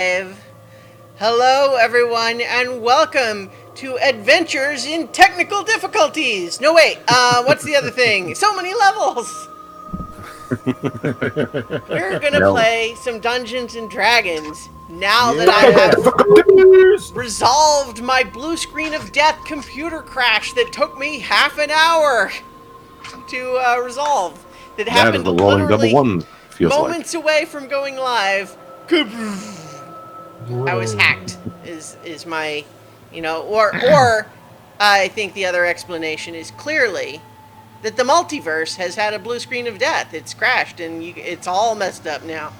Hello, everyone, and welcome to Adventures in Technical Difficulties. No, wait, what's the other thing? So many levels! We're gonna No. play some Dungeons and Dragons now that Yeah. I have Difficulties! resolved my blue screen of death computer crash that took me half an hour to resolve. That That is happened the rolling double literally one, feels moments away from going live. I was hacked. Is my, or I think the other explanation is clearly that the multiverse has had a blue screen of death. It's crashed and it's all messed up now.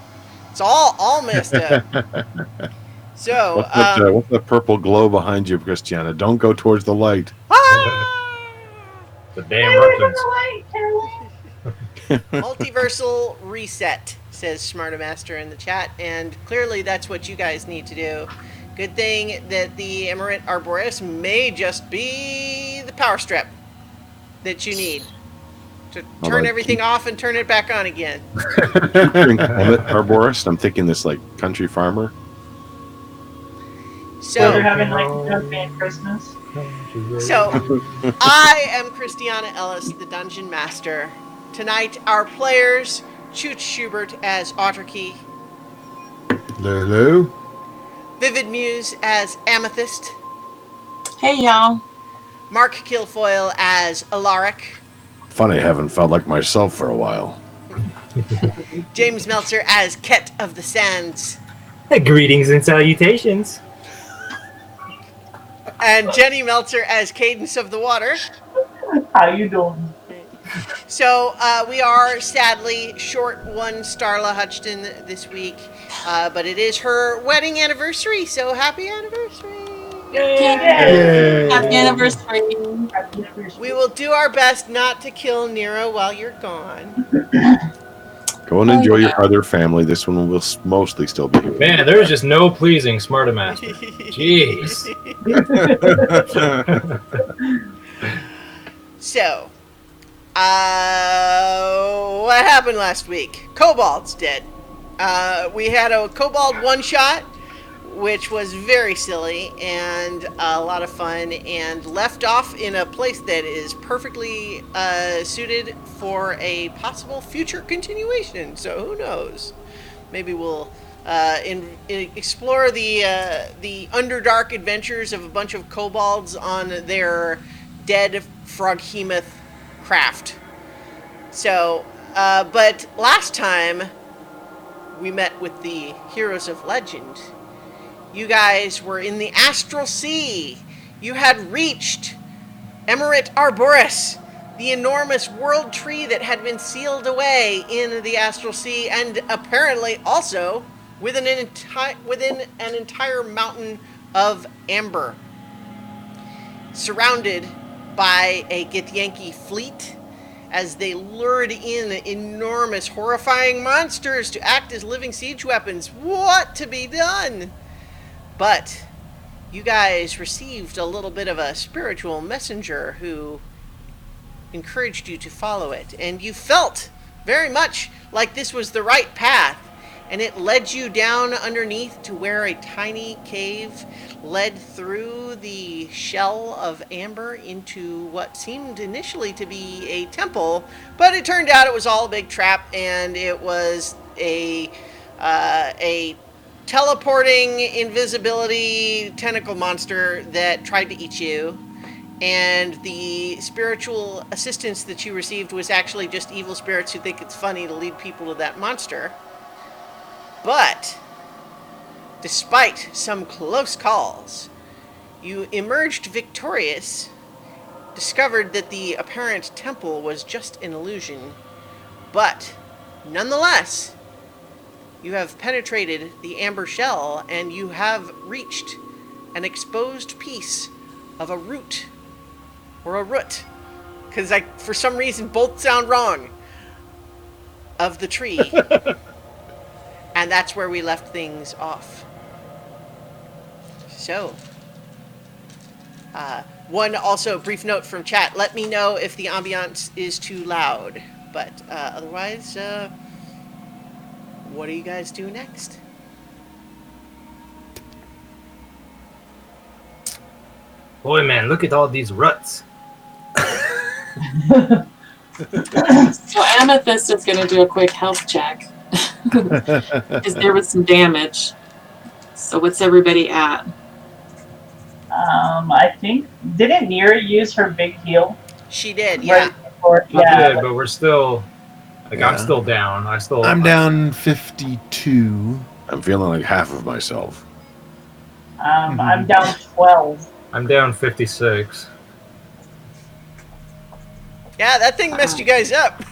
It's all messed up. like. So, What's that purple glow behind you, Christiana? Don't go towards the light. The damn Russians. multiversal reset, says Smartamaster in the chat, and clearly that's what you guys need to do. Good thing that the Emirate Arboreus may just be the power strip that you need to turn everything off and turn it back on again. Emmett Arborist. I'm thinking this like country farmer. So they're having like Jumpman Christmas. So, I am Christiana Ellis, the Dungeon Master. Tonight, our players, Chooch Schubert as Autarky, Hello. Vivid Muse as Amethyst, Hey, y'all. Mark Kilfoyle as Alaric, Funny, I haven't felt like myself for a while. James Meltzer as Ket of the Sands, Greetings and salutations. and Jenny Meltzer as Cadence of the Water. How you doing? So, we are sadly short one Starla Hutchton this week, but it is her wedding anniversary, so happy anniversary! Happy anniversary. We will do our best not to kill Nero while you're gone. Go and enjoy your other family. This one will mostly still be here. Man, there's just no pleasing Smartamaster. Jeez. So, what happened last week? Kobold's dead. We had a Kobold one-shot, which was very silly and a lot of fun, and left off in a place that is perfectly suited for a possible future continuation. So who knows? Maybe we'll explore the Underdark adventures of a bunch of kobolds on their dead Froghemoth craft. So, but last time we met with the heroes of legend, you guys were in the Astral Sea. You had reached Emirate Arboreus, the enormous world tree that had been sealed away in the Astral Sea, and apparently also within an entire mountain of amber, surrounded by a Githyanki fleet as they lured in enormous, horrifying monsters to act as living siege weapons. What to be done? But you guys received a little bit of a spiritual messenger who encouraged you to follow it, and you felt very much like this was the right path, and it led you down underneath to where a tiny cave led through the shell of amber into what seemed initially to be a temple, but it turned out it was all a big trap, and it was a teleporting invisibility tentacle monster that tried to eat you, and the spiritual assistance that you received was actually just evil spirits who think it's funny to lead people to that monster. But despite some close calls, you emerged victorious, discovered that the apparent temple was just an illusion, but nonetheless, you have penetrated the amber shell, and you have reached an exposed piece of a root, or a root, because for some reason both sound wrong, of the tree. And that's where we left things off. So, one also brief note from chat, let me know if the ambiance is too loud, but otherwise, what do you guys do next? Boy, man, look at all these ruts. So Amethyst is going to do a quick health check because there was some damage. So what's everybody at? I think didn't Nira use her big heal? She did, yeah. Right before, We yeah. did, but we're still. Like, I'm Yeah. still down. I'm down 52. I'm feeling like half of myself. I'm down 12. I'm down 56. Yeah, that thing messed you guys up.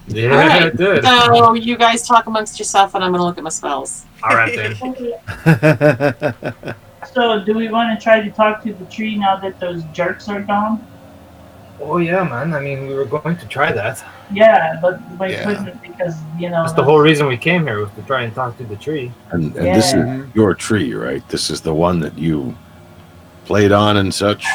Yeah, Alright. it did. So you guys talk amongst yourself, and I'm going to look at my spells. All right, then. So, do we want to try to talk to the tree now that those jerks are gone? Oh, yeah, man. I mean, we were going to try that. Yeah, but we Yeah. couldn't because, you know. That's the whole reason we came here, was to try and talk to the tree. And this is Yeah. your tree, right? This is the one that you played on and such.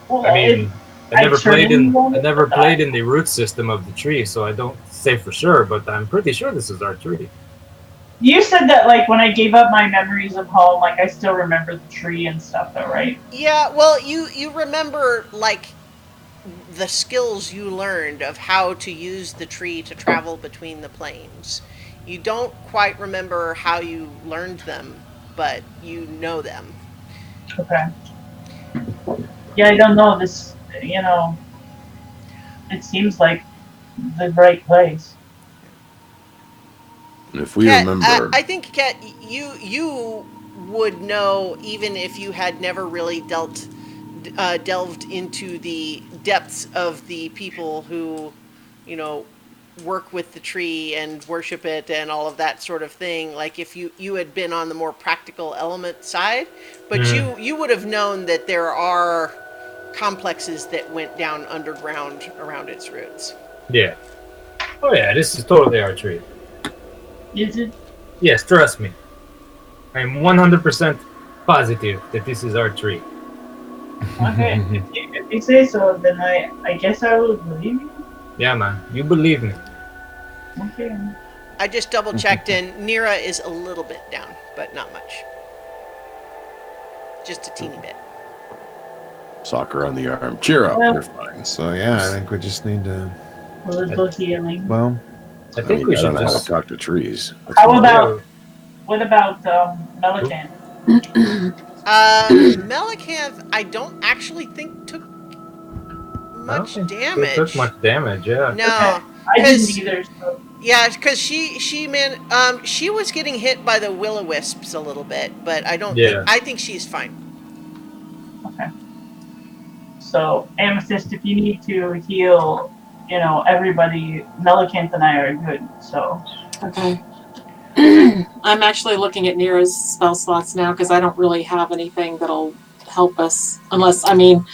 Well, I mean, I never turned played in one, I never but played in the root system of the tree, so I don't say for sure, but I'm pretty sure this is our tree. you said that, like, when I gave up my memories of home, like, I still remember the tree and stuff, though, right? Yeah, well, you remember, like, the skills you learned of how to use the tree to travel between the planes. You don't quite remember how you learned them, but you know them. Okay. Yeah, I don't know. This, you know, it seems like the right place. And if we Kat, remember, I think, Kat, you would know even if you had never really delved into the depths of the people who, you know, work with the tree and worship it and all of that sort of thing. Like if you had been on the more practical element side, but you would have known that there are complexes that went down underground around its roots. Yeah. Oh, yeah, this is totally our tree. Is it? Yes, trust me. I'm 100% positive that this is our tree. Okay. If you say so, then I guess I will believe you. Yeah, man. You believe me. Okay. I just double checked and Nira is a little bit down, but not much. Just a teeny bit. soccer on the arm. Cheer up, Well- you're fine. So yeah, I think we just need to. A little healing. Well, I think we I should don't know how to just. talk to trees. How about what about Melican? Melicanth, I don't actually think took I don't much think damage. They took much damage, yeah. No. I Because- didn't either. So. Yeah, because she was getting hit by the will-o-wisps a little bit, but I don't Yeah. I think she's fine. Okay. So Amethyst, if you need to heal, you know, everybody, Melicanth and I are good. So Okay. I'm actually looking at Nira's spell slots now because I don't really have anything that'll help us. Unless, I mean,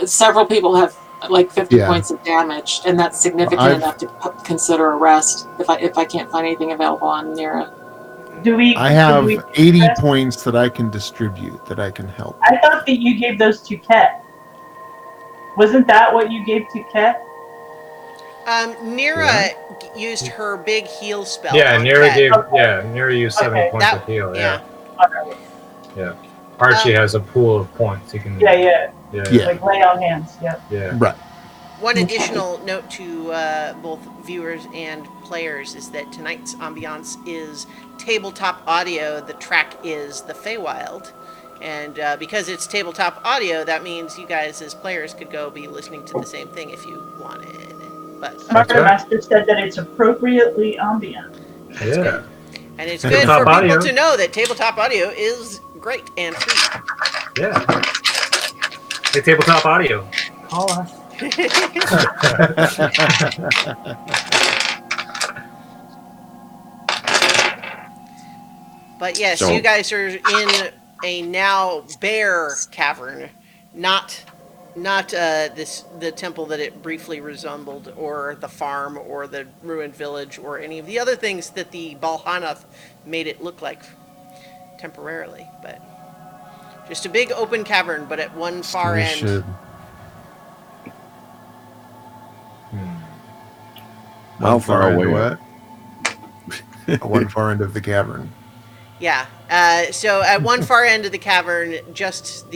several people have like 50 Yeah. points of damage, and that's significant I've- enough to consider a rest if I can't find anything available on Nira. do we? I have do we 80 rest? points that I can distribute that I can help. I thought that you gave those to Ket. Wasn't that what you gave to Ket? Nira used her big heal spell. Yeah, on Nira Kat. gave. Yeah, Nira used 7 Okay. points That- of heal. yeah. Yeah. Archie has a pool of points. He can. Yeah, yeah. Yeah. Like lay on hands. Yeah. Yeah. Right. One additional note to both viewers and players is that tonight's ambiance is tabletop audio. The track is The Feywild. And because it's tabletop audio, that means you guys as players could go be listening to the same thing if you wanted. But Smarter right. Master said that it's appropriately ambient. Yeah. and it's good Tabletop for people audio. to know that tabletop audio is great and free. Yeah. Hey, tabletop audio. Call us. But yes, So- you guys are in a now bare cavern, not the temple that it briefly resembled, or the farm, or the ruined village, or any of the other things that the Balhanath made it look like temporarily. But just a big open cavern, but at one far we end. should. How One far end away? What? One far end of the cavern. Yeah. So at one far end of the cavern, just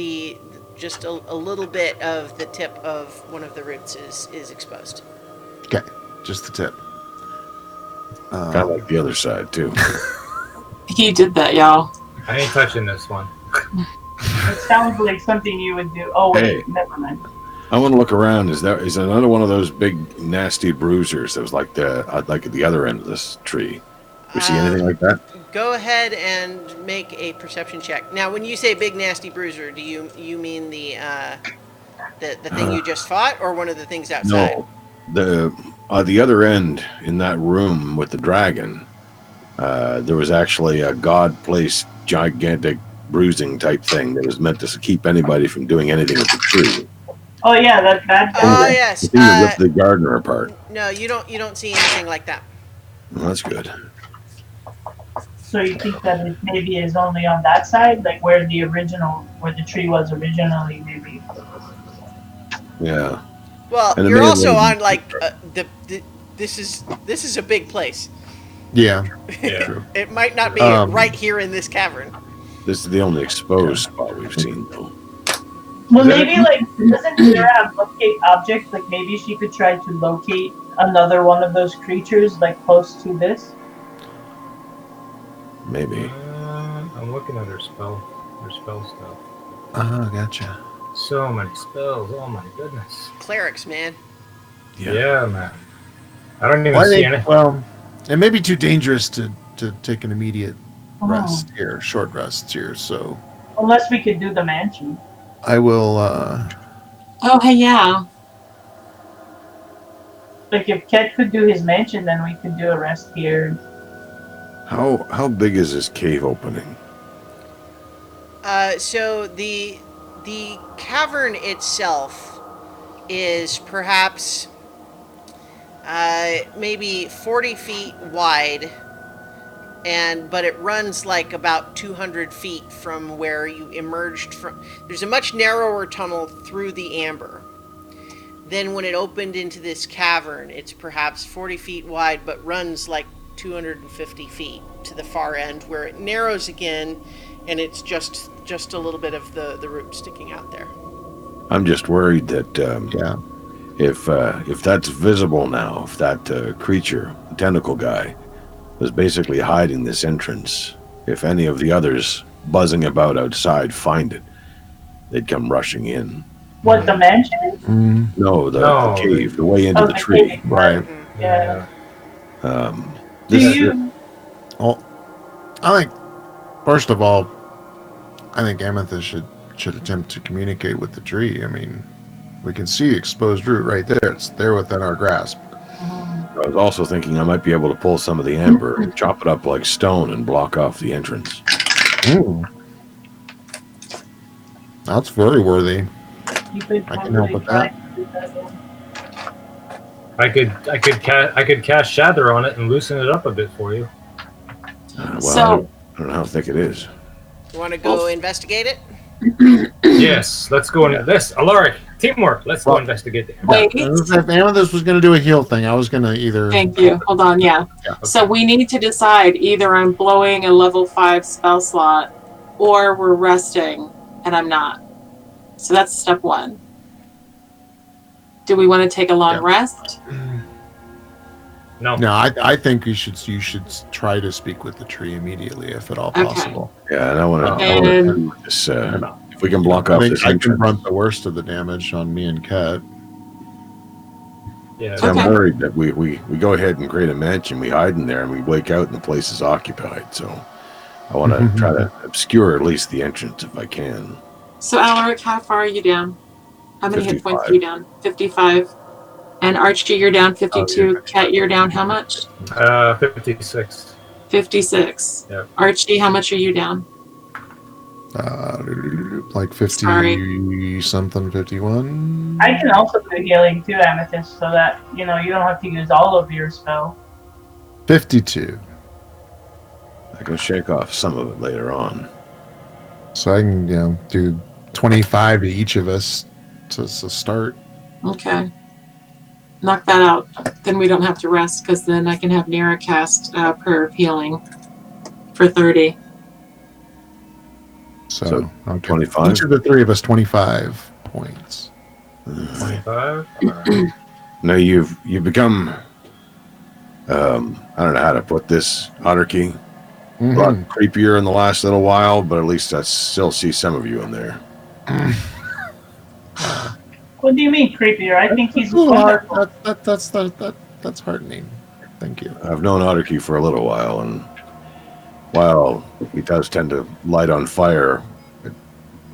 just a little bit of the tip of one of the roots is exposed. Okay, just the tip. Kind of like the other side too. He did that, y'all. I ain't touching this one. It sounds like something you would do. Oh wait, Hey. never mind. I want to look around. Is another one of those big nasty bruisers that was like at the other end of this tree? We see anything like that? Go ahead and make a perception check. Now, when you say big nasty bruiser, do you mean the thing you just fought, or one of the things outside? No, the other end in that room with the dragon, there was actually a god-placed gigantic bruising type thing that was meant to keep anybody from doing anything with the tree. Oh yeah, that. Oh yes. The thing that ripped the gardener apart. No, you don't see anything like that. Well, that's good. So you think that it maybe is only on that side, like where the tree was originally, maybe. Yeah. Well, And it you're may have also been- on like this is a big place. Yeah, Yeah. true. It might not be right here in this cavern. This is the only exposed spot we've seen, though. Well, maybe like doesn't Sarah have locate objects? Like maybe she could try to locate another one of those creatures, like close to this. Maybe. I'm looking at her spell stuff. Oh, gotcha. So many spells. Oh my goodness. Clerics, man. Yeah, man. I don't even Well, I see think- any. well, it may be too dangerous to take an immediate Oh. rest here, short rests here. So Unless we could do the mansion. I will. Oh, hey, yeah. Like if Ket could do his mansion, then we could do a rest here. How big is this cave opening? So the cavern itself is perhaps maybe 40 feet wide, but it runs like about 200 feet from where you emerged from. There's a much narrower tunnel through the amber. Then when it opened into this cavern, it's perhaps 40 feet wide, but runs like 250 feet to the far end, where it narrows again, and it's just a little bit of the root sticking out there. I'm just worried that Yeah. if that's visible now, if that creature, tentacle guy, was basically hiding this entrance, if any of the others buzzing about outside find it, they'd come rushing in. What the mansion? Mm, No, the No. cave, the way into Oh, the the tree. cave. right. Yeah. Do This- you? Well, I think first of all, I think Amethyst should attempt to communicate with the tree. I mean, we can see exposed root right there. It's there within our grasp. I was also thinking I might be able to pull some of the amber and chop it up like stone and block off the entrance. Ooh. That's very worthy. You could I can help with try that. to do that, yeah. I could cast Shatter on it and loosen it up a bit for you. Well, So- I don't know how thick it is. You want to go investigate it? Yes, let's go in this. Alaric, teamwork. Let's go Well- investigate it. Wait. If Amethyst was going to do a heal thing, I was going to either. Thank you. Hold on, yeah. Yeah. So we need to decide either I'm blowing a level 5 spell slot or we're resting and I'm not. So that's step 1. Do we want to take a long Yeah. rest? No. No, I think you should try to speak with the tree immediately, if at all Okay. possible. Yeah, and I want And- to this. If we can block I off think this I can entrance, brunt the worst of the damage on me and Kat. Yeah. so Okay. I'm worried that we go ahead and create a mansion, we hide in there, and we wake out and the place is occupied. So I want to try to obscure at least the entrance if I can. So Alaric, how far are you down? How many hit points 55. are you down? 55. And Archie, you're down 52. Kat, you're down how much? 56. 56. Yeah. Archie, how much are you down? Like 50 Sorry. something, 51. I can also do healing too, Amethyst, so that you don't have to use all of your spell. 52. I can shake off some of it later on. So I can, do 25 to each of us to start. Okay. Knock that out. Then we don't have to rest because then I can have Nera cast Prayer of Healing for 30. So So I'll give 25? each of the three of us 25 points. 25. All right. Now you've become I don't know how to put this, Otterkey. A lot Mhm. creepier in the last little while, but at least I still see some of you in there. What do you mean creepier? I think he's Ooh, wonderful. that's heartening. Thank you. I've known Otterkey for a little while, and while he does tend to light on fire at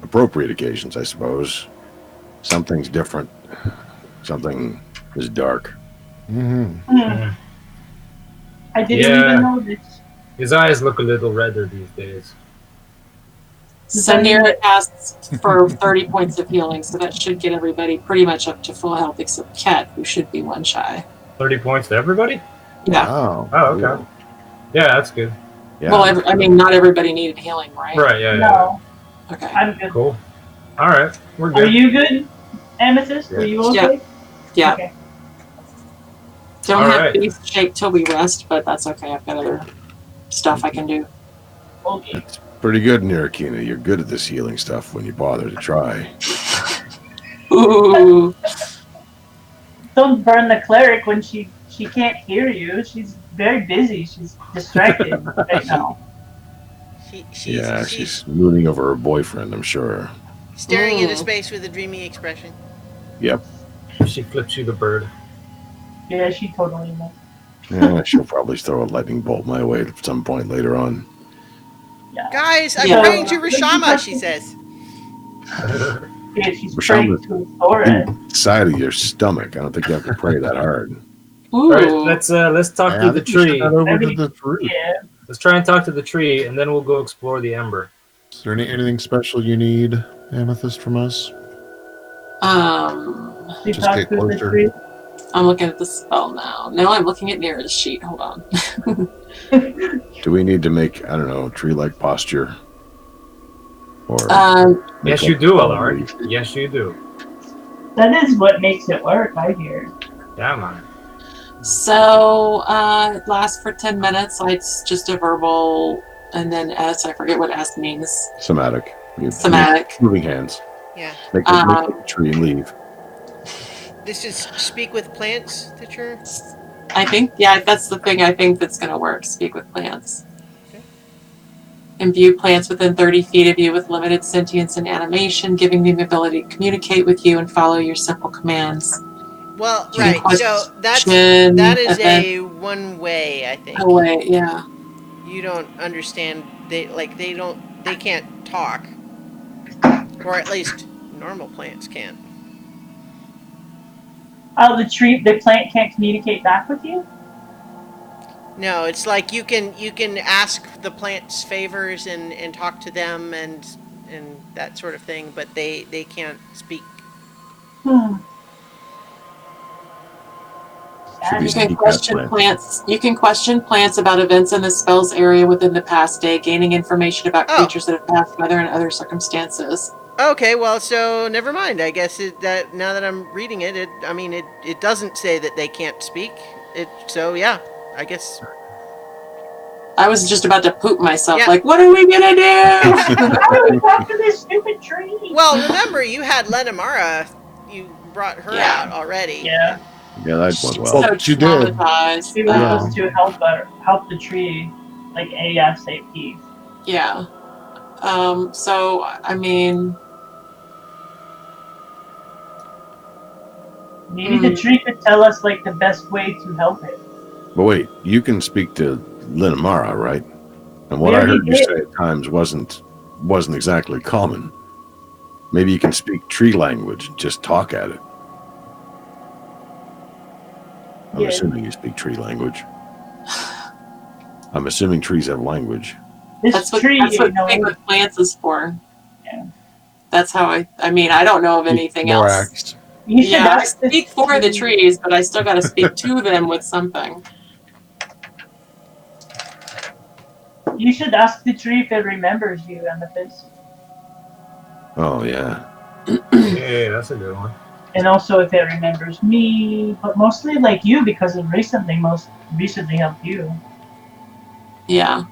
appropriate occasions, I suppose, something's different. Something is dark. Mm-hmm. Hmm. I didn't Yeah. even know this. His eyes look a little redder these days. Sanira asks for 30 points of healing, so that should get everybody pretty much up to full health except Ket, who should be one shy. 30 points to everybody? Yeah. Wow. Oh, okay. Yeah, that's good. Yeah. Well, I mean, not everybody needed healing, right? Right, yeah, yeah. No, Okay. I'm good. Cool. All right, we're Are good. you good, Amethyst? Are you Yeah. okay? Yeah. Okay. Don't All have right. base shake till we rest, but that's okay. I've got other stuff I can do. Okay. It's pretty good, Nirikina. You're good at this healing stuff when you bother to try. Ooh. Don't burn the cleric when she can't hear you. She's very busy. She's distracted right now. She's mooning over her boyfriend, I'm sure. staring into Mm. space with a dreamy expression. Yep. She flips you the bird. Yeah, she totally knows. Yeah, she'll probably throw a lightning bolt my way at some point later on. Guys, I'm Yeah. praying to Rishama, she says. Yeah, she's Rashama- praying to Thora. Side of your stomach. I don't think you have to pray that hard. All right, Ooh. let's talk Yeah, to I the think we should tree. head over Maybe- to the tree. Yeah. Let's try and talk to the tree, and then we'll go explore the ember. Is there anything special you need, Amethyst, from us? She Just talked get to the closer. tree. I'm looking at the spell now. No, I'm looking at near the sheet. Hold on. Do we need to make, I don't know, tree-like posture? Or Yes, you do, Alaric. Yes, you do. That is what makes it work, I hear. Yeah, man. So it lasts for 10 minutes. It's just a verbal, and then S. I forget what S means. Somatic. Somatic. Moving hands. Yeah. Make the tree and leave. This is speak with plants that you're. I think, yeah, that's the thing I think that's going to work. Speak with plants. Okay. Imbue plants within 30 feet of you with limited sentience and animation, giving them the ability to communicate with you and follow your simple commands. Well, You can right. So that is event- a one way, I think. Oh, wait, yeah. You don't understand. They can't talk, or at least normal plants can't. Oh, the plant can't communicate back with you? No, it's like you can ask the plants favors and talk to them and that sort of thing, but they can't speak. Hmm. Should be You can Speak question that plants. You can question plants about events in the spell's area within the past day, gaining information about Oh. creatures that have passed together in other circumstances. Okay, well, so never mind. I guess that now that I'm reading it, it doesn't say that they can't speak. So yeah, I guess. I was just about to poop myself. Yeah. Like, what are we gonna do? How do we talk to this stupid tree? Well, remember you had Lenamara. You brought her Yeah. out already. Yeah, Yeah, that She's went Oh, well. so she did. traumatized. she was Yeah. supposed to help the tree, like ASAP. Yeah. So I mean, Maybe the tree could tell us like the best way to help it. But wait, you can speak to Linamara, right? And what We I already heard you did. say at times wasn't exactly common. Maybe you can speak tree language and just talk at it. I'm Yeah. assuming you speak tree language. I'm assuming trees have language. This that's what tree, speak with plants is for. Yeah. That's how I mean, I don't know of anything else. Morax. you should Yeah, I ask this speak for the tree- trees, but I still got to speak to them with something. You should ask the tree if it remembers you, Amethyst. Oh yeah. Yeah, that's a good one. And also if it remembers me, but mostly like you because it recently helped you. Yeah.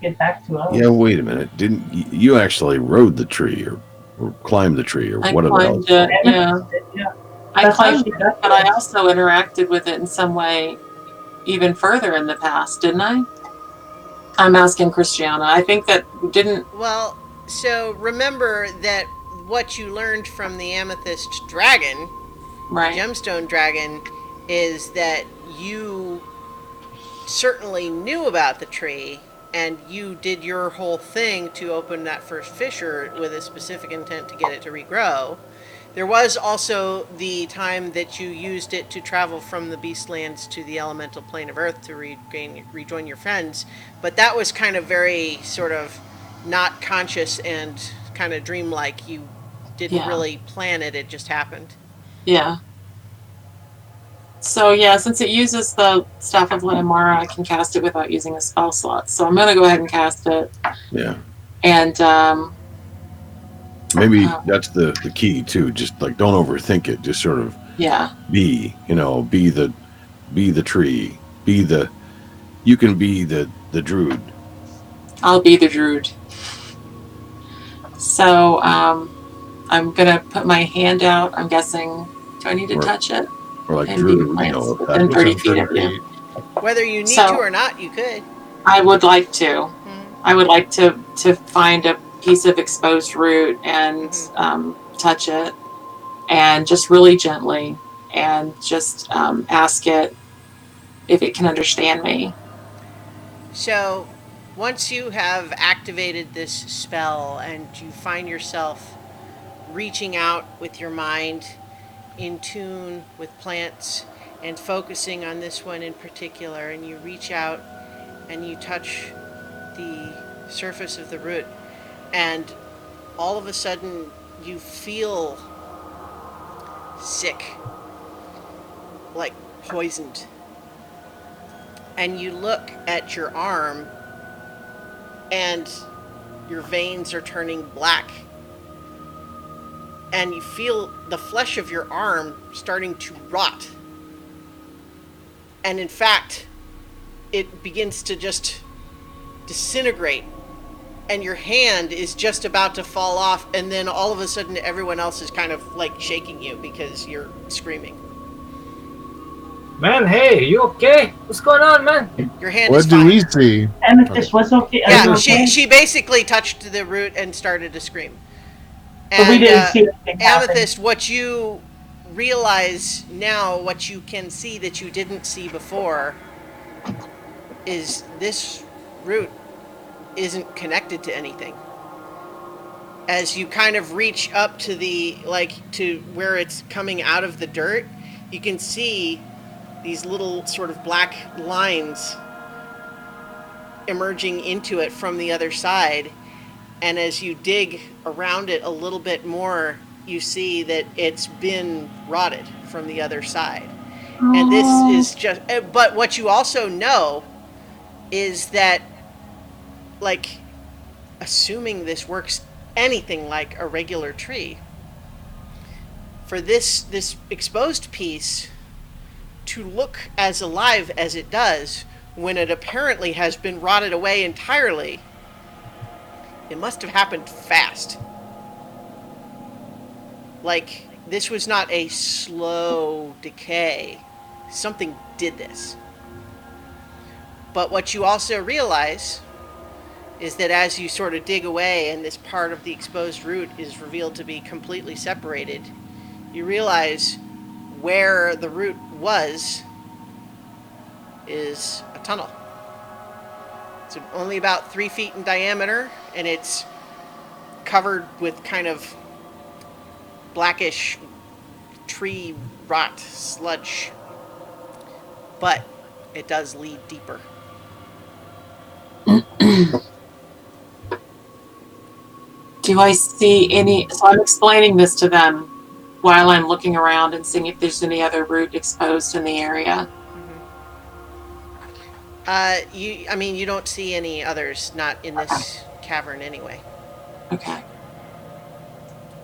get back to us. Yeah, wait a minute. Didn't you actually rode the tree or climbed the tree or I whatever else? climbed it, yeah. Yeah. I That's why climbed she it, does but I this. also interacted with it in some way even further in the past, didn't I? I'm asking Christiana. I think that didn't. Well, so remember that what you learned from the Amethyst Dragon, Right. Gemstone Dragon, is that you certainly knew about the tree and you did your whole thing to open that first fissure with a specific intent to get it to regrow. There was also the time that you used it to travel from the Beastlands to the elemental plane of Earth to rejoin your friends, but that was kind of very sort of not conscious and kind of dreamlike. You didn't Yeah. really plan it; it just happened. Yeah. So yeah, since it uses the Staff of Lenamara, I can cast it without using a spell slot. So I'm gonna go ahead and cast it. Yeah. And Maybe that's the key too. Just like don't overthink it. Just sort of yeah. be the tree. You can be the druid. I'll be the druid. So I'm gonna put my hand out. I'm guessing. Do I need to Or- touch it? Or like And druid, be plants if within that- 30 Within feet of 30 you. feet. Whether you need So- to or not, you could. I would like to. Mhm. I would like to find a piece of exposed root and touch it, and just really gently, and just ask it if it can understand me. So, once you have activated this spell and you find yourself reaching out with your mind in tune with plants and focusing on this one in particular, and you reach out and you touch the surface of the root, and all of a sudden you feel sick, like poisoned. And you look at your arm and your veins are turning black. And you feel the flesh of your arm starting to rot. And in fact, it begins to just disintegrate. And your hand is just about to fall off. And then all of a sudden, everyone else is kind of like shaking you because you're screaming. Man, hey, you okay? What's going on, man? Your hand What is do fine. we see? Amethyst was okay. Are Yeah, you okay? she basically touched the root and started to scream. But we And, didn't see anything happen. Amethyst, what you realize now, what you can see that you didn't see before, is this root isn't connected to anything. As you kind of reach up to to where it's coming out of the dirt, you can see these little sort of black lines emerging into it from the other side. And as you dig around it a little bit more, you see that it's been rotted from the other side. And this is just, but what you also know is that, like, assuming this works anything like a regular tree, for this exposed piece to look as alive as it does when it apparently has been rotted away entirely, it must have happened fast. Like, this was not a slow decay. Something did this. But what you also realize is that as you sort of dig away and this part of the exposed root is revealed to be completely separated, you realize where the root was is a tunnel. It's only about 3 feet in diameter, and it's covered with kind of blackish tree rot sludge. But it does lead deeper. Do I see any? So I'm explaining this to them while I'm looking around and seeing if there's any other root exposed in the area. You don't see any others, not in this cavern anyway. Okay.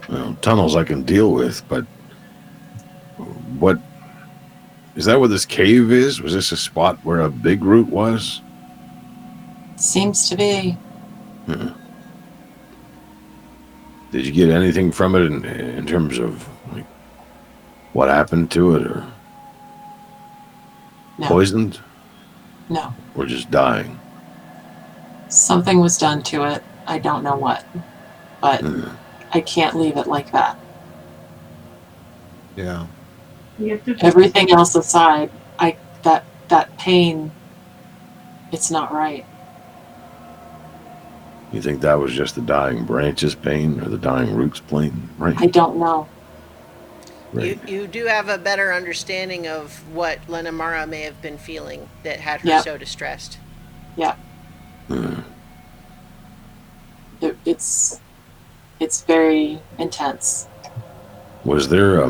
Well, tunnels I can deal with, but what is that? Where this cave is? Was this a spot where a big root was? Seems to be. Did you get anything from it in terms of like what happened to it, or No. poisoned, No. or just dying? Something was done to it. I don't know what. But I can't leave it like that. Yeah. You have to Everything else aside, that pain, it's not right. You think that was just the dying branches pain or the dying roots pain? Right. I don't know. Right. You do have a better understanding of what Lenamara may have been feeling that had her Yep. so distressed. It's very intense. Was there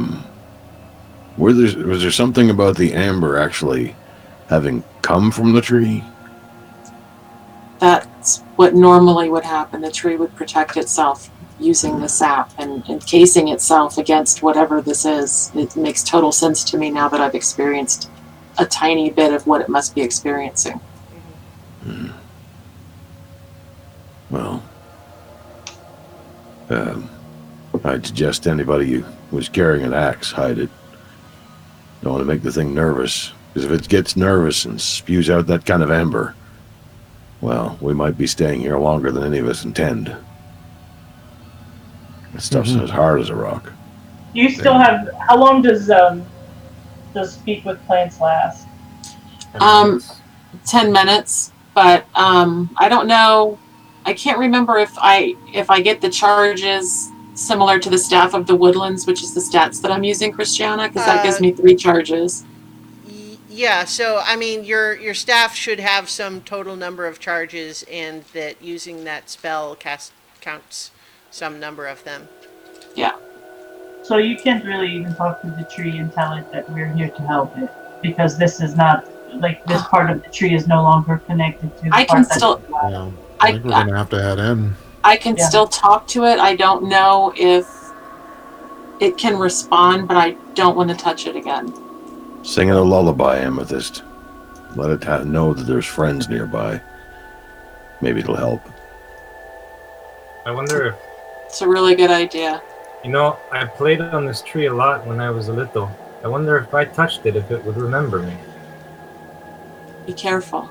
was there something about the amber actually having come from the tree? That's what normally would happen. The tree would protect itself using the sap and encasing itself against whatever this is. It makes total sense to me now that I've experienced a tiny bit of what it must be experiencing. Well, I'd suggest anybody who was carrying an axe hide it. Don't want to make the thing nervous, because if it gets nervous and spews out that kind of amber, well, we might be staying here longer than any of us intend. That stuff's as hard as a rock. You still have. How long does Speak with Plants last? 10 minutes, but I don't know. I can't remember if I get the charges similar to the Staff of the Woodlands, which is the stats that I'm using, Christiana, because that gives me 3 charges. Yeah, so I mean, your staff should have some total number of charges, and that using that spell counts some number of them. Yeah. So you can't really even talk to the tree and tell it that we're here to help it, because this is not like this part of the tree is no longer connected to the I part can still. Yeah. I think we're gonna have to head in. I can Yeah. still talk to it. I don't know if it can respond, but I don't want to touch it again. Sing it a lullaby, Amethyst. Let it know that there's friends nearby. Maybe it'll help. I wonder if, It's a really good idea. I played on this tree a lot when I was a little. I wonder if I touched it, if it would remember me. Be careful.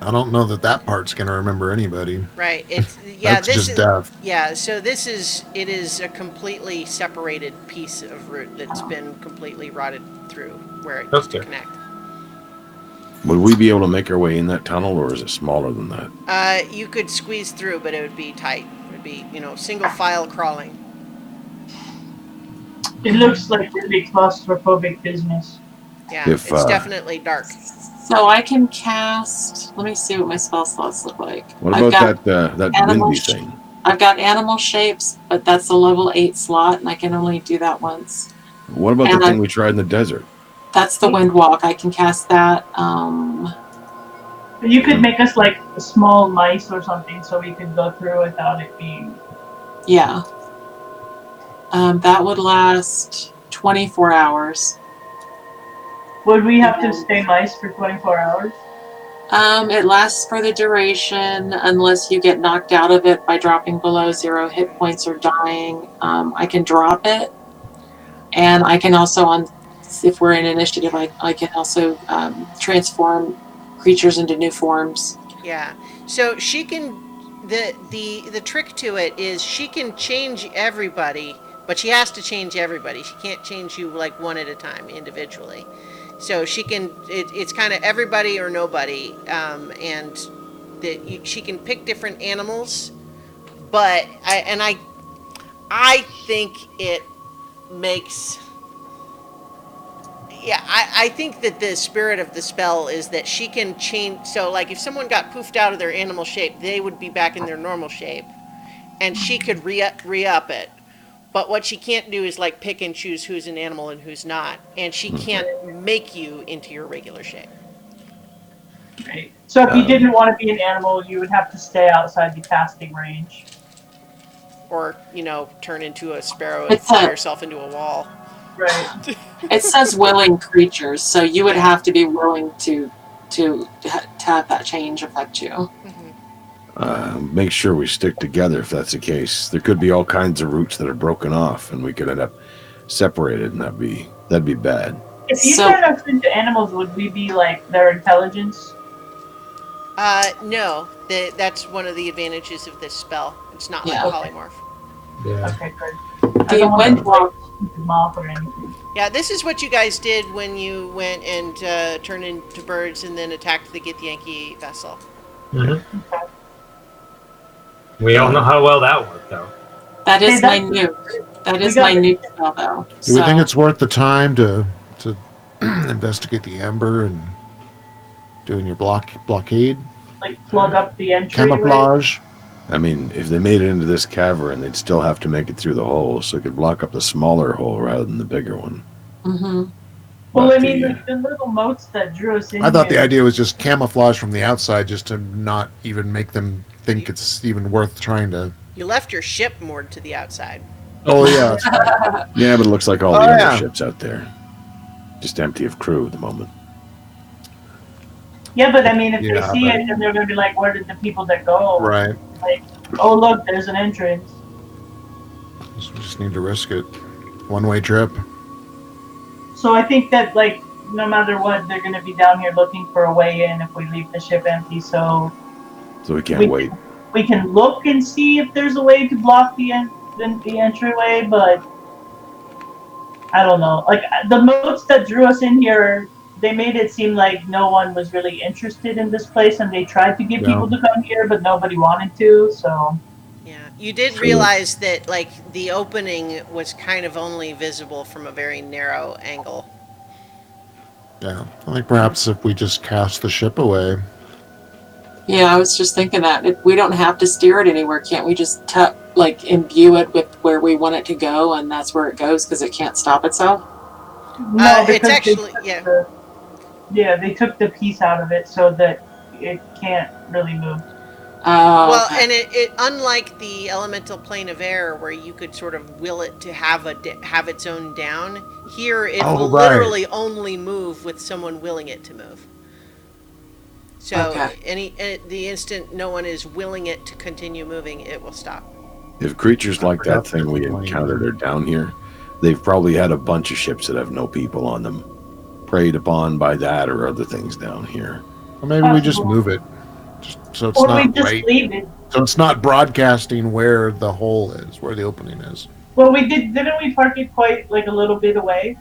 I don't know that part's gonna remember anybody. Right. It's yeah. That's this just is death. yeah. So it is a completely separated piece of root that's been completely rotted through where it used to Okay. connect. Would we be able to make our way in that tunnel, or is it smaller than that? You could squeeze through, but it would be tight. It would be single file crawling. It looks like really claustrophobic business. Yeah, If, it's definitely dark. So I can cast. Let me see what my spell slots look like. What I've about got that animal windy sh- thing? I've got animal shapes, but that's a level 8 slot, and I can only do that once. What about and the I- thing we tried in the desert? That's the wind walk. I can cast that. You could make us like small mice or something, so we could go through without it being. Yeah. That would last 24 hours. Would we have to stay mice for 24 hours? It lasts for the duration unless you get knocked out of it by dropping below 0 hit points or dying. I can drop it, and I can also, if we're in initiative, I can also transform creatures into new forms. Yeah. So she can. The trick to it is she can change everybody, but she has to change everybody. She can't change you like one at a time individually. So she can. It's kind of everybody or nobody, and she can pick different animals. But I think it makes. Yeah, I think that the spirit of the spell is that she can change. So, like, if someone got poofed out of their animal shape, they would be back in their normal shape, and she could re-up it. But what she can't do is, like, pick and choose who's an animal and who's not, and she can't make you into your regular shape. Right. So if you didn't want to be an animal, you would have to stay outside the casting range. Or, turn into a sparrow and It's fly a- yourself into a wall. Right. It says willing creatures, so you would have to be willing to have that change affect you. Mhm. make sure we stick together if that's the case. There could be all kinds of routes that are broken off, and we could end up separated, and that'd be bad. If you So- turn us into animals, would we be like their intelligence? No, that's one of the advantages of this spell. It's not Yeah. like polymorph. Yeah. Okay, good. I The don't want wind to walk. moth or anything. Yeah, this is what you guys did when you went and turned into birds and then attacked the Githyanki vessel. Mhm. We all know how well that worked, though. That is Hey, my that- nuke. That we is got my it. nuke spell, though. Do we think So- it's worth the time to investigate the amber and doing your blockade, Like plug up the entry. camouflage? I mean, if they made it into this cavern, they'd still have to make it through the hole, so it could block up the smaller hole rather than the bigger one. Mhm. Well, But I mean, the- the little moats that drew us in. I thought the here- idea was just camouflage from the outside, just to not even make them think it's even worth trying to. You left your ship moored to the outside. Oh yeah, that's right. Yeah, but it looks like all Oh, the yeah. other ships out there, just empty of crew at the moment. Yeah, but I mean, if they Yeah, see but- it, then they're gonna be like, "Where did the people that go?" Right. Like, oh look, there's an entrance. We just need to risk it. One-way trip. So I think that like, no matter what, they're gonna be down here looking for a way in if we leave the ship empty. So So we can't We- wait. we can look and see if there's a way to block the entryway, but I don't know. Like the moats that drew us in here, they made it seem like no one was really interested in this place, and they tried to get Yeah. people to come here, but nobody wanted to. So Yeah, you did True. realize that like the opening was kind of only visible from a very narrow angle. Yeah. I think perhaps if we just cast the ship away. Yeah, I was just thinking that if we don't have to steer it anywhere, can't we just like imbue it with where we want it to go, and that's where it goes because it can't stop itself? no, It's because they actually- took yeah. yeah, they took the piece out of it so that it can't really move. Oh, Well, okay. and it unlike the elemental plane of air where you could sort of will it to have have its own down, here it Oh, will right. literally only move with someone willing it to move. So Okay. the instant no one is willing it to continue moving, it will stop. If creatures like that forgot thing we the plane. encountered are down here, they've probably had a bunch of ships that have no people on them, preyed upon by that or other things down here. Or maybe we just Possible. move it, just, so it's Or we not just right. leave it. So it's not broadcasting where the hole is, where the opening is. Well, didn't we park it quite like a little bit away?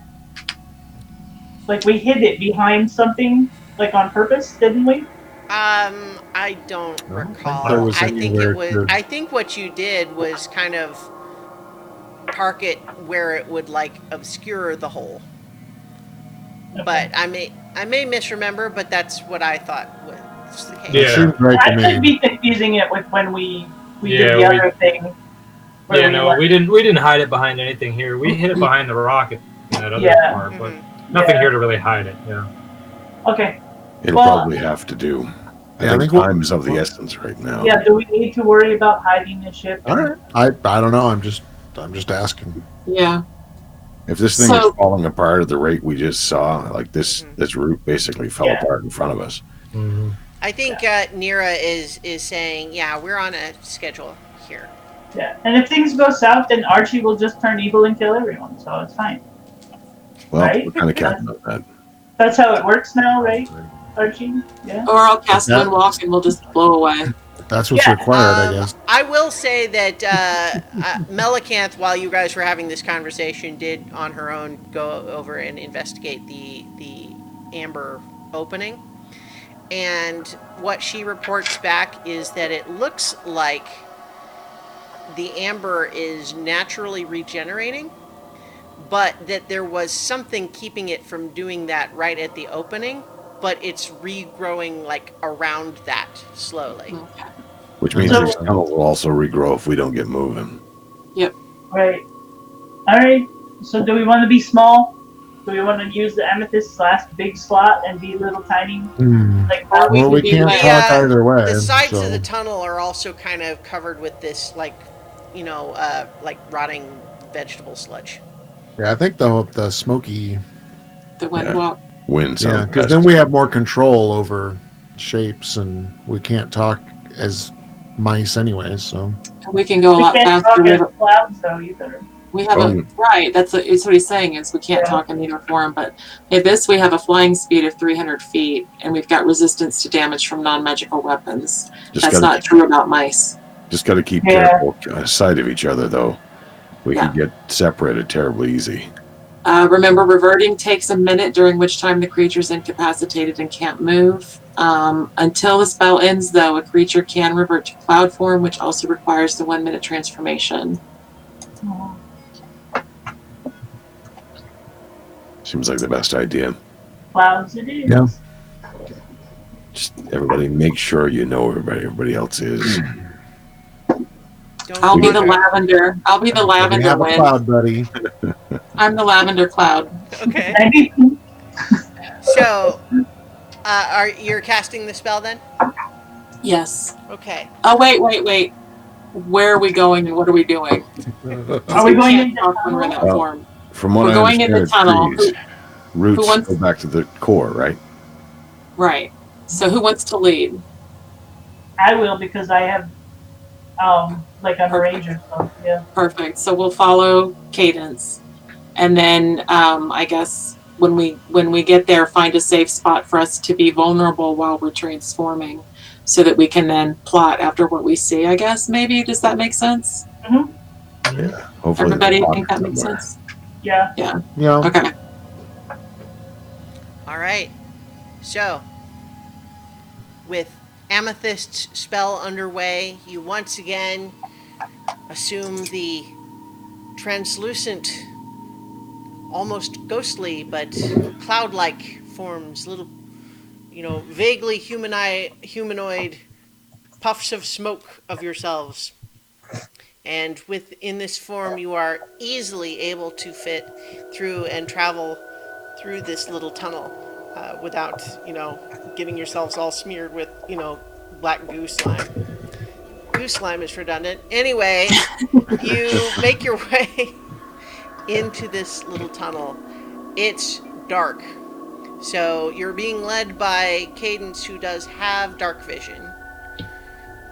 Like we hid it behind something, like on purpose, didn't we? I don't No, I thought recall. it was I think anywhere it was. to- I think what you did was kind of park it where it would like obscure the hole. But I may misremember, but that's what I thought was the case. Yeah. It seems right I to could me. be confusing it with when we Yeah, did the we- other thing. where Yeah, we no, left- we didn't hide it behind anything here. We hid it behind the rocket in that other Yeah. part, but Mhm. nothing Yeah. here to really hide it. Yeah. Okay. It'll Well- probably have to do. I Yeah, I think think we'll- time is of the essence right now. Yeah. Do we need to worry about hiding the ship? All right. I don't know. I'm just asking. yeah. If this thing So- is falling apart at the rate we just saw, like this Mhm. this route basically fell Yeah. apart in front of us. Mm-hmm. I think Nira is saying, yeah, we're on a schedule here. Yeah. And if things go south, then Archie will just turn evil and kill everyone. So it's fine. Well, Right. we're kind of counting on that. That's how it works now, right, Archie? Yeah. Or I'll cast Yeah. one walk and we'll just blow away. That's what's Yeah, required, I guess. I will say that Melicanth, while you guys were having this conversation, did on her own go over and investigate the amber opening. And what she reports back is that it looks like the amber is naturally regenerating, but that there was something keeping it from doing that right at the opening, but it's regrowing like around that slowly. Okay. Which means So- this tunnel will also regrow if we don't get moving. Right. All right. So do we want to be small? Do we want to use the amethyst last big slot and be little tiny like Or we Well, can we be can't like- talk Yeah, either way. The sides so. of the tunnel are also kind of covered with this, like, like rotting vegetable sludge. Yeah, I think the smoky. The wind Yeah. walk. Wind Yeah, sounds because best. then we have more control over shapes, and we can't talk as mice anyway, so We can go a We lot can't faster. talk in clouds though either. We have a right. It's what he's saying is we can't Yeah. talk in either form. But in this, we have a flying speed of 300 feet, and we've got resistance to damage from non-magical weapons. Just That's gotta, not true about mice. just got to keep Yeah. careful sight of each other, though. We Yeah. could get separated terribly easy. Remember, reverting takes a minute, during which time the creature is incapacitated and can't move. Until the spell ends, though, a creature can revert to cloud form, which also requires the 1 minute transformation. Seems like the best idea. Clouds it is. Yeah. Just everybody make sure you know where everybody else is. Don't I'll be the wander. lavender. I'll be the we lavender have a wind. cloud, buddy. I'm the lavender cloud. Okay. Maybe So, you're casting the spell then? Yes. Okay. Oh, wait. Where are we going and what are we doing? Are we going can't into talk when we're in that tunnel? form. From what We're I going in the understand, tunnel. trees, roots who wants- go back to the core, right? Right. So who wants to lead? I will because I have like I'm a ranger, so yeah. Perfect. So we'll follow Cadence, and then I guess when we get there, find a safe spot for us to be vulnerable while we're transforming, so that we can then plot after what we see. I guess maybe does that make sense? Yeah. Hopefully, Everybody there's think that water makes somewhere. sense? Yeah. Yeah. Okay. All right. So, with Amethyst's spell underway, you once again assume the translucent, almost ghostly, but cloud-like forms, little, vaguely humanoid puffs of smoke of yourselves. And within this form, you are easily able to fit through and travel through this little tunnel without, getting yourselves all smeared with, black goo slime. Goo slime is redundant. Anyway, you make your way into this little tunnel. It's dark. So you're being led by Cadence, who does have dark vision.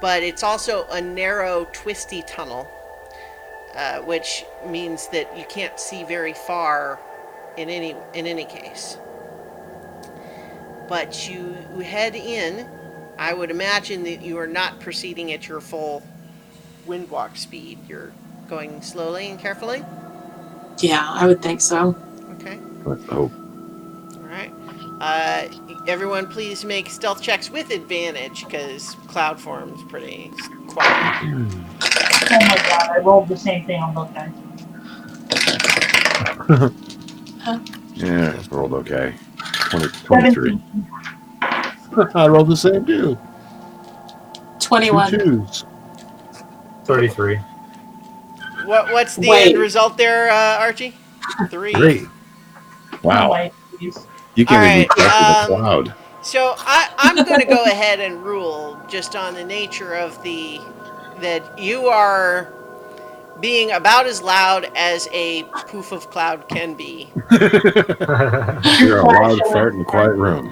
But it's also a narrow, twisty tunnel, which means that you can't see very far in any case. But you head in. I would imagine that you are not proceeding at your full windwalk speed. You're going slowly and carefully. Yeah, I would think so. Okay. Let's hope. All right. Everyone, please make stealth checks with advantage because cloud form's pretty quiet. Oh my god, I rolled the same thing on both guys. Yeah, it's rolled okay. 23. 17. I rolled the same too. 21. 2 twos. 33. What's the Wait. end result there, Archie? 3. 3. Wow. Oh, please. You can't All even right, get to the cloud. So I'm going to go ahead and rule just on the nature of that you are being about as loud as a poof of cloud can be. You're a loud, fart, and quiet room.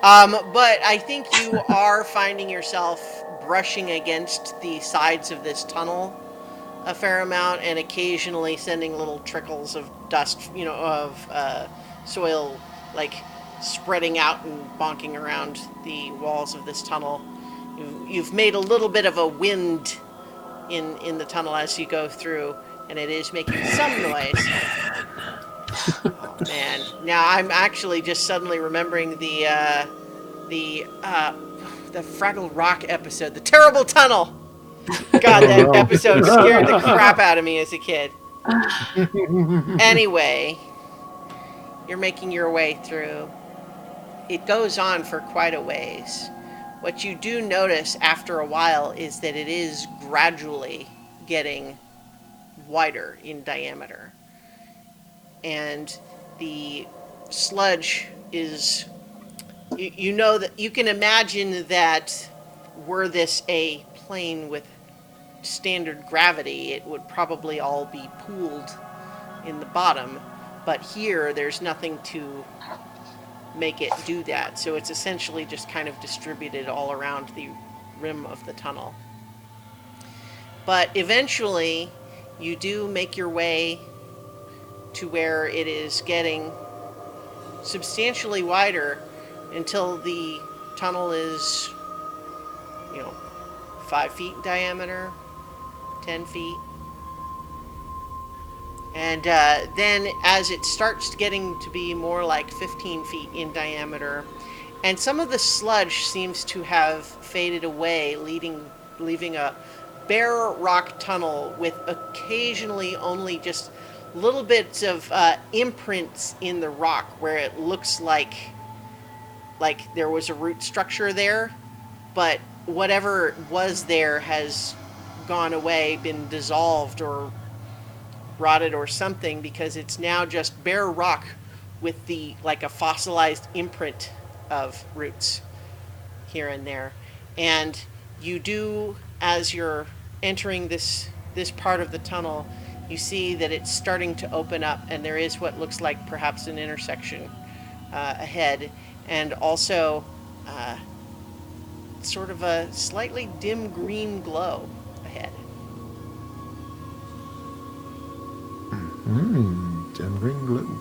But I think you are finding yourself brushing against the sides of this tunnel a fair amount, and occasionally sending little trickles of dust, of soil, like spreading out and bonking around the walls of this tunnel. You've made a little bit of a wind in the tunnel as you go through, and it is making some noise. Oh man! Now I'm actually just suddenly remembering the Fraggle Rock episode, the Terrible Tunnel. God, that episode scared the crap out of me as a kid. Anyway, you're making your way through. It goes on for quite a ways. What you do notice after a while is that it is gradually getting wider in diameter. And the sludge is, you know that you can imagine that were this a plane with standard gravity, it would probably all be pooled in the bottom. But here, there's nothing to make it do that. So it's essentially just kind of distributed all around the rim of the tunnel. But eventually, you do make your way to where it is getting substantially wider until the tunnel is, 5 feet in diameter, 10 feet. And then as it starts getting to be more like 15 feet in diameter, and some of the sludge seems to have faded away, leaving a bare rock tunnel with occasionally only just little bits of imprints in the rock where it looks like there was a root structure there, but whatever was there has gone away, been dissolved or rotted or something, because it's now just bare rock with a fossilized imprint of roots here and there. And you do, as you're entering this part of the tunnel, you see that it's starting to open up, and there is what looks like perhaps an intersection ahead, and also sort of a slightly dim green glow ahead. Dim green glue.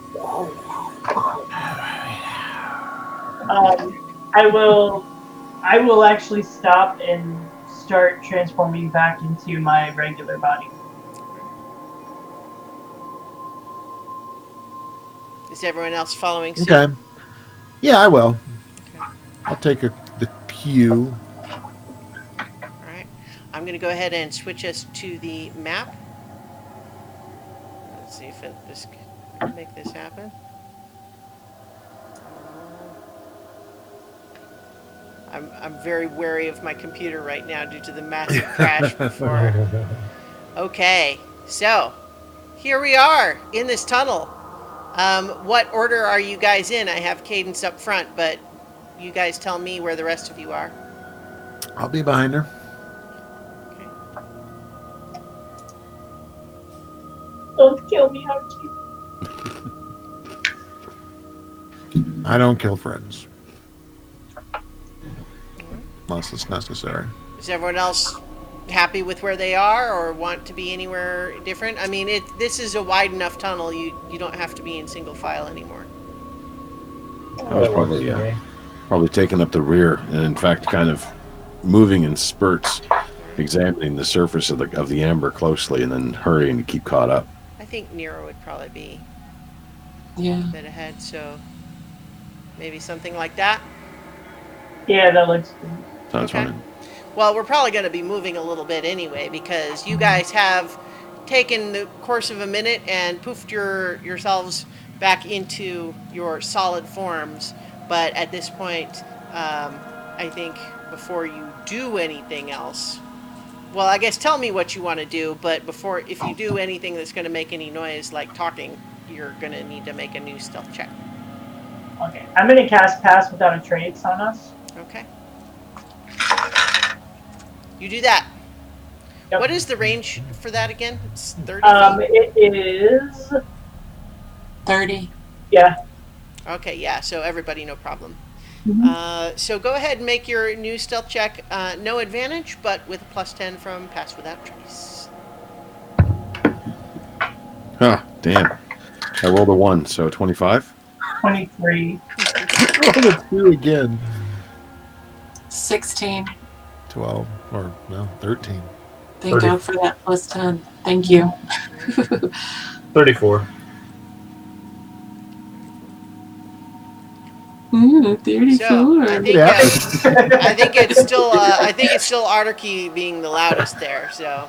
I will actually stop and start transforming back into my regular body. Is everyone else following suit? Okay. Yeah, I will. Okay. I'll take the cue. All right. I'm going to go ahead and switch us to the map. Let's see if this can make this happen. I'm very wary of my computer right now due to the massive crash before. Okay, so here we are in this tunnel. What order are you guys in? I have Cadence up front, but you guys tell me where the rest of you are. I'll be behind her. Okay. Don't kill me, Archie. I don't kill friends. Unless it's necessary. Is everyone else happy with where they are, or want to be anywhere different? I mean, this is a wide enough tunnel. You don't have to be in single file anymore. I was probably taking up the rear, and in fact, kind of moving in spurts, examining the surface of the amber closely, and then hurrying to keep caught up. I think Nero would probably be Yeah. a bit ahead, so maybe something like that. Yeah, that looks good. Sounds Okay. fine. Well, we're probably going to be moving a little bit anyway, because you guys have taken the course of a minute and poofed yourselves back into your solid forms. But at this point, I think before you do anything else, well, I guess tell me what you want to do, but if you do anything that's going to make any noise, like talking, you're going to need to make a new stealth check. Okay, I'm gonna cast Pass Without a Trace on us. Okay. You do that. Yep. What is the range for that again? It's 30 feet? It is. 30. Yeah. Okay, yeah, so everybody, no problem. Mhm. So go ahead and make your new stealth check. No advantage, but with a +10 from Pass Without Trace. Huh, damn. I rolled a 1, so 25. 23. Roll a 2 again. 16. 12. Or, no, 13. Thank 30. God for that +10. Thank you. 34. 34. So I think, Yeah. I think it's still Ardarchy being the loudest there. So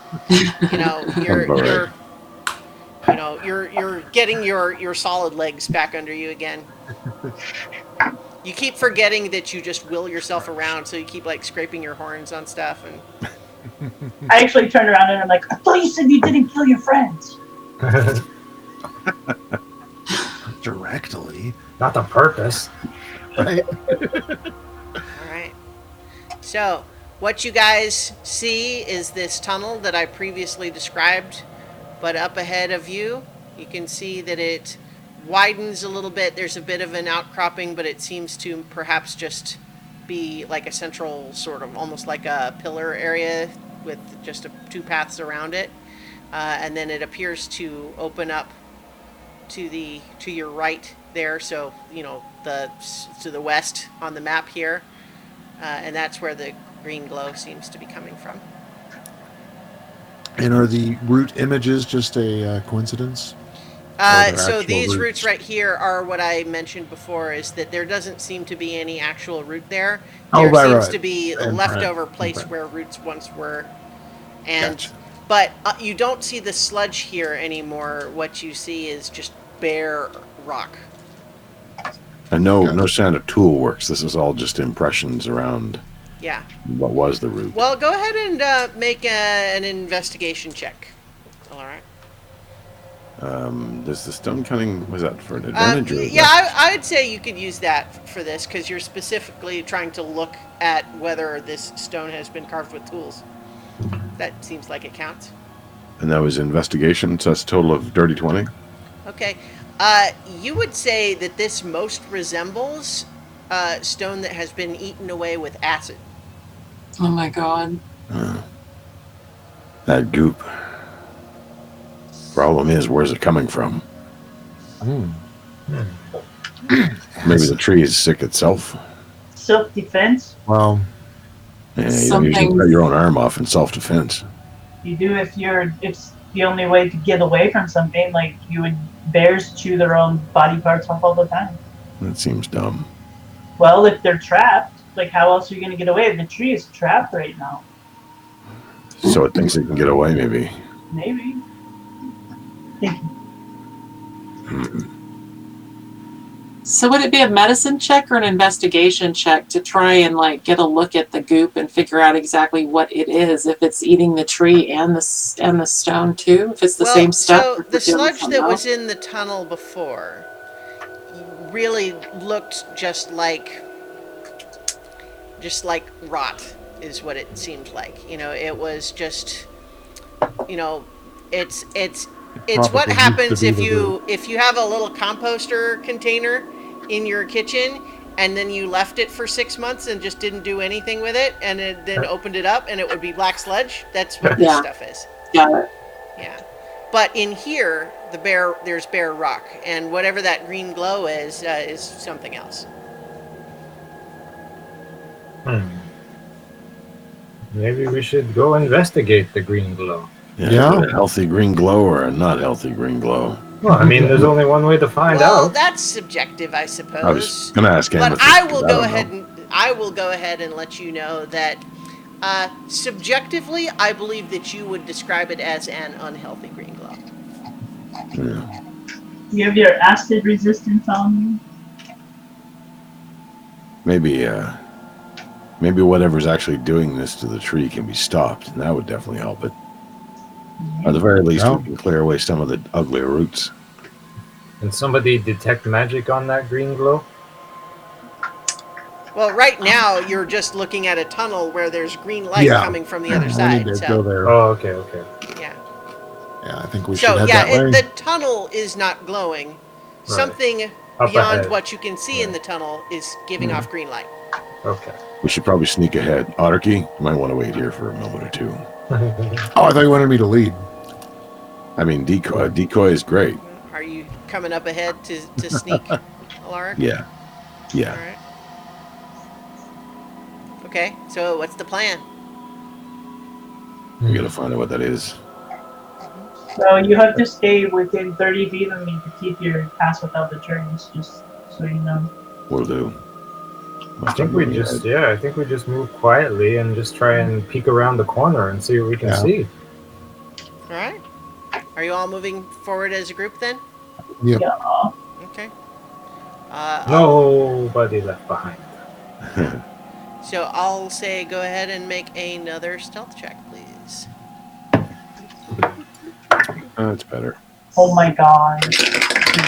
you're getting your solid legs back under you again. You keep forgetting that you just will yourself around, so you keep scraping your horns on stuff and. I actually turned around and I'm like, I thought you said you didn't kill your friends. Directly. Not on purpose. Right? All right. So, what you guys see is this tunnel that I previously described, but up ahead of you, you can see that it widens a little bit. There's a bit of an outcropping, but it seems to perhaps just be like a central sort of almost like a pillar area with just two paths around it. And then it appears to open up to your right there. So, to the west on the map here. And that's where the green glow seems to be coming from. And are the root images just a coincidence? So these roots right here are what I mentioned before, is that there doesn't seem to be any actual root there. There seems to be a leftover place where roots once were. And Gotcha. But you don't see the sludge here anymore. What you see is just bare rock. And no sound of tool works. This is all just impressions around Yeah. what was the root. Well, go ahead and make an investigation check. All right. Does the stone cutting, was that for an advantage? Or Yeah, I would say you could use that for this because you're specifically trying to look at whether this stone has been carved with tools. That seems like it counts. And that was investigation, so that's a total of dirty 20? Okay. You would say that this most resembles stone that has been eaten away with acid. Oh my god. That goop. Problem is, where's it coming from? Maybe the tree is sick itself. Self-defense. Well, Yeah, you don't usually cut your own arm off in self-defense. You do if it's the only way to get away from something. Like bears chew their own body parts off all the time. That seems dumb. Well, if they're trapped, like how else are you going to get away? The tree is trapped right now. So it thinks it can get away, maybe. Maybe. Thank you. So would it be a medicine check or an investigation check to try and get a look at the goop and figure out exactly what it is? If it's eating the tree and the stone too, if it's the same stuff. So the sludge that was in the tunnel before really looked just like rot, is what it seemed like. It was just, it's what happens if you have a little composter container in your kitchen and then you left it for 6 months and just didn't do anything with it and then opened it up and it would be black sludge. That's what this stuff is. Got it. Yeah. But in here, there's bare rock, and whatever that green glow is something else. Maybe we should go investigate the green glow. Yeah. A healthy green glow or a not healthy green glow? Well, I mean, there's only one way to find Well, out. that's subjective, I suppose. I was going to ask But Amethyst, I will don't go ahead and let you know that subjectively, I believe that you would describe it as an unhealthy green glow. Yeah. You have your acid resistance on you. Maybe whatever's actually doing this to the tree can be stopped, and that would definitely help it. At the very least, we can clear away some of the uglier roots. Can somebody detect magic on that green glow? Well, right now you're just looking at a tunnel where there's green light coming from the other We side. need to So go there. Oh, okay. yeah. Yeah, I think we should So head yeah, that way. the tunnel is not glowing. Something Up beyond ahead. what you can see in the tunnel is giving off green light. Okay. We should probably sneak ahead. Otterkey, you might want to wait here for a moment or two. Oh, I thought you wanted me to lead. I mean, decoy. Decoy is great. Are you coming up ahead to sneak, Alaric? Yeah. All right. Okay, so what's the plan? We gotta find out what that is. So you have to stay within 30 feet of me to keep your pass without the turns, just so you know. We'll do. I think we just move quietly and just try and peek around the corner and see what we can see. All right. Are you all moving forward as a group then? Yep. Yeah. Okay. Nobody left behind. So I'll say go ahead and make another stealth check, please. That's better. Oh my god.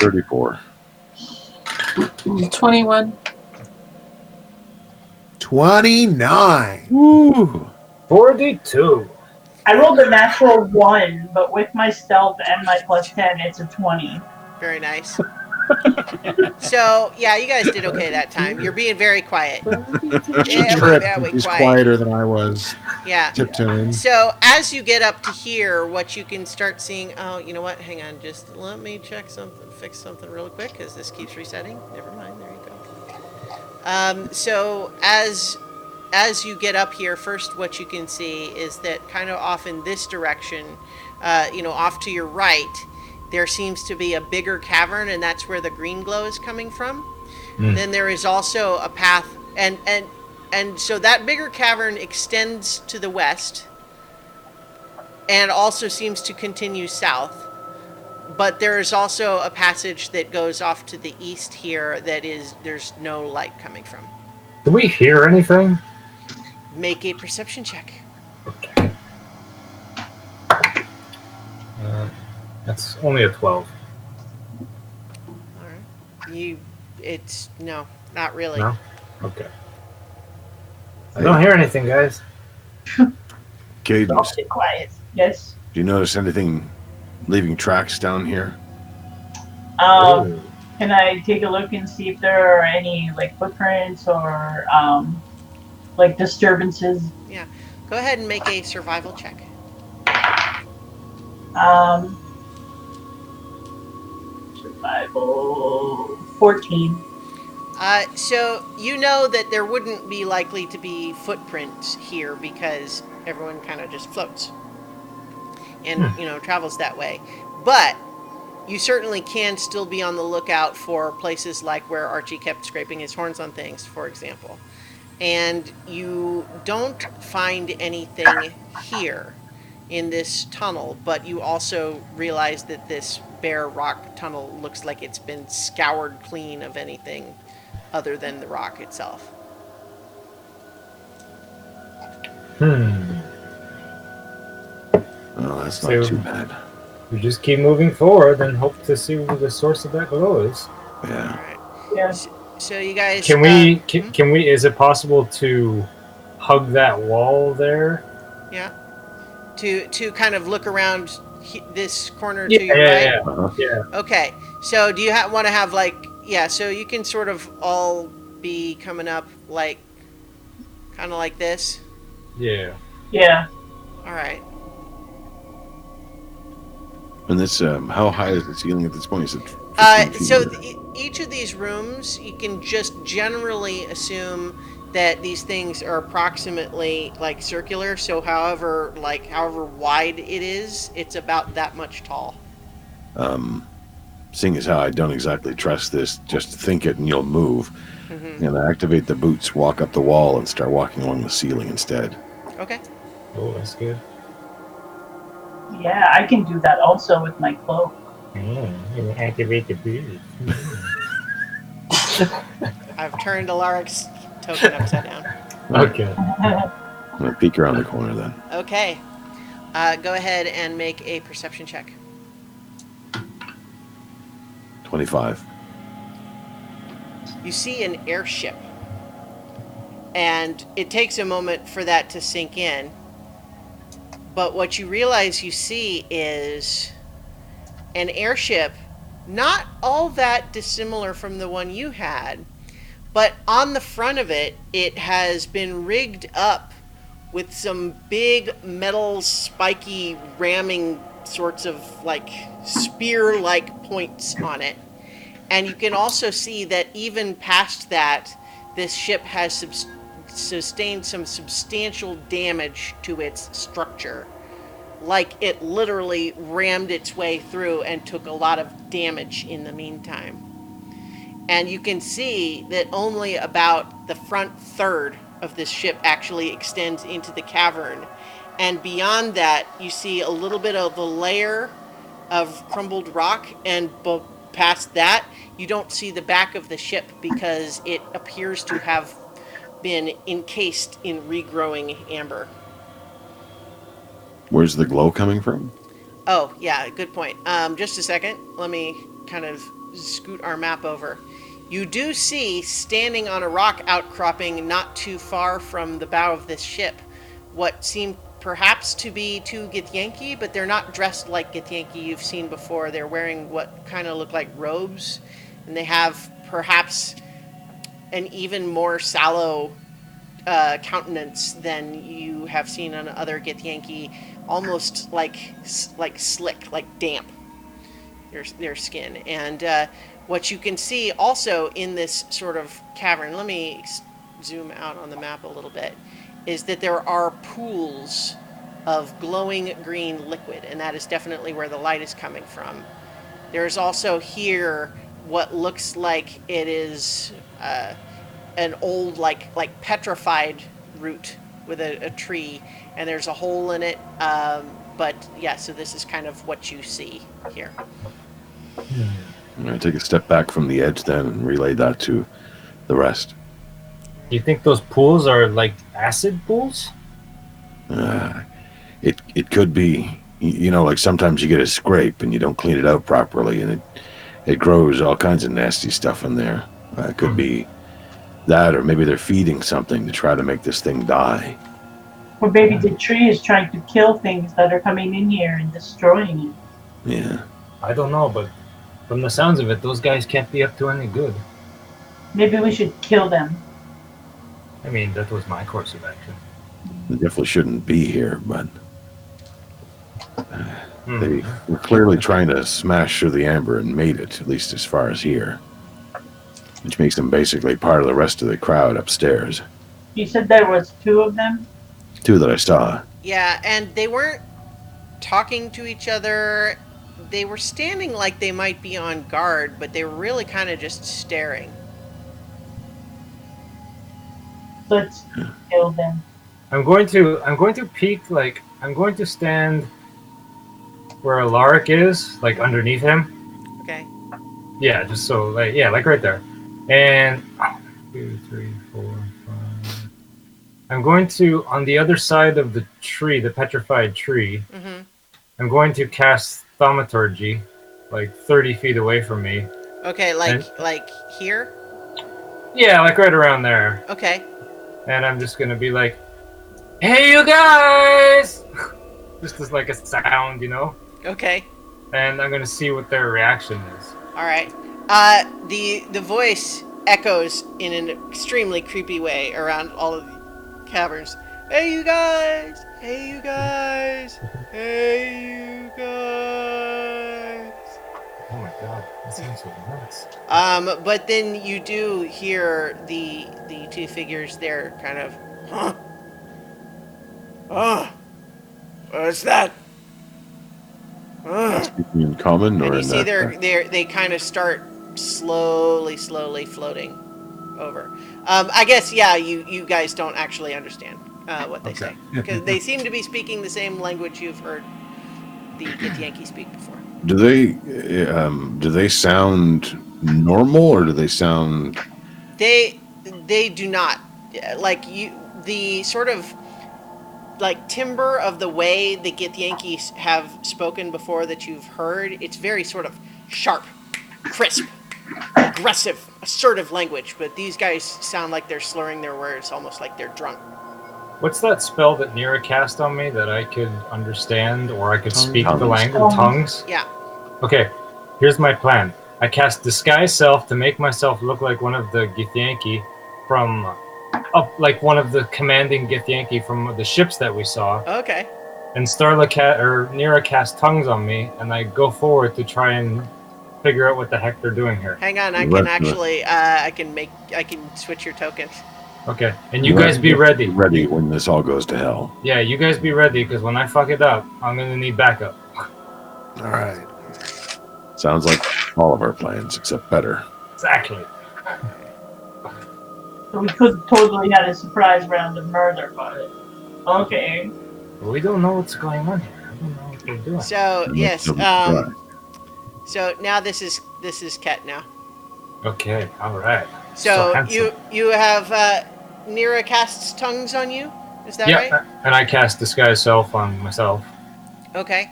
34. 21. 29. Woo! 42. I rolled a natural 1, but with my stealth and my plus 10, it's a 20. Very nice. So, yeah, you guys did okay that time. You're being very quiet. Yeah, Trip, very he's quiet. quieter than I was. Yeah. Tiptoeing. So as you get up to here, what you can start seeing, oh, you know what? Hang on, just let me check something, fix something real quick, because this keeps resetting. Never mind, there you go. So as you get up here, first what you can see is that kind of off in this direction, off to your right, there seems to be a bigger cavern, and that's where the green glow is coming from. Then there is also a path, and so that bigger cavern extends to the west and also seems to continue south. But there is also a passage that goes off to the east here there's no light coming from. Do we hear anything? Make a perception check. Okay. That's only a 12. All right. No, not really. No? Okay. I don't hear anything, guys. I'll Cadence, stay quiet. Yes. do you notice anything leaving tracks down here? Ooh. Can I take a look and see if there are any like footprints or like disturbances? Go ahead and make a survival check. Survival 14. So you know that there wouldn't be likely to be footprints here because everyone kind of just floats and travels that way. But you certainly can still be on the lookout for places like where Archie kept scraping his horns on things, for example. And you don't find anything here in this tunnel, but you also realize that this bare rock tunnel looks like it's been scoured clean of anything other than the rock itself. Oh, that's So- not too bad. We just keep moving forward and hope to see who the source of that glow is. Yeah. All right. Yeah. So you guys Can we? Can we? Is it possible to hug that wall there? to kind of look around this corner Yeah, to your right? Uh-huh. Yeah. Okay. So do you want to have so you can sort of all be coming up kind of like this? Yeah. Yeah. All right. And this, how high is the ceiling at this point? Is it 15 feet? So each of these rooms, you can just generally assume that these things are approximately circular. So however wide it is, it's about that much tall. Seeing as how I don't exactly trust this, just think it and you'll move. Mm-hmm. And activate the boots, walk up the wall, and start walking along the ceiling instead. Okay. Oh, that's good. Yeah, I can do that also with my cloak. You activate the boots. I've turned Alaric's token upside down. Okay. I'm going to peek around the corner then. Okay. Go ahead and make a perception check. 25. You see an airship, and it takes a moment for that to sink in, but what you realize you see is an airship not all that dissimilar from the one you had, but on the front of it, it has been rigged up with some big metal spiky ramming sorts of spear-like points on it. And you can also see that even past that, this ship has sustained some substantial damage to its structure. Like it literally rammed its way through and took a lot of damage in the meantime. And you can see that only about the front third of this ship actually extends into the cavern. And beyond that, you see a little bit of a layer of crumbled rock, and past that, you don't see the back of the ship because it appears to have been encased in regrowing amber. Where's the glow coming from? Oh, yeah, good point. Just a second. Let me kind of scoot our map over. You do see, standing on a rock outcropping not too far from the bow of this ship, what seem perhaps to be two Githyanki, but they're not dressed like Githyanki you've seen before. They're wearing what kind of look like robes, and they have perhaps an even more sallow countenance than you have seen on other Githyanki, almost like slick, like damp. Their skin, and what you can see also in this sort of cavern. Let me zoom out on the map a little bit. Is that there are pools of glowing green liquid, and that is definitely where the light is coming from. There's also here what looks like it is an old, like petrified root with a tree, and there's a hole in it. But yeah, so this is kind of what you see here. I'm going to take a step back from the edge then and relay that to the rest. Do you think those pools are like acid pools? It could be, like sometimes you get a scrape and you don't clean it out properly, and it grows all kinds of nasty stuff in there. It could be that, or maybe they're feeding something to try to make this thing die. Or maybe the tree is trying to kill things that are coming in here and destroying it. Yeah. I don't know, but from the sounds of it, those guys can't be up to any good. Maybe we should kill them. I mean, that was my course of action. They definitely shouldn't be here, but they were clearly trying to smash through the amber and made it, at least as far as here. Which makes them basically part of the rest of the crowd upstairs. You said there was 2 of them? 2 that I saw. Yeah, and they weren't talking to each other. They were standing like they might be on guard, but they were really kind of just staring. Let's kill them. I'm going to peek, like, I'm going to stand where Alaric is, like underneath him. Okay. Yeah, just so, like, yeah, like right there. And 2, 3, 4, 5. I'm going to, on the other side of the tree, the petrified tree, I'm going to cast Thaumaturgy, like 30 feet away from me. Okay, like here? Yeah, like right around there. Okay. And I'm just gonna be like, "Hey, you guys!" Just as like a sound, Okay. And I'm gonna see what their reaction is. All right. The voice echoes in an extremely creepy way around all of the caverns. Hey, you guys! Hey, you guys! Hey, you guys! Oh my god, that sounds so nuts. But then you do hear the 2 figures there kind of, huh? Oh, what's that? Speaking in common, or And you in see that? they kind of start slowly floating over. I guess, yeah, you guys don't actually understand what they say, because they seem to be speaking the same language you've heard the Githyanki speak before. Do they sound normal, or do they sound? They do not, like, the sort of like timbre of the way the Githyanki have spoken before that you've heard. It's very sort of sharp, crisp, aggressive, assertive language, but these guys sound like they're slurring their words, almost like they're drunk. What's that spell that Nira cast on me that I could understand, or I could speak the Tongues. language? Tongues? Yeah. Okay, here's my plan. I cast Disguise Self to make myself look like one of the Githyanki from, like one of the commanding Githyanki from the ships that we saw. Okay. And Nira cast Tongues on me, and I go forward to try and figure out what the heck they're doing here. Hang on, I can actually, I can switch your tokens. Okay, and you guys be ready. Ready when this all goes to hell. Yeah, you guys be ready, because when I fuck it up, I'm gonna need backup. All right. Sounds like all of our plans, except better. Exactly. So we could totally had a surprise round of murder, but okay. But we don't know what's going on here. I don't know what they're doing. So yes, Right. so now this is Ket now. Okay, alright. So handsome. you have Nira casts tongues on you. Is that right? And I cast Disguise Self on myself. Okay.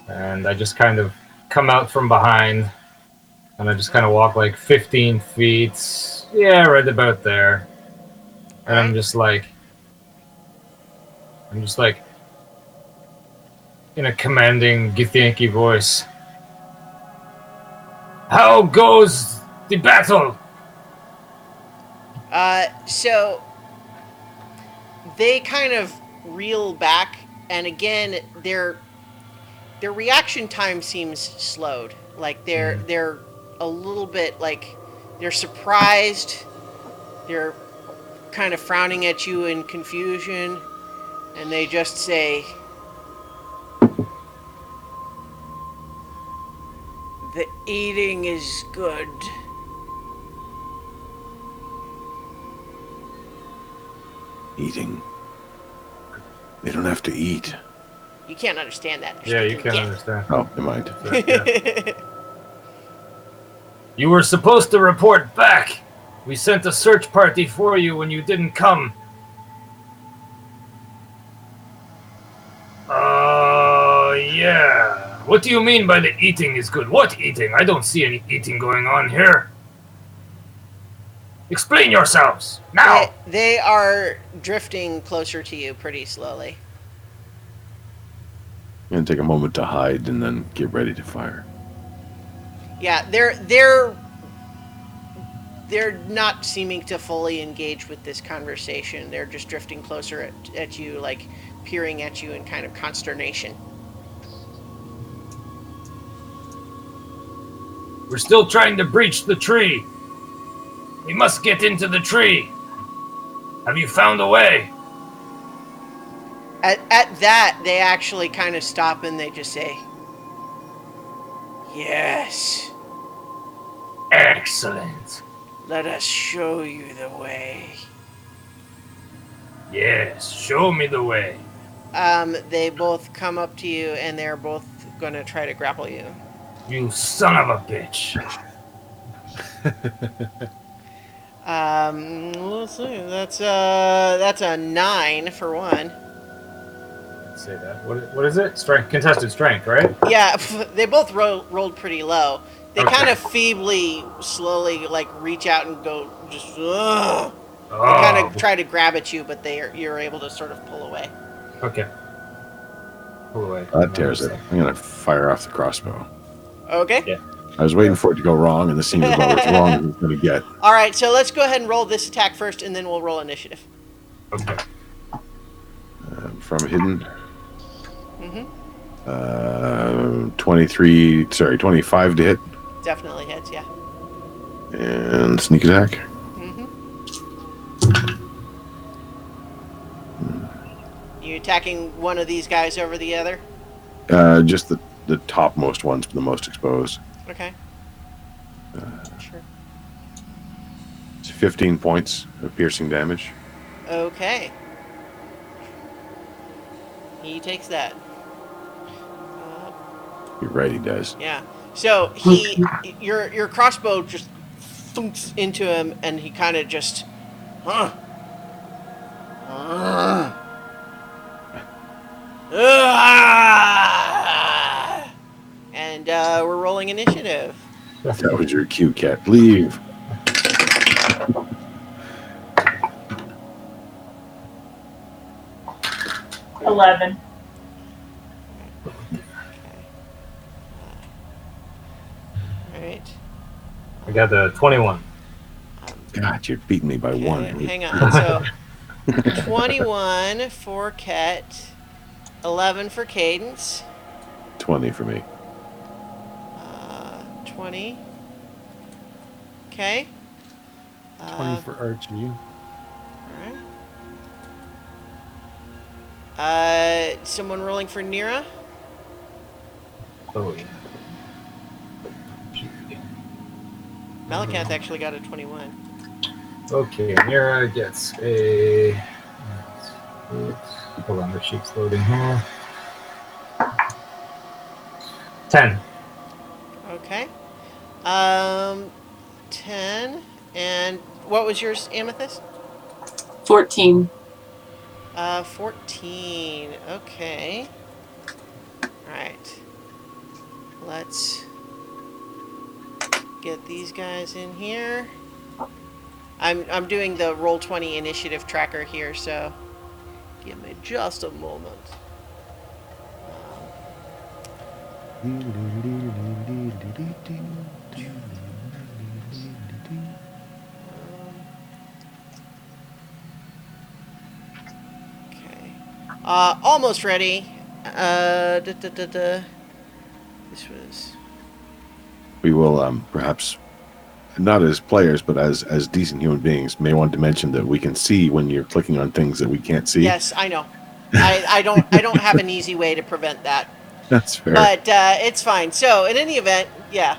And I just kind of come out from behind. And I just kind of walk like 15 feet. Yeah, right about there. And I'm just like in a commanding Githyanki voice. How goes the battle? So they kind of reel back, and again, their reaction time seems slowed. Like they're a little bit like they're surprised. They're kind of frowning at you in confusion, and they just say, "The eating is good." Eating. They don't have to eat. You can't understand that. Yeah, you can't understand. Oh, never mind. Yeah. You were supposed to report back. We sent a search party for you when you didn't come. Yeah. What do you mean by the eating is good? What eating? I don't see any eating going on here. Explain yourselves, now! They are drifting closer to you pretty slowly. I'm gonna take a moment to hide and then get ready to fire. Yeah, they're not seeming to fully engage with this conversation. They're just drifting closer at you, like peering at you in kind of consternation. We're still trying to breach the tree. We must get into the tree. Have you found a way? At that, they actually kind of stop and they just say, "Yes, Excellent. let us show you the way." Yes, show me the way. They both come up to you and they're both going to try to grapple you. You son of a bitch. Let's see. That's a 9 for one. Say that. What is it? Strength, contested strength, right? Yeah, they both rolled pretty low. They Okay. kind of feebly, slowly, like reach out and go just. Ugh. Oh, They kind of try to grab at you, but you're able to sort of pull away. okay. Pull away. That tears it. I'm gonna fire off the crossbow. Okay. Yeah. I was waiting for it to go wrong, and this seems about as wrong as it's gonna get. All right, so let's go ahead and roll this attack first, and then we'll roll initiative. Okay. From hidden. Mm-hmm. 25 to hit, Definitely hits, yeah. and sneak attack. Mm-hmm. You attacking one of these guys over the other? Just the topmost ones, the most exposed. Okay. Sure. It's 15 points of piercing damage. Okay. He takes that. You're right, he does. Yeah. So your crossbow just thunks into him, and he kind of just, and we're rolling initiative. That was your cue, cat. Leave. – 11. All right. I got the 21. God, you're beating me by one. Hang on. So 21 for Ket, 11 for Cadence, 20 for me. 20. Okay. 20 for Archie. Alright. Someone rolling for Nira? Oh, yeah. Malakanth actually got a 21. Okay, Nira gets a. Hold on, the sheet's loading here. 10. Okay. 10. And what was yours, Amethyst? 14. 14. Okay. Alright. Let's get these guys in here. I'm doing the Roll20 initiative tracker here, so give me just a moment. Okay. Almost ready. This was. We will perhaps, not as players, but as decent human beings, may want to mention that we can see when you're clicking on things that we can't see. Yes, I know. I don't have an easy way to prevent that. That's fair. But it's fine. So in any event, yeah.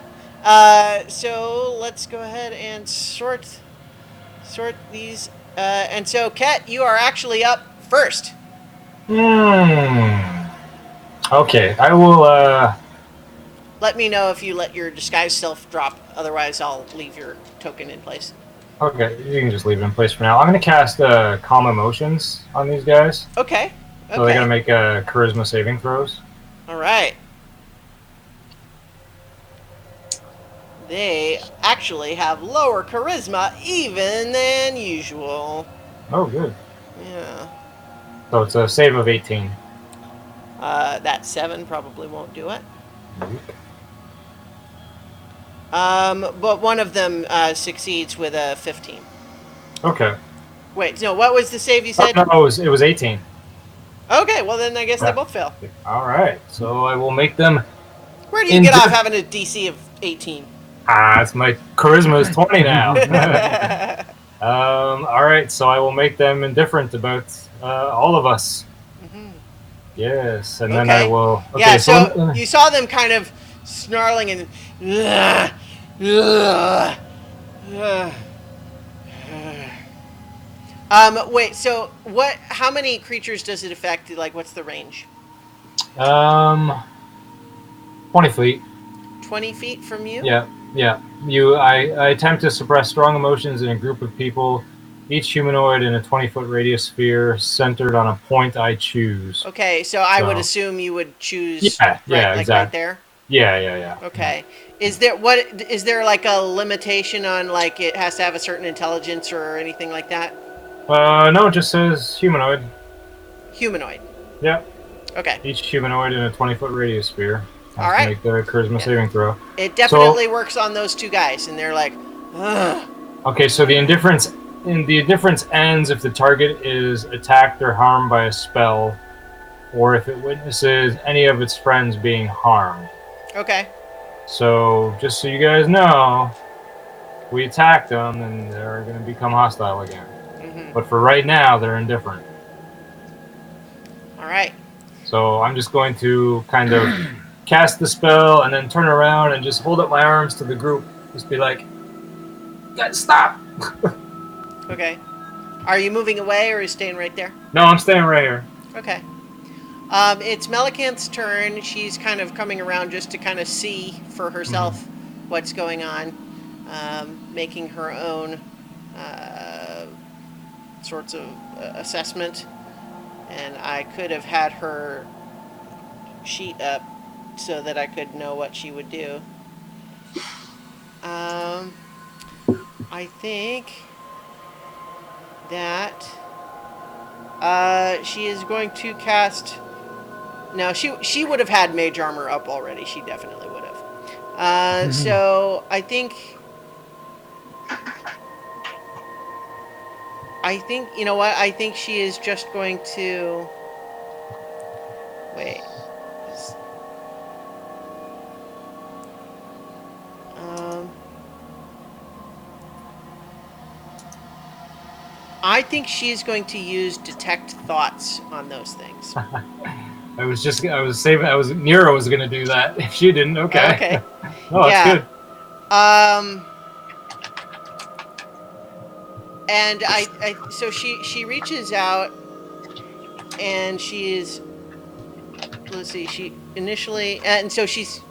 So let's go ahead and sort these. And so, Ket, you are actually up first. Okay, I will. Let me know if you let your disguise self drop. Otherwise, I'll leave your token in place. Okay, you can just leave it in place for now. I'm gonna cast Calm Emotions on these guys. Okay. So they're gonna make charisma saving throws. All right. They actually have lower charisma even than usual. Oh, good. Yeah. So it's a save of 18. That 7 probably won't do it. But one of them succeeds with a 15. Okay. Wait, no, what was the save you Oh, said? no, it was 18. Okay, well then I guess they both fail. All right. So I will make them. Where do you get off having a DC of 18? It's my charisma is 20 now. All right. So I will make them indifferent about all of us. Mm-hmm. Yes, and then I will. Okay, Yeah. So you saw them kind of snarling and. Wait. So what? How many creatures does it affect? Like, what's the range? 20 feet. 20 feet from you? Yeah. I attempt to suppress strong emotions in a group of people, each humanoid in a 20-foot radius sphere centered on a point I choose. Okay, so I would assume you would choose exactly. right there? Yeah. Okay. Is there like a limitation on like it has to have a certain intelligence or anything like that? No, it just says humanoid. Humanoid. Yeah. Okay. Each humanoid in a 20-foot radius sphere. All right. To make the charisma saving throw. It definitely works on those two guys, and they're like, ugh. Okay, so the indifference ends if the target is attacked or harmed by a spell, or if it witnesses any of its friends being harmed. Okay. So just so you guys know, we attack them, and they're going to become hostile again. Mm-hmm. But for right now, they're indifferent. All right. So I'm just going to kind of cast the spell and then turn around and just hold up my arms to the group. Just be like, "Guys, stop!" Okay. Are you moving away or are you staying right there? No, I'm staying right here. Okay. It's Melicanth's turn. She's kind of coming around just to kind of see for herself what's going on, making her own sorts of assessment. And I could have had her sheet up so that I could know what she would do. I think that she is going to cast. No, she would have had mage armor up already. She definitely would have. So I think you know what? I think she is just going to wait. I think she's going to use detect thoughts on those things. Nero was gonna do that if she didn't. Okay. Okay. Oh, that's good. And so she reaches out, and she's, let's see, she initially, and so she's,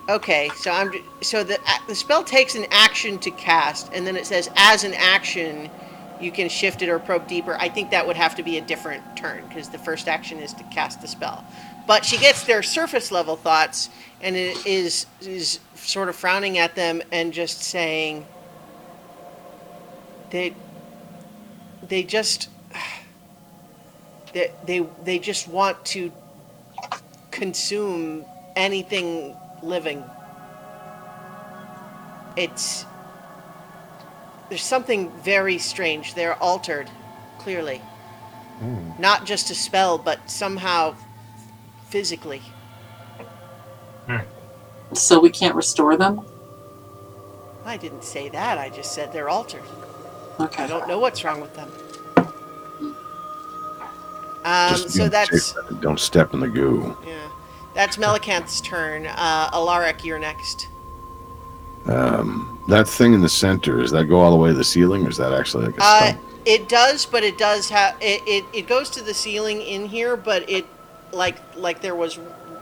okay, so the spell takes an action to cast, and then it says as an action, you can shift it or probe deeper. I think that would have to be a different turn because the first action is to cast the spell. But she gets their surface level thoughts, and it is sort of frowning at them and just saying, they just want to consume anything living. There's something very strange. They're altered, clearly. Not just a spell, but somehow physically. So we can't restore them? I didn't say that. I just said they're altered. I Okay. don't know what's wrong with them. Just So be that's safe, don't step in the goo. yeah. That's Melicanth's turn. Alaric, you're next. That thing in the center, does that go all the way to the ceiling, or is that actually like a stump? It does, but it does have it goes to the ceiling in here, but it like there was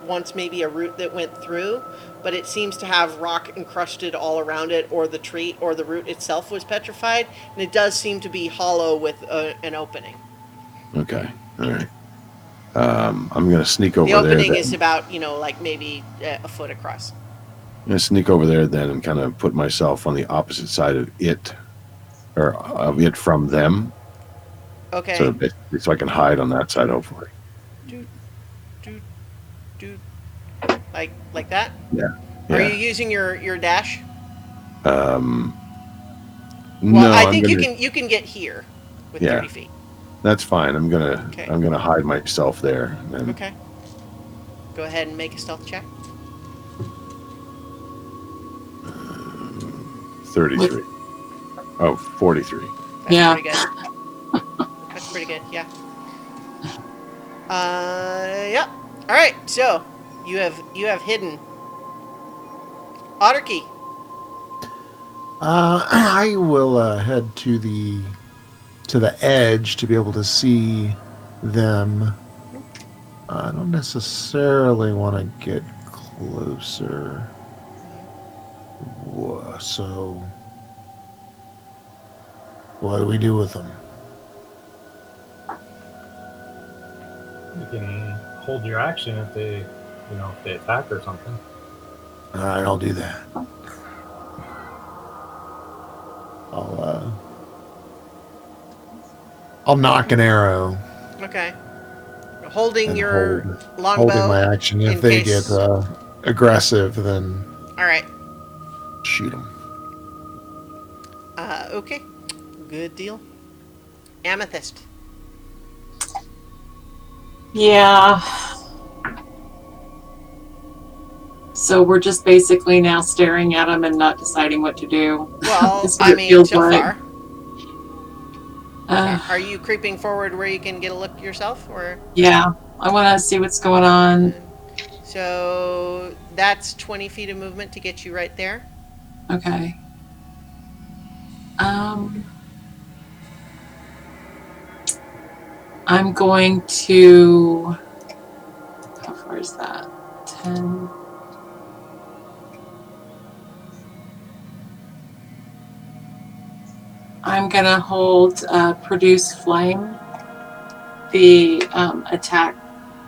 once maybe a root that went through, but it seems to have rock encrusted all around it, or the tree or the root itself was petrified, and it does seem to be hollow with an opening. Okay, all right. I'm gonna sneak over The there. opening then. is about like maybe a foot across. I'm gonna sneak over there then and kind of put myself on the opposite side of it, or of it from them, Okay. so I can hide on that side, hopefully. Do like that. Yeah. Are Yeah. you using your dash? No, Well, I I'm think gonna, you can get here with Yeah. 30 feet. That's fine. I'm Okay. gonna hide myself there. And Okay. Go ahead and make a stealth check. 33. Oh, 43. That's Yeah. pretty good. That's pretty good, yeah. Yeah. All right. So, you have hidden. Otterkey. I will head to the edge to be able to see them. I don't necessarily want to get closer. So, what do we do with them? You can hold your action if they attack or something. All right, I'll do that. I'll knock an arrow. Okay. Holding And your holding longbow. my action. in If they case- get aggressive, then All right. shoot them. Okay. Good deal. Amethyst. Yeah. So we're just basically now staring at them and not deciding what to do. Well, That's what I it mean, feels so like. far. Uh, Are you creeping forward where you can get a look yourself, or? yeah, I want to see what's going on. So that's 20 feet of movement to get you right there. Okay. I'm going to. How far is that? 10. I'm gonna hold produce flame, the attack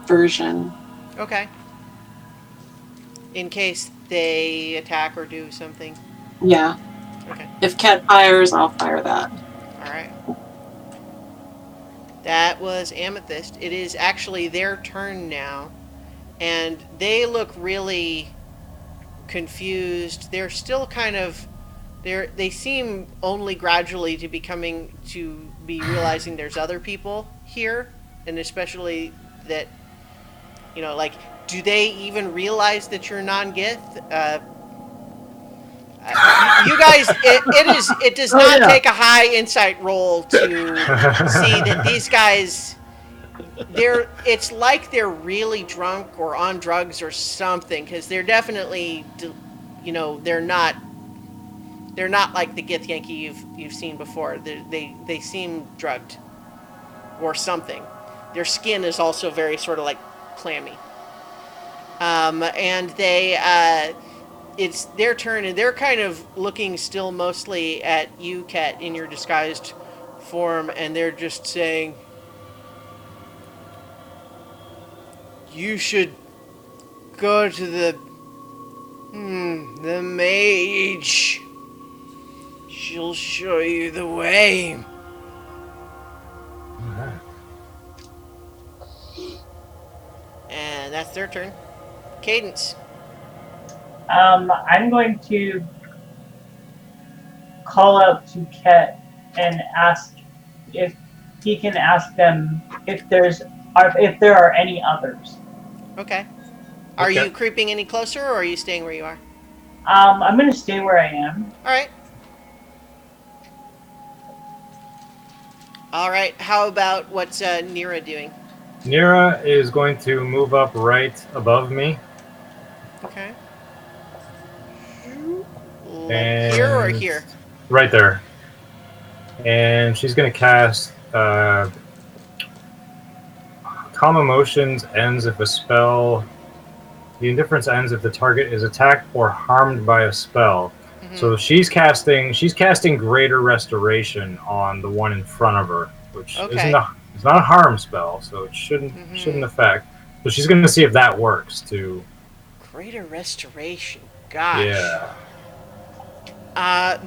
version. Okay. In case they attack or do something. Yeah. Okay. If Cat fires, I'll fire that. All right. That was Amethyst. It is actually their turn now, and they look really confused. They're still kind of they seem only gradually to be realizing there's other people here, and especially that like, do they even realize that you're non-Gith? You guys, it does not take a high insight roll to see that these guys, it's like they're really drunk or on drugs or something, because they're definitely, they're not like the Gith Yankee you've seen before. They seem drugged or something. Their skin is also very sort of like clammy. And it's their turn, and they're kind of looking still mostly at you, Ket, in your disguised form, and they're just saying, "You should go to the mage. She'll show you the way." Alright. And that's their turn. Cadence. I'm going to call out to Ket and ask if he can ask them if there are any others. Okay. Are Okay. you creeping any closer, or are you staying where you are? I'm going to stay where I am. All right. All right. How about what's Nira doing? Nira is going to move up right above me. Okay. Like And here or here? Right there. And she's going to cast Calm Emotions ends if a spell. The indifference ends if the target is attacked or harmed by a spell. Mhm. So she's casting Greater Restoration on the one in front of her, which Okay. it's not a harm spell, so it shouldn't affect. So she's going to see if that works too. Greater restoration. Gosh. Yeah.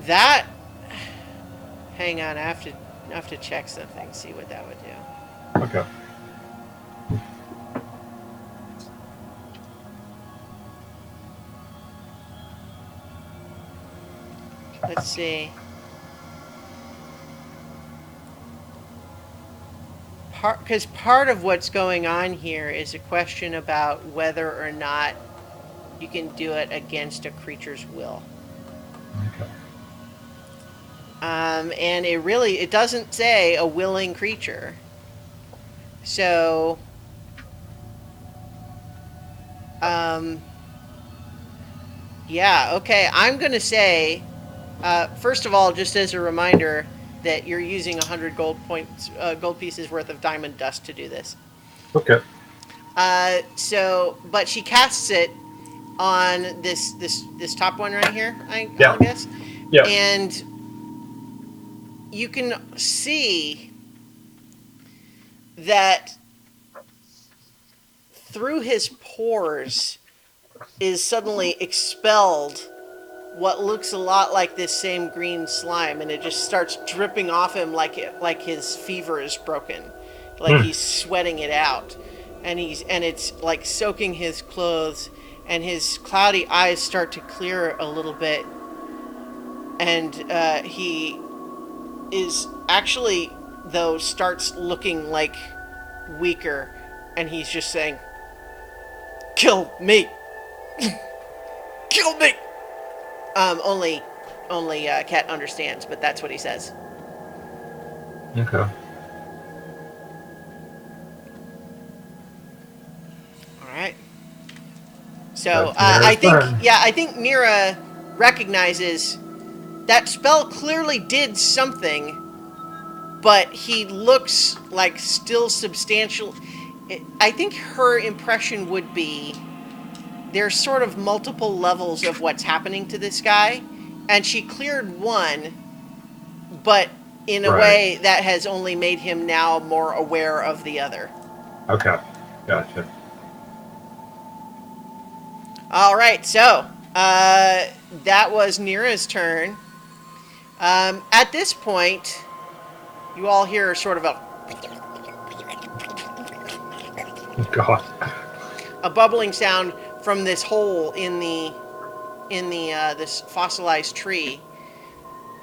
That. Hang on, I have to check something. See what that would do. Okay. Let's see. Because part of what's going on here is a question about whether or not you can do it against a creature's will. Okay. And it doesn't say a willing creature. So, yeah, okay. I'm going to say, first of all, just as a reminder, that you're using 100 gold pieces worth of diamond dust to do this. Okay. But she casts it on this top one right here, I Yeah. guess. Yeah. And you can see that through his pores is suddenly expelled what looks a lot like this same green slime, and it just starts dripping off him like his fever is broken, like he's sweating it out, and it's like soaking his clothes, and his cloudy eyes start to clear a little bit, and he is actually though starts looking like weaker, and he's just saying, "Kill me, kill me." Only Cat understands, but that's what he says. Okay. All right. So I think Nira recognizes that spell clearly did something, but he looks like still substantial. I think her impression would be there's sort of multiple levels of what's happening to this guy, and she cleared one, but in a way that has only made him now more aware of the other. Okay. Gotcha. All right, so that was Nira's turn. At this point, you all hear sort of God. a bubbling sound from this hole in this fossilized tree,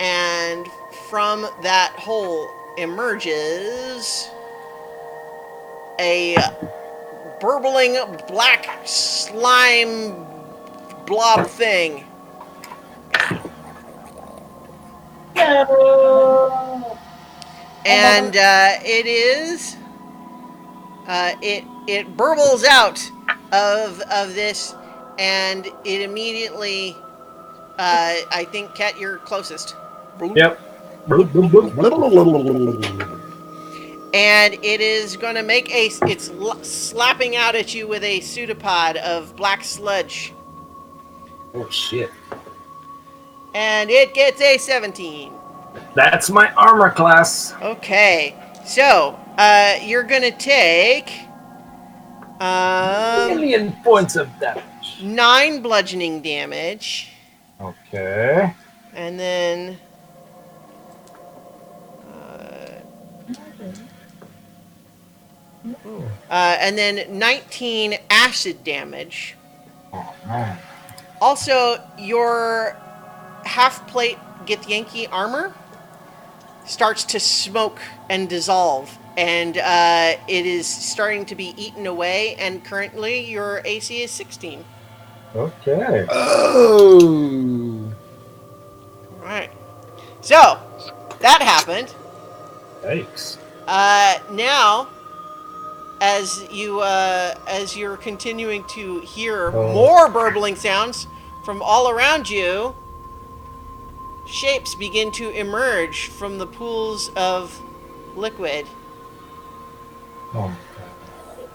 and from that hole emerges a burbling black slime blob thing. No! And it burbles out of this, and it immediately, I think, Kat, you're closest. Yep. And it is going to make it's slapping out at you with a pseudopod of black sludge. Oh shit. And it gets a 17. That's my armor class. Okay, so you're going to take 1,000,000 points of damage. 9 bludgeoning damage, Okay. and then And then 19 acid damage. Oh, man. Also, your half-plate Githyanki armor starts to smoke and dissolve, and it is starting to be eaten away, and currently your AC is 16. Okay. Oh. Alright. So, that happened. Yikes. Now, as you're continuing to hear Oh. more burbling sounds from all around you, shapes begin to emerge from the pools of liquid. Oh, my God.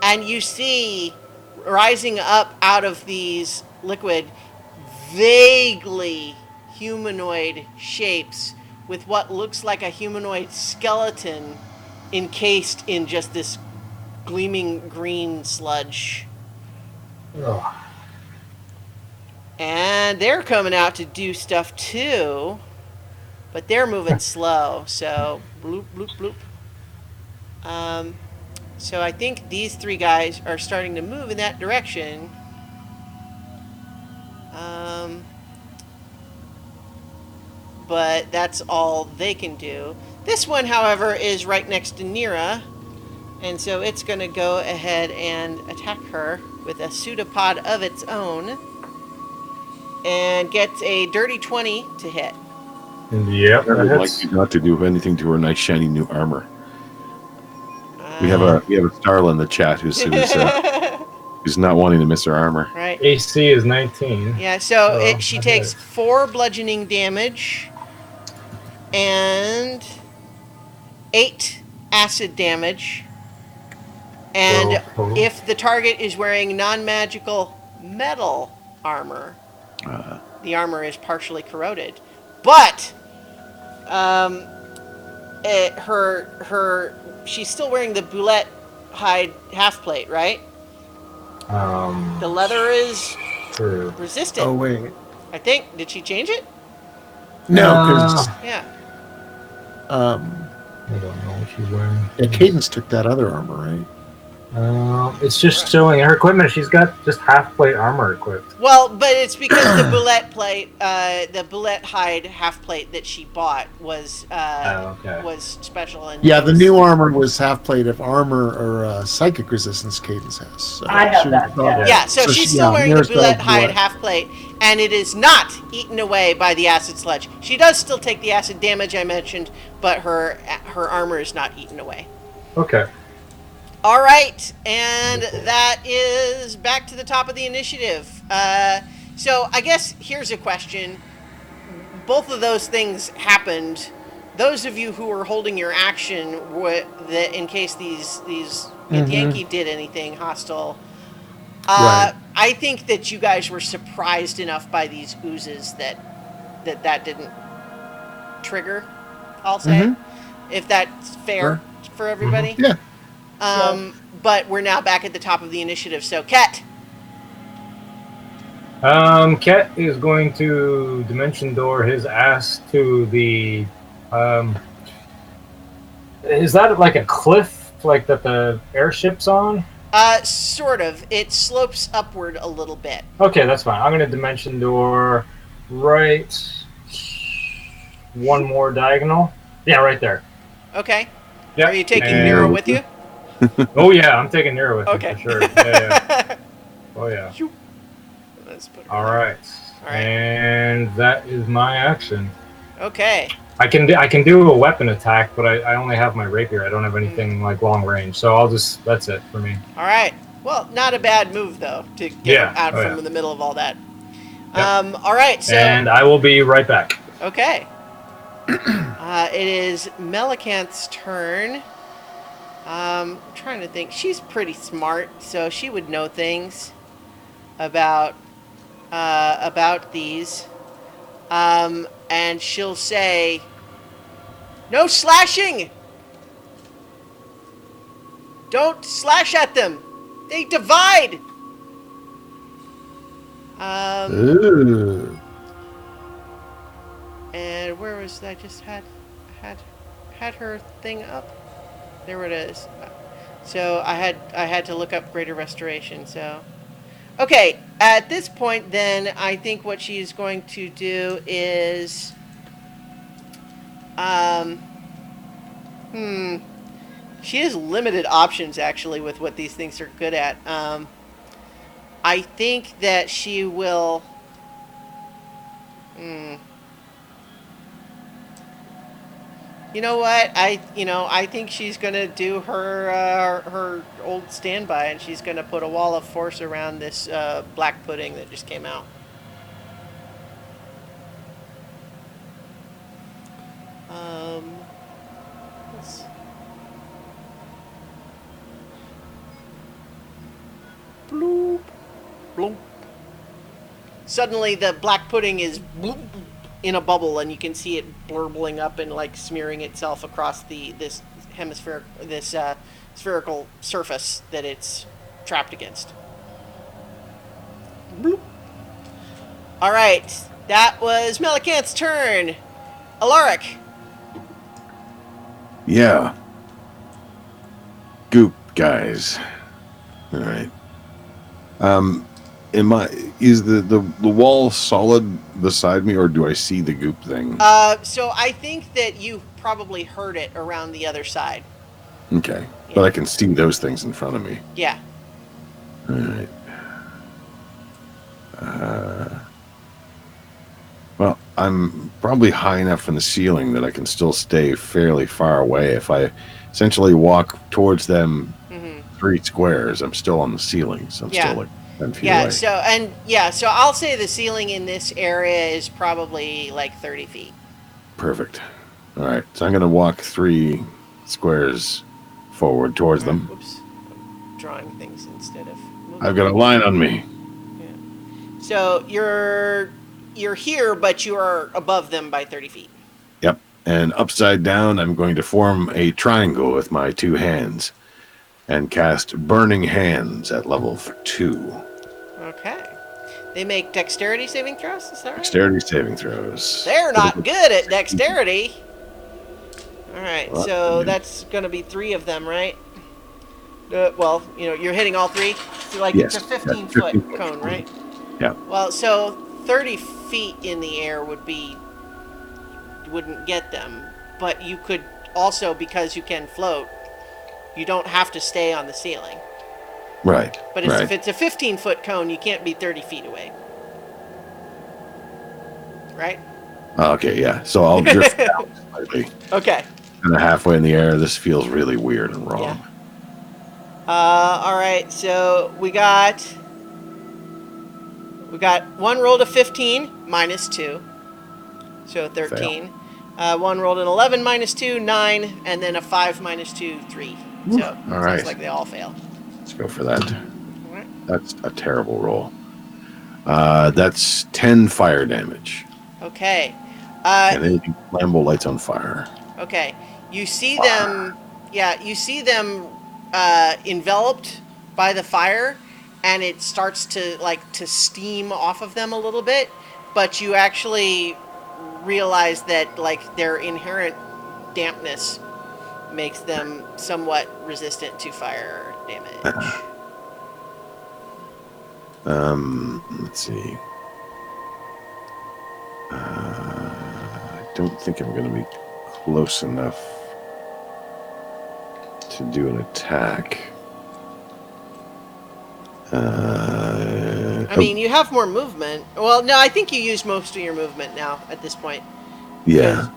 And you see rising up out of these liquid vaguely humanoid shapes with what looks like a humanoid skeleton encased in just this gleaming green sludge. Oh. And they're coming out to do stuff too, but they're moving slow, so bloop, bloop, bloop. So I think these three guys are starting to move in that direction. But that's all they can do. This one, however, is right next to Nira, and so it's going to go ahead and attack her with a pseudopod of its own, and gets a dirty 20 to hit. Yep, I that would hits. like you not to do anything to her nice shiny new armor. We have a Starla in the chat who's not wanting to miss her armor. right. AC is 19. Yeah, so Oh, she that takes hits. 4 bludgeoning damage and 8 acid damage. And Total. if the target is wearing non-magical metal armor, the armor is partially corroded. But she's still wearing the boulette hide half plate, right? The leather is True. resistant. Oh wait. I think. Did she change it? No, because Yeah. I don't know what she's wearing. Cadence took that other armor, right? It's just showing her equipment. She's got just half plate armor equipped. Well, but it's because the boulette plate, the boulette hide half plate that she bought was Okay. was special. And Yeah, the new armor was half plate of armor or psychic resistance Cadence has. So I have she that, was- yeah. Yeah, so she's still wearing the Mira's got a boulette hide boulette. half plate, and it is not eaten away by the acid sludge. She does still take the acid damage I mentioned, but her armor is not eaten away. Okay. All right, and that is back to the top of the initiative. So I guess here's a question. Both of those things happened. Those of you who were holding your action, in case these Yankee did anything hostile, Right. I think that you guys were surprised enough by these oozes that didn't trigger. I'll say, if that's fair for everybody. Yeah. But we're now back at the top of the initiative. So, Ket. Ket is going to dimension door his ass to the. Is that like a cliff, like that the airship's on? Sort of. It slopes upward a little bit. Okay, that's fine. I'm going to dimension door right. One more diagonal. Yeah, right there. Okay. Yeah. Are you taking And- Nero with you? Oh yeah, I'm taking Nero with Okay. me for sure. Yeah. Oh yeah. Let's put it All right. All right. And that is my action. Okay. I can do a weapon attack, but I only have my rapier. I don't have anything like long range, so that's it for me. All right. Well, not a bad move though to get Yeah. out Oh, from yeah. the middle of all that. Yep. All right. So And I will be right back. okay. It is Melicanth's turn. I'm trying to think. She's pretty smart, so she would know things about these. And she'll say, "No slashing! Don't slash at them. They divide." Ooh. And Where was I just had her thing up? There it is. So I had to look up greater restoration. So, okay. At this point, then I think what she's going to do is, she has limited options actually with what these things are good at. I think that she will. You know what? I think she's gonna do her old standby, and she's gonna put a wall of force around this black pudding that just came out. Let's... Bloop, bloop. Suddenly, the black pudding is bloop, in a bubble, and you can see it blurbling up and like smearing itself across this spherical surface that it's trapped against. Bloop. All right, that was Melicanth's turn. Alaric. Yeah. Goop guys. All right. Is the wall solid beside me, or do I see the goop thing? So I think that you probably heard it around the other side. Okay. Yeah. But I can see those things in front of me. Yeah. All right. Well, I'm probably high enough in the ceiling that I can still stay fairly far away. If I essentially walk towards them 3 squares, I'm still on the ceiling, so I'm still like 10 feet away. So I'll say the ceiling in this area is probably like 30 feet. Perfect. All right, so I'm going to walk 3 squares forward towards them. Oops. I'm drawing things instead of moving. I've got a line on me. Yeah. So you're here, but you are above them by 30 feet. Yep. And upside down, I'm going to form a triangle with my 2 hands and cast Burning Hands at level 2. Okay. They make dexterity saving throws? Is that right? Dexterity saving throws. They're not good at dexterity. All right, Well, so that's going to be 3 of them, right? Well, you're hitting all 3. So Yes, it's a that's 15-foot 15 foot. cone, right? Yeah. Well, so 30 feet in the air wouldn't get them, but you could also, because you can float, you don't have to stay on the ceiling. Right. But if it's a 15-foot cone, you can't be 30 feet away. Right? Okay, yeah. So I'll drift down slightly. Okay. Kind of halfway in the air. This feels really weird and wrong. Yeah. All right, so we got 1 rolled a 15 minus 2, so 13. One rolled an 11 minus 2, 9, and then a 5 minus 2, 3. So All right. sounds like they all fail. Let's go for that. All right. That's a terrible roll. That's 10 fire damage. Okay. And anything flammable lights on fire. Okay. You see them. Yeah, you see them enveloped by the fire, and it starts to steam off of them a little bit. But you actually realize that their inherent dampness makes them somewhat resistant to fire damage. Let's see. I don't think I'm going to be close enough to do an attack. I mean, you have more movement. Well, no, I think you use most of your movement now at this point. Yeah.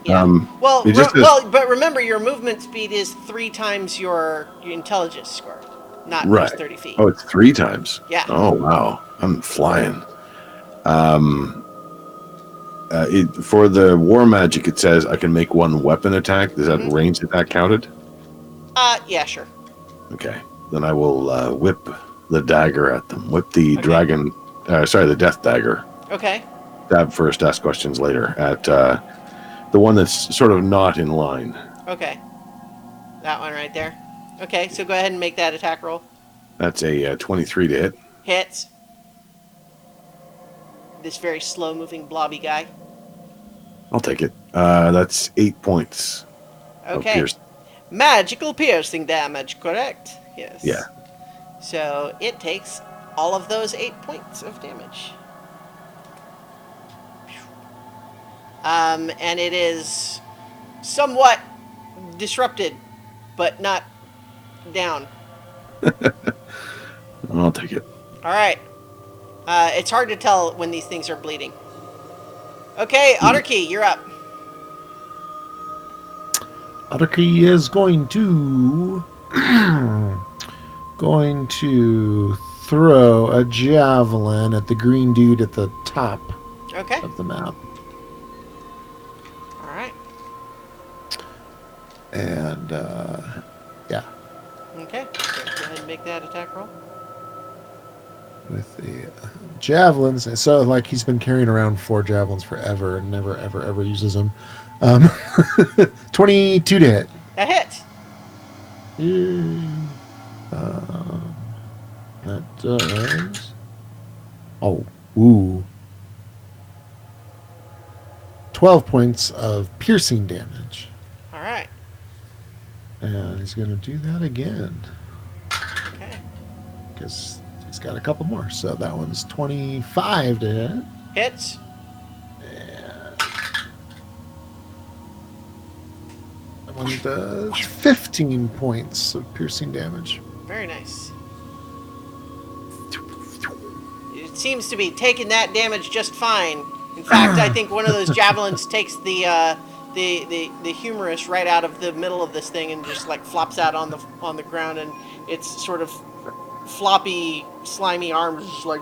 But remember, your movement speed is 3 times your intelligence score, not just 30 feet. Oh, it's 3 times. Yeah. Oh wow, I'm flying. For the war magic, it says I can make 1 weapon attack. Is that ranged attack counted? Yeah, sure. Okay, then I will whip the dagger at them. Whip the dragon. The death dagger. Okay. Stab first, ask questions later. At the one that's sort of not in line. Okay. That one right there. Okay, so go ahead and make that attack roll. That's a 23 to hit. Hits. This very slow-moving blobby guy. I'll take it. That's 8 points of Okay. piercing. Magical piercing damage, correct? Yes. Yeah. So it takes all of those 8 points of damage. And it is somewhat disrupted, but not down. I'll take it. All right. It's hard to tell when these things are bleeding. Okay, Otterkey, you're up. Otterkey is going to throw a javelin at the green dude at the top Okay. of the map. All right. And yeah, Okay. Go ahead and make that attack roll. with the javelins. So like he's been carrying around 4 javelins forever and never ever ever uses them. 22 to hit. That hits. That does. Oh, ooh. 12 points of piercing damage. All right. And he's going to do that again. Okay. Because he's got a couple more. So that one's 25 to hit. Hits. And that one does 15 points of piercing damage. Very nice. It seems to be taking that damage just fine. In fact, I think one of those javelins takes the humerus right out of the middle of this thing and just like flops out on the ground, and its sort of floppy, slimy arms just like.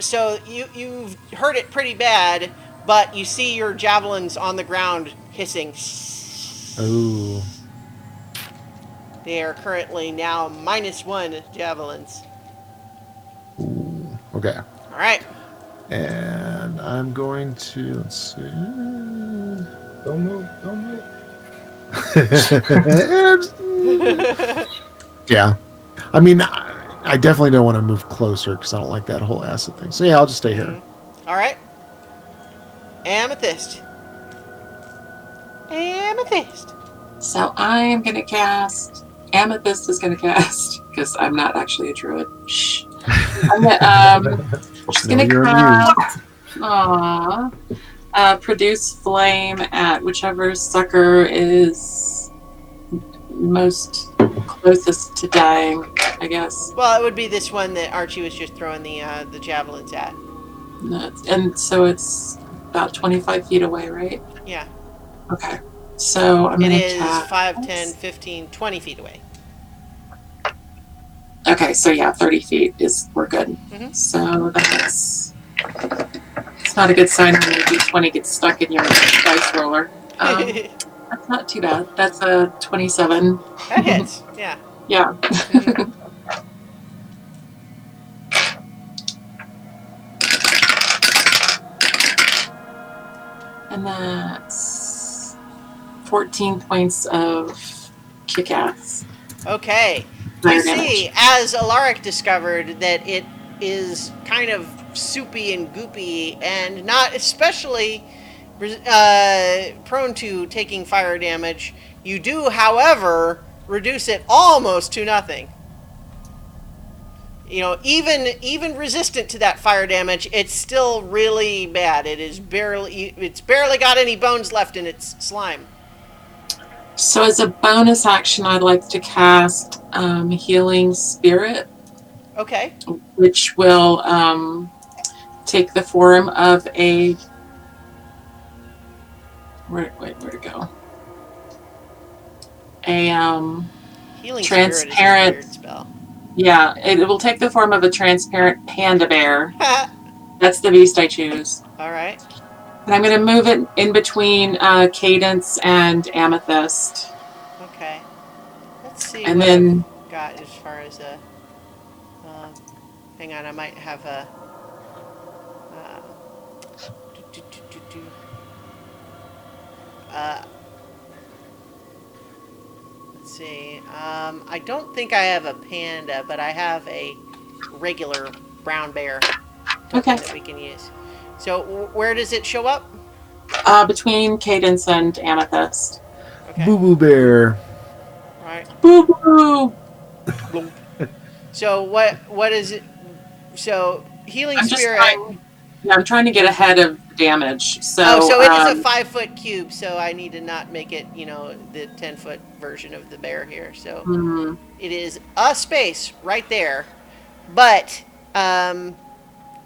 So you've hurt it pretty bad, but you see your javelins on the ground hissing. Oh. They are currently now -1 javelins. Ooh. Okay. All right. And I'm going to, let's see. Don't move. Don't move. Yeah. I mean, I definitely don't want to move closer because I don't like that whole acid thing. So yeah, I'll just stay here. All right. Amethyst. Amethyst. So I'm going to cast. Amethyst is going to cast, because I'm not actually a druid. Shh. I'm just No, going to you're cast. Produce flame at whichever sucker is most closest to dying, I guess. Well, it would be this one that Archie was just throwing the javelins at. And so it's about 25 feet away, right? Yeah. Okay. So I'm It going to is cast. 5, 10, 15, 20 feet away. Okay, so yeah, 30 feet is we're good. Mhm. So that's it's not a good sign when your d20 gets stuck in your dice roller. That's not too bad. That's a 27. That hits. Yeah. Yeah. Mhm. And that's 14 points of kick-ass. Okay. Fire You damage. see, as Alaric discovered, that it is kind of soupy and goopy and not especially prone to taking fire damage. You do, however, reduce it almost to nothing. You know, even resistant to that fire damage, it's still really bad. It's barely got any bones left in its slime. So as a bonus action, I'd like to cast Healing Spirit, Okay. which will take the form of a where'd it go? A Healing Transparent. Spirit is a weird spell. yeah, it will take the form of a transparent panda bear. That's the beast I choose. All right. And I'm going to move it in between Cadence and Amethyst. Okay. Let's see And what then I've got as far as a. Hang on, I might have a. Let's see. I don't think I have a panda, but I have a regular brown bear token Okay. that we can use. So where does it show up? Between Cadence and Amethyst. Okay. Boo Boo Bear. All right. Boo boo! So what is it? So healing I'm just spirit. I'm trying to get ahead of damage. So, Oh, so it is a 5-foot cube. So I need to not make it, the 10-foot version of the bear here. So hmm, it is a space right there, but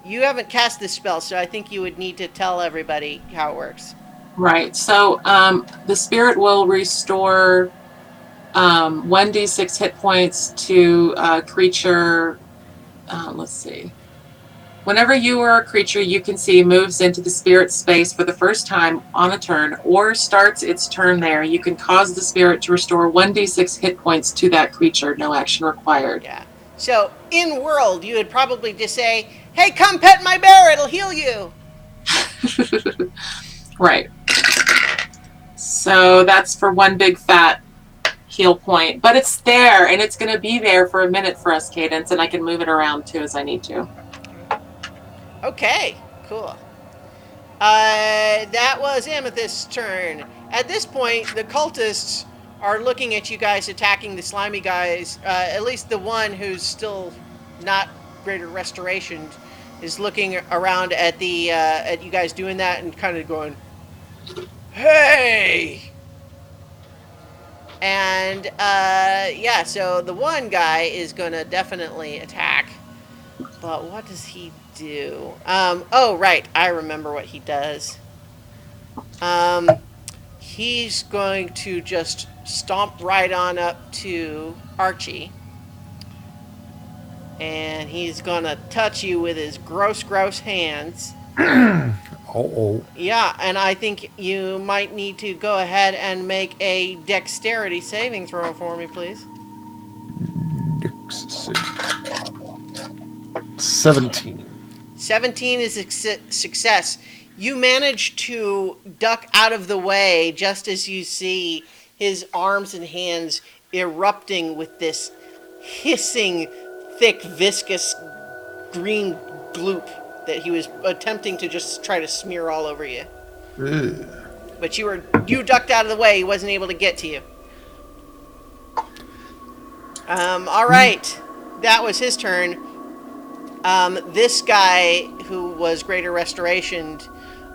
you haven't cast this spell, so I think you would need to tell everybody how it works. right. So the spirit will restore 1d6 hit points to a creature. Let's see. Whenever you or a creature you can see moves into the spirit space for the first time on a turn or starts its turn there, you can cause the spirit to restore 1d6 hit points to that creature. No action required. Yeah. So in world, you would probably just say, "Hey, come pet my bear. It'll heal you." Right. So that's for one big fat heal point. But it's there, and it's going to be there for a minute for us, Cadence, and I can move it around too as I need to. Okay, cool. That was Amethyst's turn. At this point, the cultists are looking at you guys attacking the slimy guys. At least the one who's still not greater restoration is looking around at at you guys doing that and kind of going, "Hey!" And yeah, so the one guy is gonna definitely attack. But what does he do? Oh, right. I remember what he does. He's going to just stomp right on up to Archie. And he's going to touch you with his gross, gross hands. Oh. Yeah, and I think you might need to go ahead and make a dexterity saving throw for me, please. 17. 17 is a success. You manage to duck out of the way just as you see his arms and hands erupting with this hissing, thick, viscous green gloop that he was attempting to just try to smear all over you. Ugh. But you ducked out of the way. He wasn't able to get to you. All right. That was his turn. This guy who was greater restoration,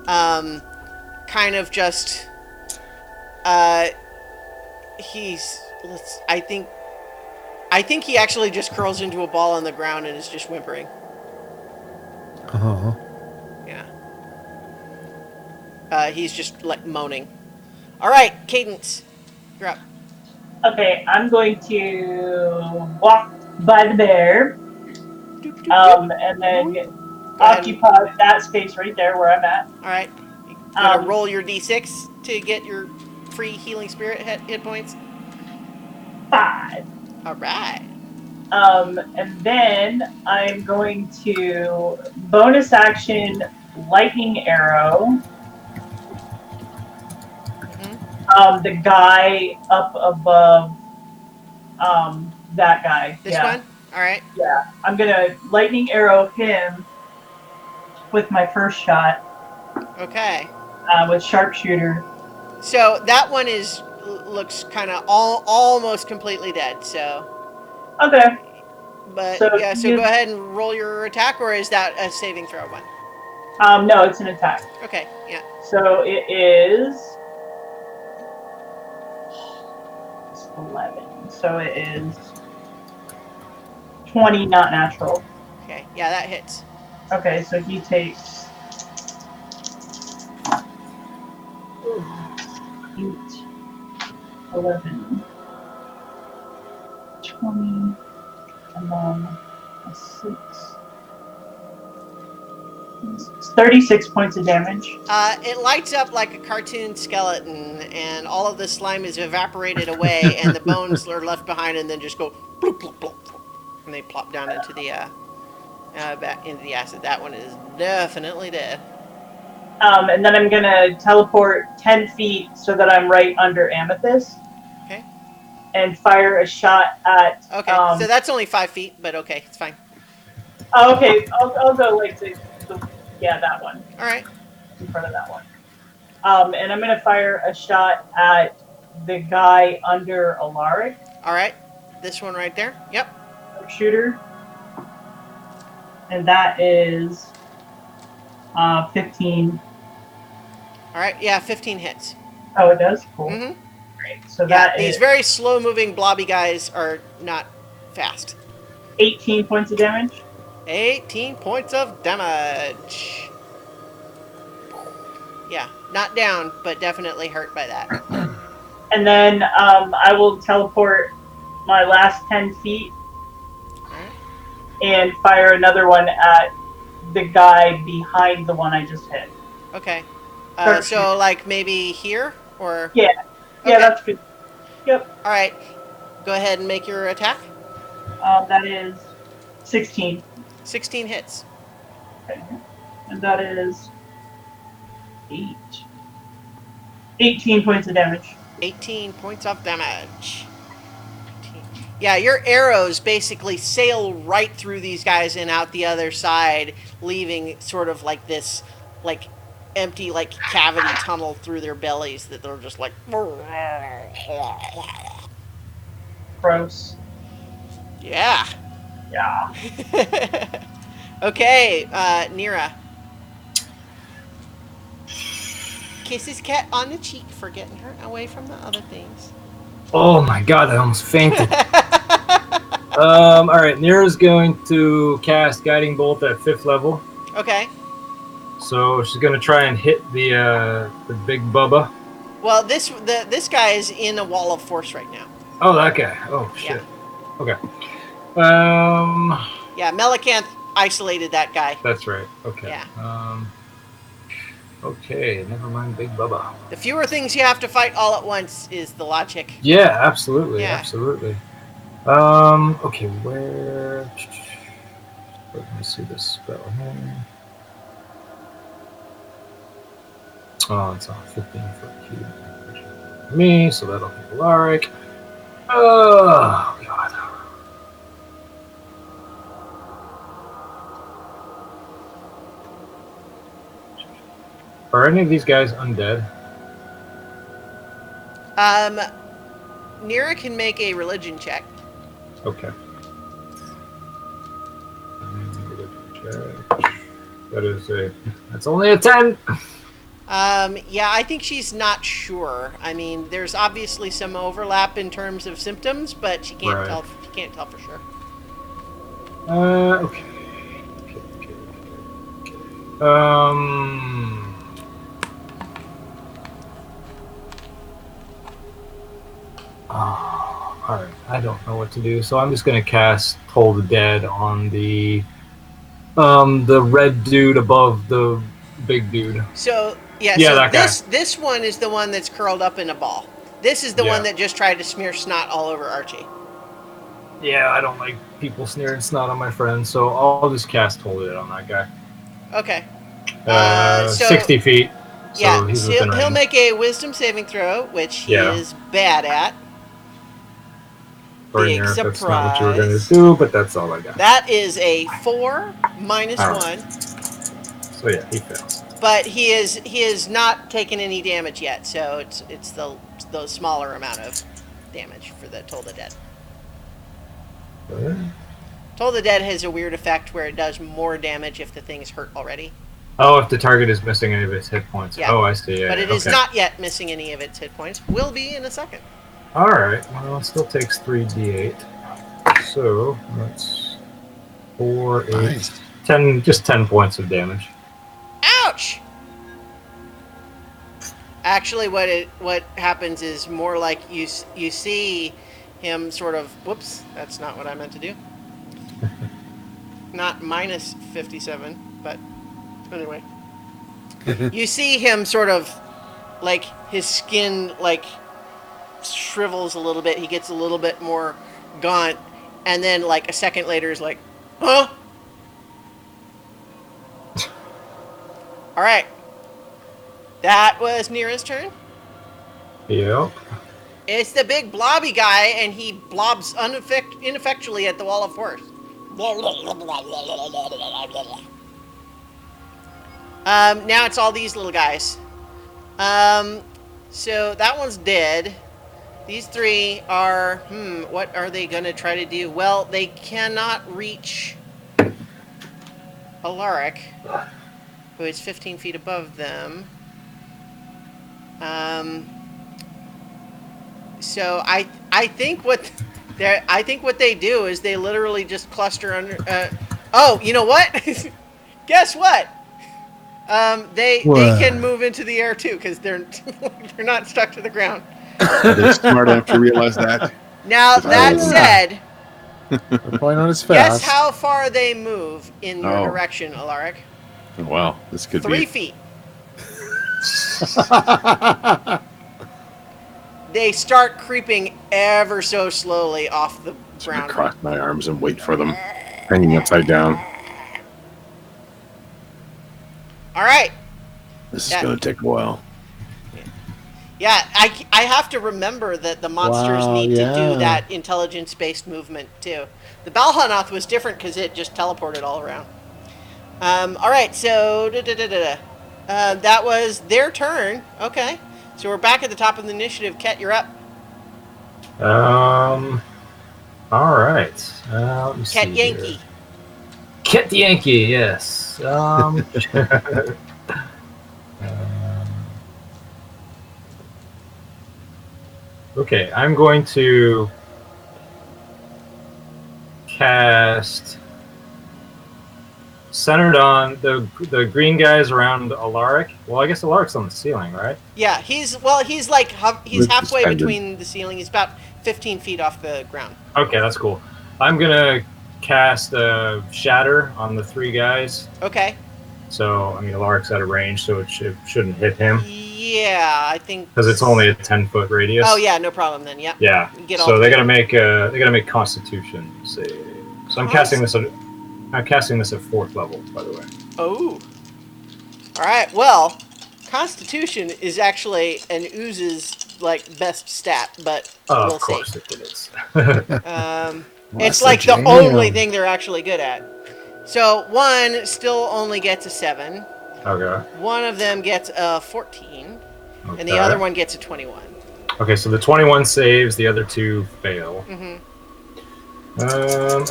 kind of just, I think he actually just curls into a ball on the ground and is just whimpering. Uh-huh. Yeah. He's just like moaning. All right, Cadence, you're up. Okay, I'm going to walk by the bear, and then occupy that space right there where I'm at. All right. You gonna roll your d6 to get your free healing spirit hit points. 5. All right. And then I'm going to bonus action lightning arrow. The guy up above, that guy. This one? All right. Yeah. I'm gonna lightning arrow him with my first shot. Okay. With sharpshooter. So that one looks kind of almost completely dead. So. Okay. But so yeah, so go ahead and roll your attack, or is that a saving throw one? No, it's an attack. Okay. Yeah. So it is 11. So it is 20, not natural. Okay. Yeah, that hits. Okay, so he takes 8, 11, 20, and then a 6. It's 36 points of damage. It lights up like a cartoon skeleton, and all of the slime is evaporated away, and the bones are left behind, and then just go bloop, bloop, bloop, and they plop down into the back into the acid. That one is definitely dead. And then I'm gonna teleport 10 feet so that I'm right under Amethyst. Okay. And fire a shot at. Okay, so that's only 5 feet, but okay, it's fine. Oh, okay, I'll go like the Yeah, that one. All right. In front of that one. And I'm going to fire a shot at the guy under Alaric, All right. This one right there. Yep. shooter. And that is 15. All right. Yeah, 15 hits. Oh, it does? Cool. Mm-hmm. Great. So Yeah, that these is very slow-moving blobby guys are not fast. 18 points of damage. 18 points of damage. Yeah, not down, but definitely hurt by that. And then I will teleport my last 10 feet Alright. and fire another one at the guy behind the one I just hit. Okay. Start So, like, maybe here? Or... Yeah. Yeah, Okay. that's good. Yep. Alright. Go ahead and make your attack. That is 16. 16 hits. Okay. And that is 18 points of damage. 18 points of damage. Yeah, your arrows basically sail right through these guys and out the other side, leaving sort of like this, like, empty, like, cavity tunnel through their bellies that they're just like... Gross. Yeah. Yeah. Okay, Nira. Kisses cat on the cheek for getting her away from the other things. Oh my god, I almost fainted. Alright, Nira's going to cast Guiding Bolt at 5th level. Okay. So she's going to try and hit the big Bubba. Well, this guy is in a wall of force right now. Oh, that guy. Oh, shit. Yeah. Okay. Yeah, Melicanth isolated that guy. That's right. Okay. Yeah. Okay, never mind Big Bubba. The fewer things you have to fight all at once is the logic. Yeah, absolutely. Yeah. Absolutely. Okay, where... Let me see this spell here. Oh, it's on 15-foot cube. Me, so that'll hit Alaric. Oh, God. Are any of these guys undead? Nira can make a religion check. Okay. That is that's only a 10! Yeah, I think she's not sure. I mean, there's obviously some overlap in terms of symptoms, but she can't Right. tell. She can't tell for sure. Okay. Alright, I don't know what to do, so I'm just gonna cast Toll the Dead on the red dude above the big dude. So yeah, Yeah, so that guy. this one is the one that's curled up in a ball. This is the Yeah. one that just tried to smear snot all over Archie. Yeah, I don't like people sneering snot on my friends, so I'll just cast Toll the Dead on that guy. Okay. 60 feet. So Yeah, he's so within he'll range. make a wisdom saving throw, which he Yeah. is bad at. Or big Nira, that's not what you were gonna surprise. do, but that's all I got. That is a 4 minus All right. 1, So yeah, he fails. but he is not taken any damage yet. So it's the smaller amount of damage for the Toll the Dead. Toll the Dead has a weird effect where it does more damage if the thing's hurt already. Oh, if the target is missing any of its hit points. Yeah. Oh, I see. Yeah, But it is okay. not yet missing any of its hit points. Will be in a second. All right. Well, it still takes 3d8. So that's 4, 8, Nice. 10. Just 10 points of damage. Ouch! Actually, what happens is more like you see him sort of. Whoops, that's not what I meant to do. Not minus 57, but anyway. You see him sort of like his skin like shrivels a little bit. He gets a little bit more gaunt, and then like a second later is like, huh? All right. That was Nira's turn. Yep. It's the big blobby guy, and he blobs ineffectually at the wall of force. Now it's all these little guys. So that one's dead. These three are, what are they going to try to do? Well, they cannot reach Alaric, who is 15 feet above them. So I think what they do is they literally just cluster under. Oh, you know what? Guess what? They can move into the air too because they're not stuck to the ground. They're smart enough to realize that. Now that said, The point on his guess fast. how far they move in your Oh. direction, Alaric? Wow, this could 3 be. feet. They start creeping ever so slowly off the I'm gonna ground. cross my arms and wait for them, hanging upside down. All right. This is Yeah. gonna take a while. Yeah, I have to remember that the monsters Wow, need to yeah. do that intelligence-based movement too. The Balhanoth was different because it just teleported all around. All right, so that was their turn. Okay, so we're back at the top of the initiative. Ket, you're up. All right. Let me Ket see Yankee. here. Ket the Yankee, yes. Okay, I'm going to cast centered on the green guys around Alaric. Well, I guess Alaric's on the ceiling, right? Yeah, he's like he's With halfway suspended. between the ceiling. He's about 15 feet off the ground. Okay, that's cool. I'm gonna cast Shatter on the three guys. Okay. So, I mean, Alaric's out of range, so it shouldn't hit him Yeah, I think because it's only a 10-foot radius. Oh yeah, no problem then. Yep. Yeah. Get all So they three. gotta make Constitution save. So I'm casting this at 4th level, by the way. Oh. All right. Well, Constitution is actually an ooze's like best stat, but Oh, we'll of course see. it is. It's That's like the the only jam. thing they're actually good at. So one still only gets a 7. Okay. One of them gets a 14, and the Okay. other one gets a 21. Okay, so the 21 saves, the other 2 fail. Mm-hmm.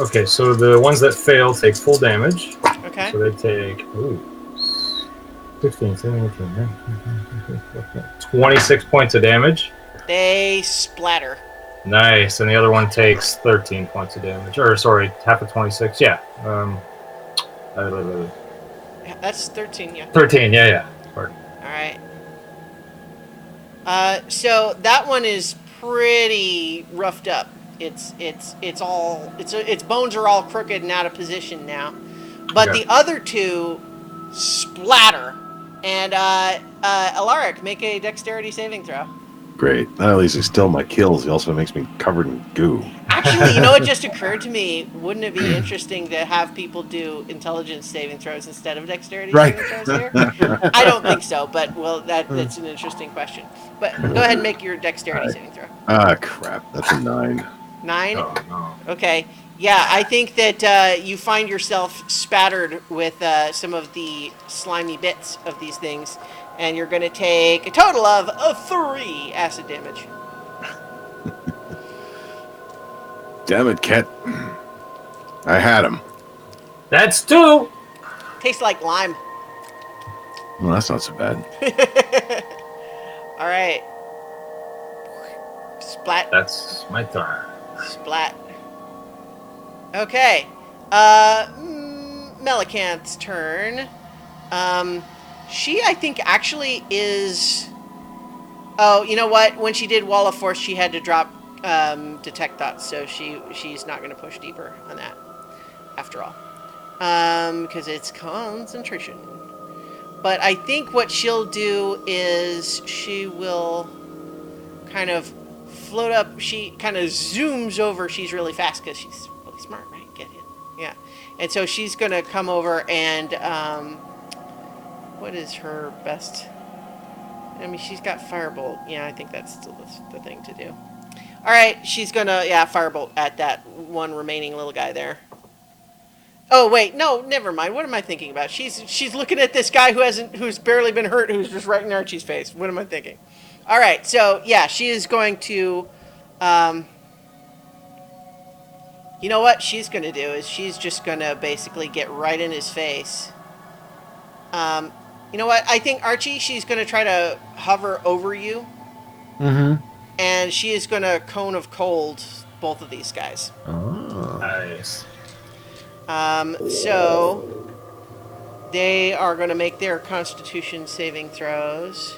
Okay, so the ones that fail take full damage. Okay. So they take 15, 17, 26 points of damage. They splatter. Nice, and the other one takes 13 points of damage. Or sorry, half of 26. Yeah. That's 13. Yeah. 13. Yeah. Pardon. All right. So that one is pretty roughed up. Its bones are all crooked and out of position now, but Okay. the other two splatter. And Alaric, make a dexterity saving throw. Great. Not at least it's still my kills. It also makes me covered in goo. Actually, you know what just occurred to me? Wouldn't it be interesting to have people do intelligence saving throws instead of dexterity Right. saving throws here? I don't think so, but that's an interesting question. But go ahead and make your dexterity saving throw. Ah, crap. That's a 9. 9? Oh, no. Okay. Yeah, I think that you find yourself spattered with some of the slimy bits of these things, and you're going to take a total of 3 acid damage. Damn it, Ket. I had him. That's 2. Tastes like lime. Well, that's not so bad. All right. Splat. That's my turn. Splat. Okay. Melicanth's turn. She, I think, actually is... Oh, you know what? When she did Wall of Force, she had to drop Detect Thoughts, so she's not going to push deeper on that, after all. Because it's concentration. But I think what she'll do is she will kind of float up. She kind of zooms over. She's really fast because she's really smart, right? Get it? Yeah. And so she's going to come over and... what is her best... I mean, she's got Firebolt. Yeah, I think that's still the thing to do. All right, she's going to, Firebolt at that one remaining little guy there. Oh wait, no, never mind. What am I thinking about? She's looking at this guy who's barely been hurt, who's just right in Archie's face. What am I thinking? All right, so yeah, she is going to. You know what she's going to do is she's just going to basically get right in his face. You know what? I think Archie, she's going to try to hover over you, and she is going to cone of cold both of these guys. Oh. Nice. So they are going to make their Constitution saving throws.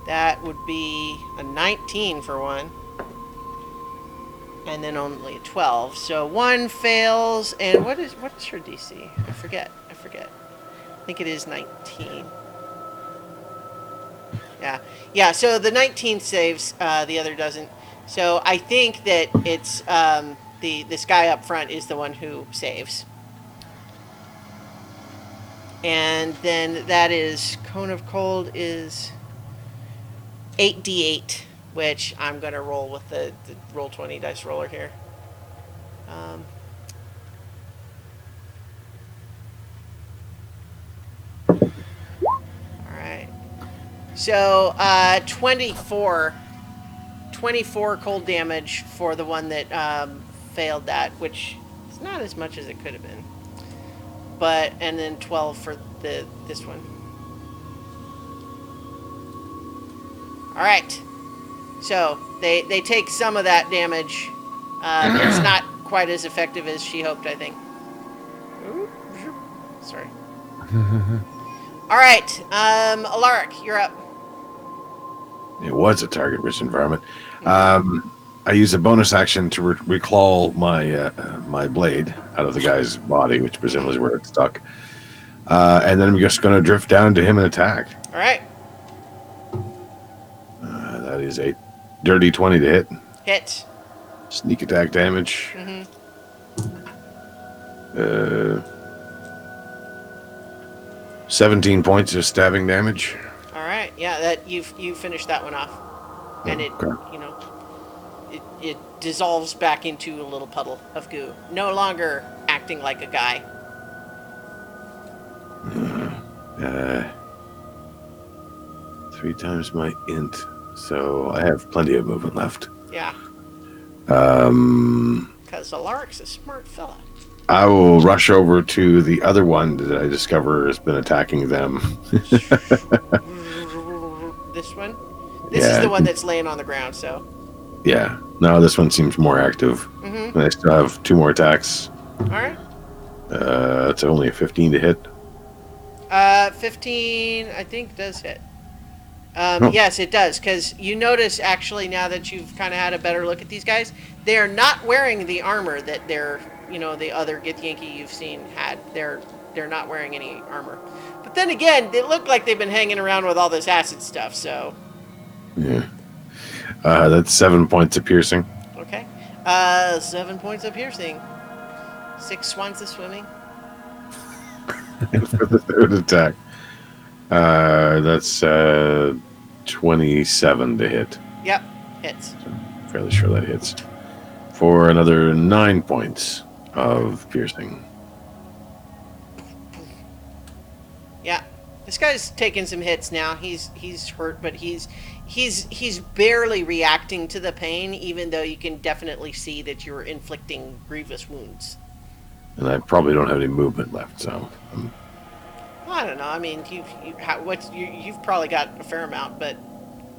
That would be a 19 for one, and then only a 12. So one fails, and what is her DC? I forget. I think it is 19. Yeah. So the 19 saves, the other doesn't. So I think that it's this guy up front is the one who saves. And then that is Cone of Cold is 8d8, which I'm going to roll with the Roll20 dice roller here. Alright. So, 24 cold damage for the one that failed that, which is not as much as it could have been. But, and then 12 for this one. Alright. So, they take some of that damage. It's not quite as effective as she hoped, I think. Sorry. Alright, Alaric, you're up. It was a target-rich environment. I used a bonus action to reclaw my blade out of the guy's body, which presumably is where it's stuck. And then I'm just going to drift down to him and attack. Alright. That is a dirty 20 to hit. Hit. Sneak attack damage. 17 points of stabbing damage. Alright, yeah, that you finished that one off. And it, Okay. you know, it dissolves back into a little puddle of goo. No longer acting like a guy. 3 times my int. So I have plenty of movement left. Yeah, Um, because Alaric's a smart fella. I will rush over to the other one that I discover has been attacking them. This one? This is Yeah. the one that's laying on the ground, so. Yeah. No, this one seems more active. Mm-hmm. And I still have 2 more attacks. Alright. It's only a 15 to hit. 15, I think, does hit. Oh. Yes, it does, because you notice, actually, now that you've kind of had a better look at these guys, they're not wearing the armor that the other Githyanki you've seen had. They're not wearing any armor. But then again, they look like they've been hanging around with all this acid stuff, so... Yeah. That's 7 points of piercing. Okay. 7 points of piercing. 6 swans of swimming. For the third attack. That's 27 to hit. Yep, hits. Fairly sure that hits. For another 9 points of piercing. Yeah. This guy's taking some hits now. He's hurt, but he's barely reacting to the pain, even though you can definitely see that you're inflicting grievous wounds. And I probably don't have any movement left, so... Well, I don't know. I mean, you've probably got a fair amount, but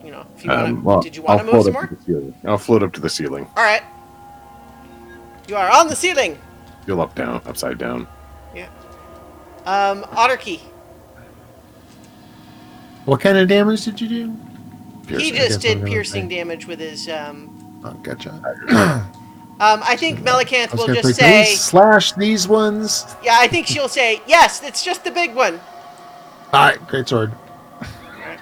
you know, if you want to, did you want to move some more? I'll float up to the ceiling. All right. You are on the ceiling. Feel up, down, upside down. Yeah. Otterkey. What kind of damage did you do? He Piercing. just I guess did I'm gonna piercing say. damage with his. Oh, gotcha. I think Melicanth I was will gonna just say, can we say. slash these ones. Yeah, I think she'll say yes. It's just the big one. All right, great sword. Yeah.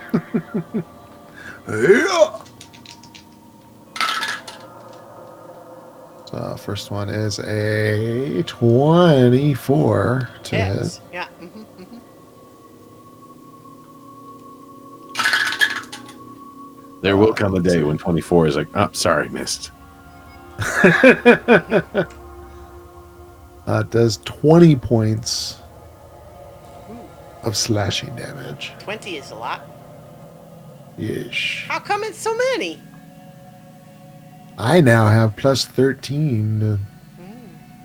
So first one is a 24 to hit. Yes. Yeah. Mm-hmm. There will come a day when 24 is like, oh, sorry, missed. Does 20 points of slashing damage. 20 is a lot. Yeesh. How come it's so many? I now have plus 13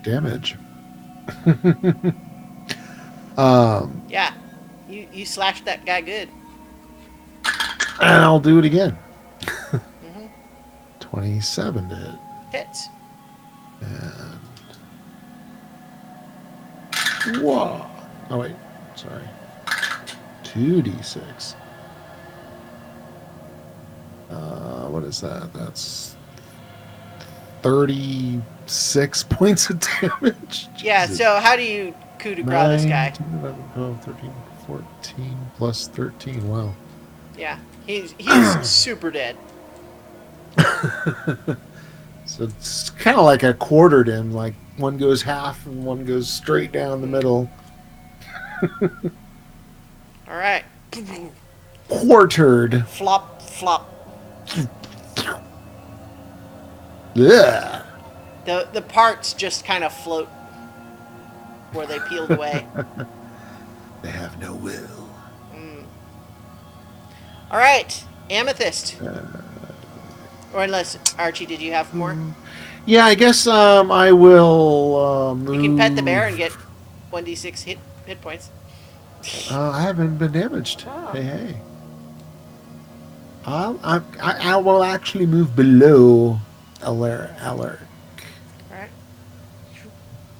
damage. Yeah, you slashed that guy good. And I'll do it again. 27 to hit. Hits. And whoa. Oh wait, sorry. 2d6. What is that? That's 36 points of damage. Yeah, Jesus. so how do you coup de grace this guy? 10, 11, 12, 13, 14 plus 13. Wow. Yeah, he's super dead. So it's kind of like I quartered him. Like one goes half and one goes straight down the middle. All right. Quartered. Flop, flop. Yeah. The parts just kind of float where they peeled away. They have no will. All right, Amethyst. Or unless, Archie, did you have more? Yeah, I guess I will move. You can pet the bear and get 1d6 hit points. I haven't been damaged. Oh. Hey. I will actually move below Alaric. All right.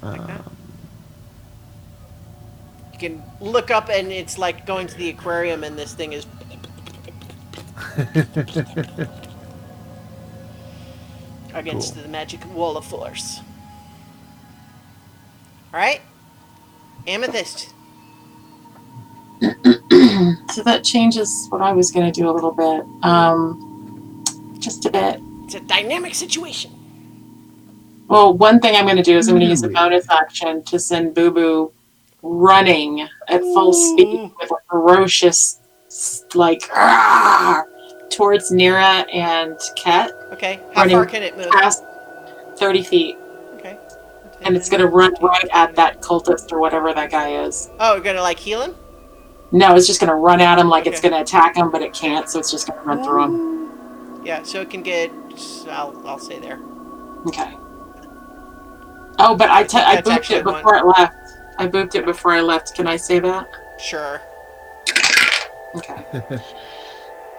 Like that. You can look up and it's like going to the aquarium and this thing is... against Cool. the magic wall of force. All right, Amethyst. So that changes what I was going to do a little bit. Just a bit. It's a dynamic situation. Well, one thing I'm going to do is I'm going to use a bonus action to send Boo Boo running at full speed with a ferocious, like, towards Nira and Ket. Okay, how Running far can it move? Past 30 feet. Okay. And it's going to run right at that cultist or whatever that guy is. Oh, we're gonna like heal him? No, it's just going to run at him like it's Okay. going to attack him, but it can't, so it's just going to run through him. Yeah, so it can get. I'll say there. Okay. Oh, but I That's booped actually it before it left. I booped it before I left. Can I say that? Sure. Okay.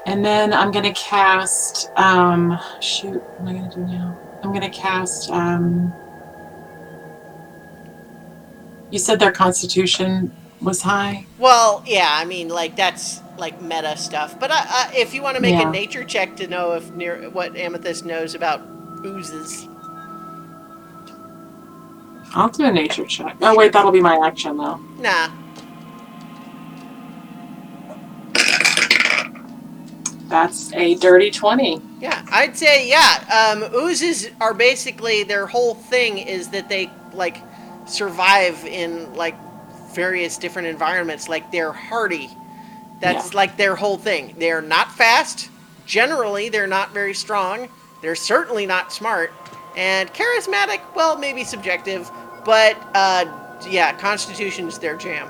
And then I'm going to cast, shoot, what am I going to do now? I'm going to cast, you said their constitution was high? Well, yeah, I mean, like that's like meta stuff. But if you want to make Yeah. a nature check to know if what Amethyst knows about oozes. I'll do a nature check. Oh, wait, that'll be my action, though. Nah. That's a dirty 20. Yeah, I'd say yeah. Oozes are basically their whole thing is that they like survive in like various different environments. Like they're hardy. That's like their whole thing. They're not fast. Generally, they're not very strong. They're certainly not smart. And charismatic, well, maybe subjective, but yeah, Constitution's their jam.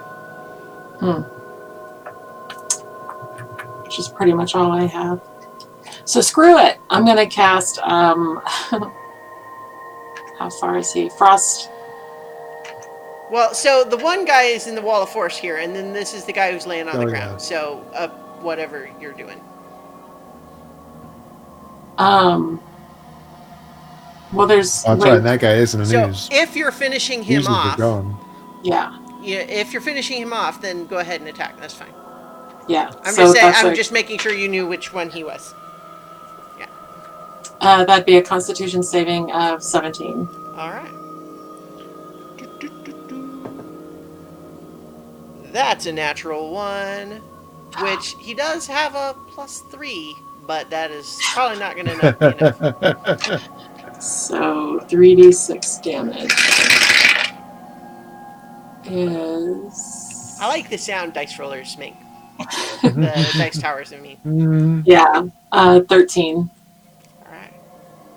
Which is pretty much all I have. So screw it. I'm going to cast, how far is he? Frost. Well, so the one guy is in the wall of force here, and then this is the guy who's laying on the Oh, ground. yeah. So whatever you're doing. Well, there's, Oh, that's wait, right. That guy isn't a So news. if you're finishing him Usually they're off, gone. yeah, if you're finishing him off, then go ahead and attack. That's fine. yeah. I'm So just saying. that's I'm like- just making sure you knew which one he was. that'd be a Constitution saving of 17. All right. That's a natural one, which he does have a +3, but that is probably not going to be enough. So 3d6 damage is. I like the sound dice rollers make. The dice towers, I mean. Mm, Yeah, 13. All right.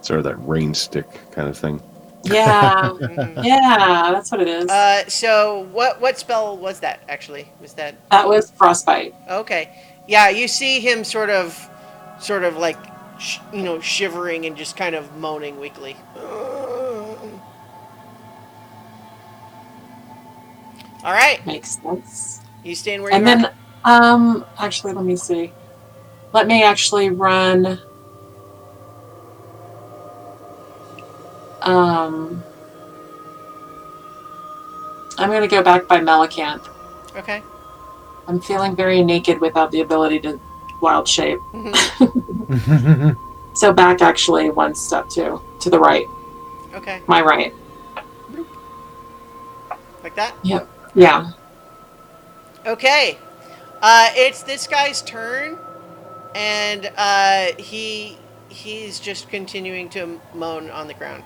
Sort of that rain stick kind of thing. Yeah, Mhm. yeah, that's what it is. So what spell was that actually? Was that That was frostbite. okay? Yeah, you see him sort of like shivering and just kind of moaning weakly. All right, Makes sense. you staying where And you are? then, actually, let me see. Let me actually run. I'm going to go back by Melicanth. Okay. I'm feeling very naked without the ability to wild shape. Mhm. So back actually one step to the right. Okay. My right. Like that. Yep. Yeah. Okay. It's this guy's turn, and he's just continuing to moan on the ground.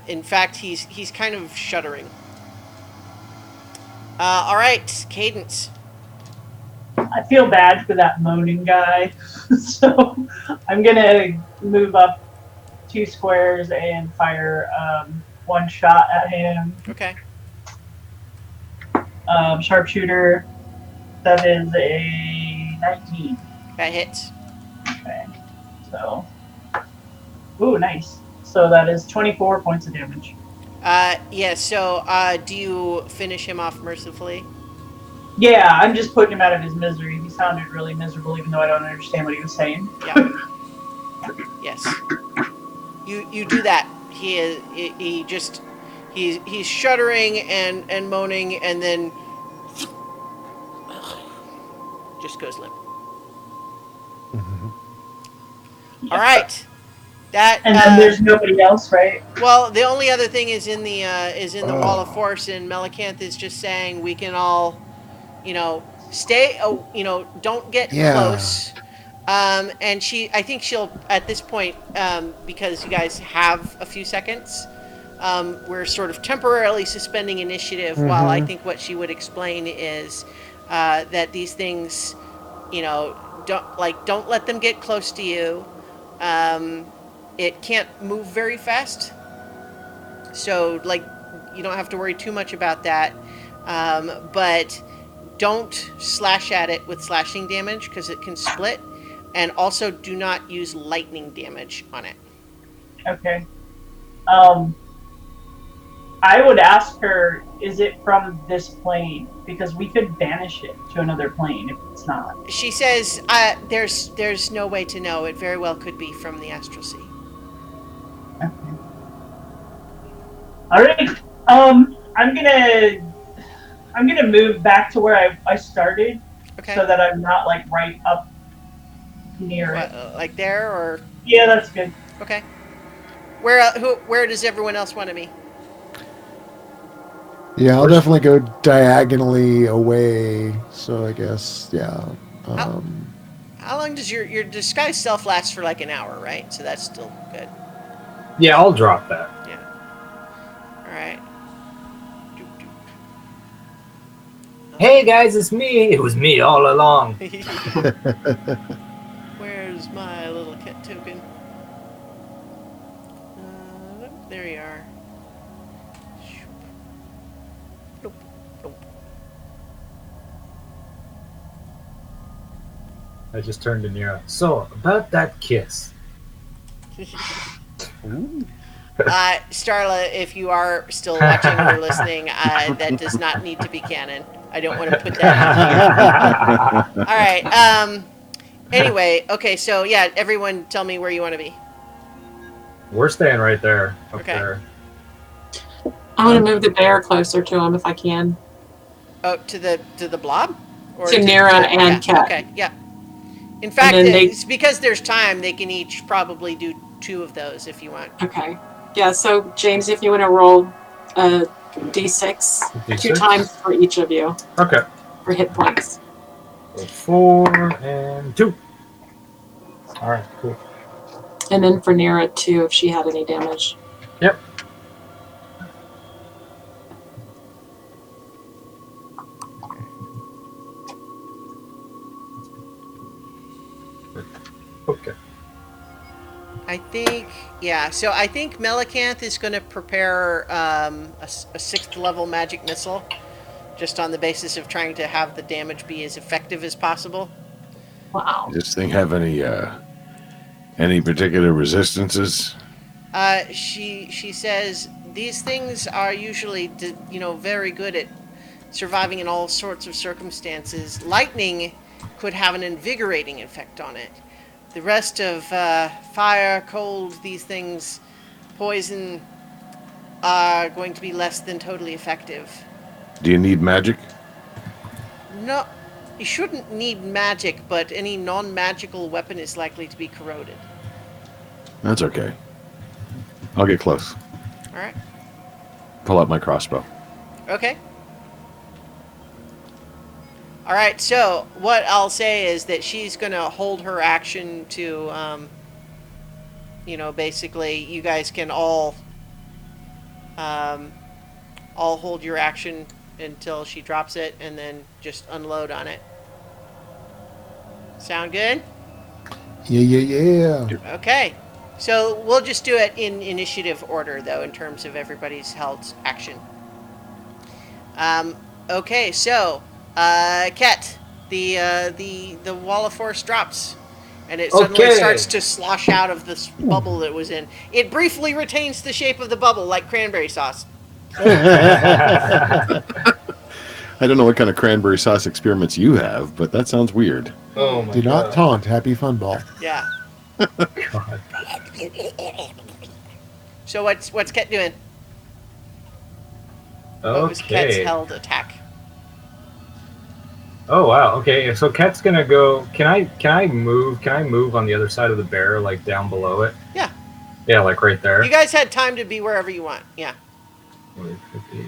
In fact, he's kind of shuddering. All right, Cadence. I feel bad for that moaning guy, so I'm gonna move up 2 squares and fire 1 shot at him. Okay. Sharpshooter. That is a 19. That hits. Okay. So, ooh, nice. So that is 24 points of damage. Yeah. So, do you finish him off mercifully? Yeah, I'm just putting him out of his misery. He sounded really miserable, even though I don't understand what he was saying. Yeah. Yes. You do that. He's shuddering and moaning, and then just goes limp. All right. That And then there's nobody else, right? well, the only other thing is in the wall of force, and Melicanth is just saying we can all, stay. Don't get Yeah. close. And I think she'll at this point, because you guys have a few seconds. We're sort of temporarily suspending initiative while I think what she would explain is that these things, don't let them get close to you. It can't move very fast, so you don't have to worry too much about that. But don't slash at it with slashing damage because it can split, and also do not use lightning damage on it. Okay. I would ask her, is it from this plane? Because we could banish it to another plane if it's not. She says, "There's no way to know. It very well could be from the astral sea." Okay. All right. I'm gonna move back to where I started, Okay. so that I'm not right up near it. Like there or Yeah, that's good. okay. Where does everyone else want to be? Yeah, I'll definitely go diagonally away. So I guess, yeah. How long does your disguise self last for an hour, right? So that's still good. Yeah, I'll drop that. Yeah. All right. Hey guys, it's me. It was me all along. Where's my little cat token? There you are. Nope. Nope. I just turned to Nira. So, about that kiss. Starla, if you are still watching or listening, that does not need to be canon. I don't want to put that in here. All right. Anyway, okay, so yeah, everyone tell me where you want to be. We're staying right there. Up Okay. there. I want to move the bear closer to him if I can. Oh, to the blob? Or To Nira and yeah, Kat. Okay, yeah. In fact, then they- it's because there's time, they can each probably do 2 of those if you want. Okay. Yeah, so James, if you want to roll a d6, 2 D6? times for each of you Okay. for hit points. So 4 and 2. All right, cool. And then for Nira, 2 if she had any damage. Yep. I think, yeah. So I think Melicanth is going to prepare a 6th level magic missile, just on the basis of trying to have the damage be as effective as possible. Wow. Does this thing have any particular resistances? She says these things are usually very good at surviving in all sorts of circumstances. Lightning could have an invigorating effect on it. The rest of fire, cold, these things, poison, are going to be less than totally effective. Do you need magic? No, you shouldn't need magic, but any non-magical weapon is likely to be corroded. That's okay. I'll get close. All right. Pull out my crossbow. Okay. All right, so what I'll say is that she's going to hold her action to, basically you guys can all hold your action until she drops it and then just unload on it. Sound good? Yeah. Okay. So we'll just do it in initiative order, though, in terms of everybody's held action. Okay, so... Ket, the wall of force drops, and it suddenly starts to slosh out of this bubble that it was in. It briefly retains the shape of the bubble, like cranberry sauce. I don't know what kind of cranberry sauce experiments you have, but that sounds weird. Oh my Do god. not taunt Happy Fun Ball. Yeah. God. So what's Ket doing? What was Ket's Okay. held attack? Oh wow. Okay. So Ket's gonna go. Can I move? Can I move on the other side of the bear, like down below it? Yeah. Yeah, like right there. You guys had time to be wherever you want. Yeah.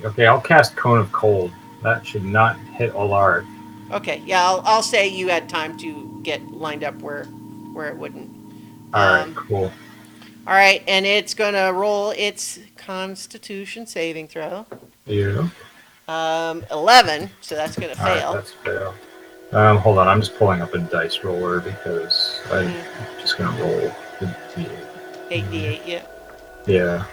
Okay, I'll cast Cone of Cold. That should not hit Alaric. Okay. Yeah, I'll say you had time to get lined up where it wouldn't. All right, cool. All right, and it's gonna roll its Constitution saving throw. Yeah. 11, so that's gonna All right, fail. that's fail. Hold on, I'm just pulling up a dice roller because I'm just gonna roll the d8. 8d8, yeah. Yeah.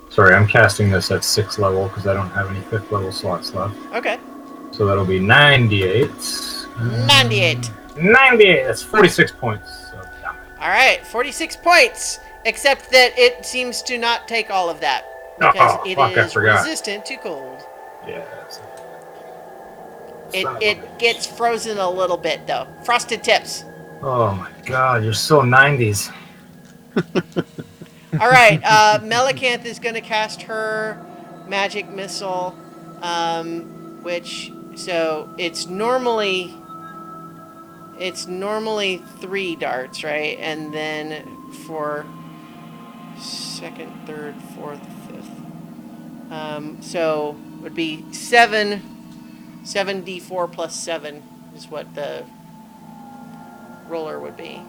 Sorry, I'm casting this at 6th level because I don't have any 5th level slots left. Okay. So that'll be 9d8. 98. 98. That's 46 points. So, damn it. All right, 46 points. Except that it seems to not take all of that because it fuck, I is forgot. resistant to cold. Yeah. That's It gets frozen a little bit though. Frosted tips. Oh my god, you're so 90s. All right, Melicanth is going to cast her magic missile, which so it's normally 3 darts, right? And then for second, third, fourth, fifth, so it would be 7d4 plus 7 is what the roller would be,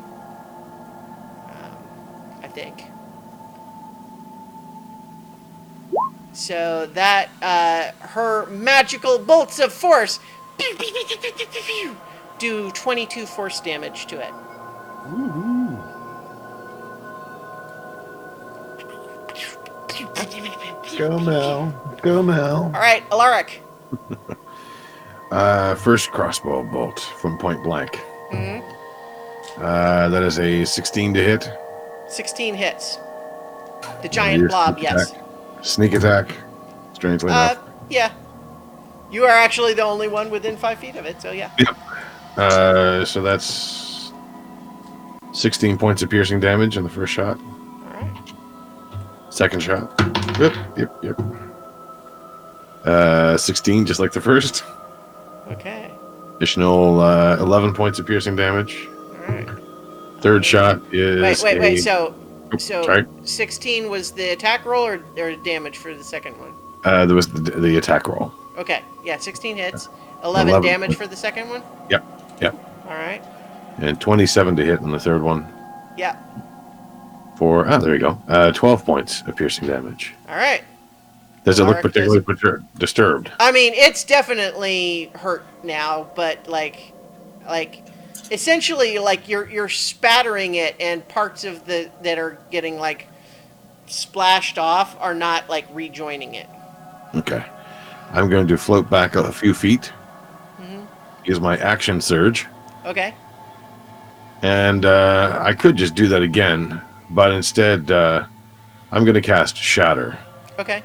I think. So that her magical bolts of force do 22 force damage to it. Go Mel. Go Mel. All right, Alaric. First crossbow bolt from point blank. Mhm. That is a 16 to hit. 16 hits. The giant Your blob, sneak yes. attack. Sneak attack. Strangely enough. Yeah. You are actually the only one within 5 feet of it, so yeah. So that's 16 points of piercing damage in the first shot. All right. Second shot. Yep. 16, just like the first. Okay. Additional 11 points of piercing damage. All right. Third shot is. Wait. So sorry. 16 was the attack roll or damage for the second one? There was the attack roll. Okay. Yeah, 16 hits. 11 11. damage for the second one? Yep. All right. And 27 to hit on the third one. Yeah. There you go. 12 points of piercing damage. All right. Does it look Alaric particularly disturbed? I mean, it's definitely hurt now, but like, Like, essentially, like you're spattering it, and parts of the that are getting like splashed off are not like rejoining it. Okay. I'm going to float back a few feet. Use my action surge. Okay. And I could just do that again, but instead I'm going to cast Shatter. Okay.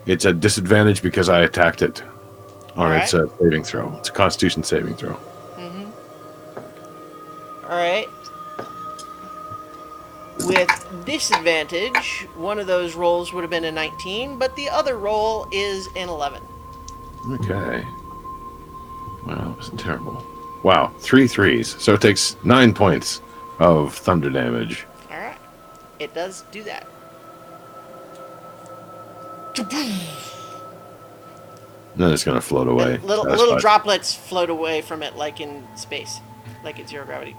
It's a disadvantage because I attacked it on Alright. its saving throw. It's a Constitution saving throw. All right. With disadvantage, one of those rolls would have been a 19, but the other roll is an 11. Okay. Wow, that was terrible. Wow, 3 threes. So it takes 9 points of thunder damage. All right. It does do that. Then it's going to float away. And little Satisfied. droplets float away from it like in space, like it's zero gravity.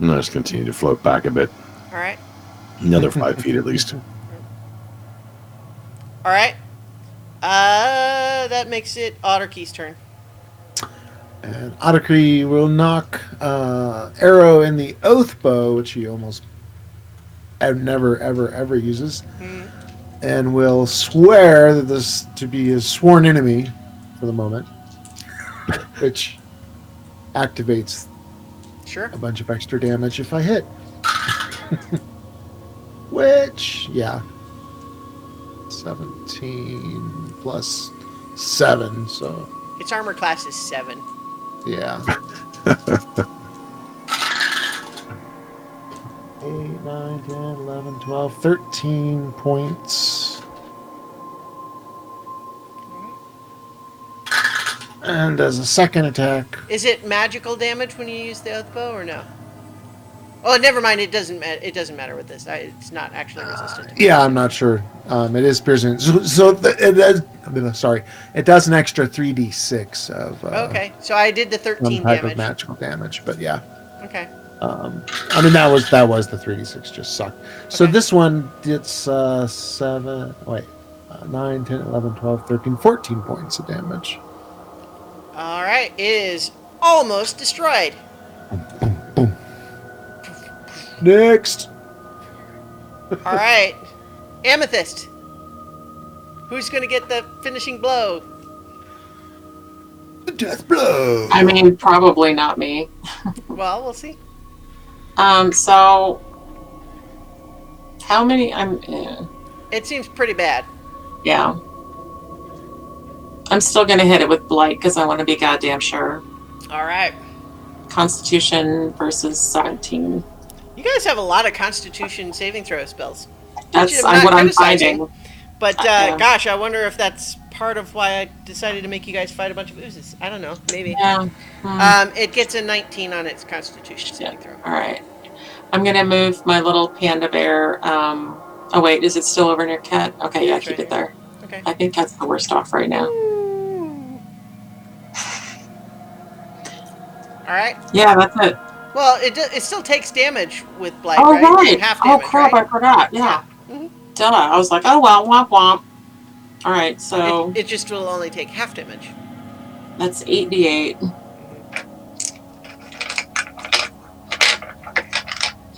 And then just continue to float back a bit. All right. Another 5 feet at least. All right. That makes it Otterkey's turn. And Otterkey will knock arrow in the oath bow, which he almost never, ever uses, and will swear that this to be his sworn enemy for the moment, which activates Sure. a bunch of extra damage if I hit. Which, yeah. 17 plus 7, so Its armor class is 7. yeah. 8, 9, 10, 11, 12, 13 points. And as a second attack, Is it magical damage when you use the oath bow or no? Oh, never mind. It doesn't. It doesn't matter with this. It's not actually resistant. yeah, I'm not sure. It is piercing. So it does. Sorry, it does an extra 3d6 of Okay, so I did the some 13 type damage. of magical damage. But yeah, Okay. I mean that was the 3d6 just sucked. So Okay. this one it's 7. Wait, 9, 10, 11, 12, 13, 14 points of damage. All right. It is almost destroyed. Boom. Next. All right. Amethyst. Who's going to get the finishing blow? The death blow. I mean, probably not me. Well, we'll see. So how many? It seems pretty bad. Yeah. I'm still gonna hit it with blight because I want to be goddamn sure. All right. Constitution versus 17. You guys have a lot of Constitution saving throw spells. That's I'm not what I'm criticizing. finding. But Yeah. gosh, I wonder if that's part of why I decided to make you guys fight a bunch of oozes. I don't know. Maybe. Yeah. It gets a 19 on its Constitution saving throw. All right. I'm gonna move my little panda bear. Oh wait, is it still over near Cat? Okay, yeah, It's keep right it there. Okay. I think Cat's the worst off right now. All right. Yeah, that's it. Well, it still takes damage with blight, Oh right? right. Half Oh damage, crap! right? I forgot. Yeah. Mhm. Duh. I was like, oh well, womp womp. All right, so It just will only take half damage. that's 8d8.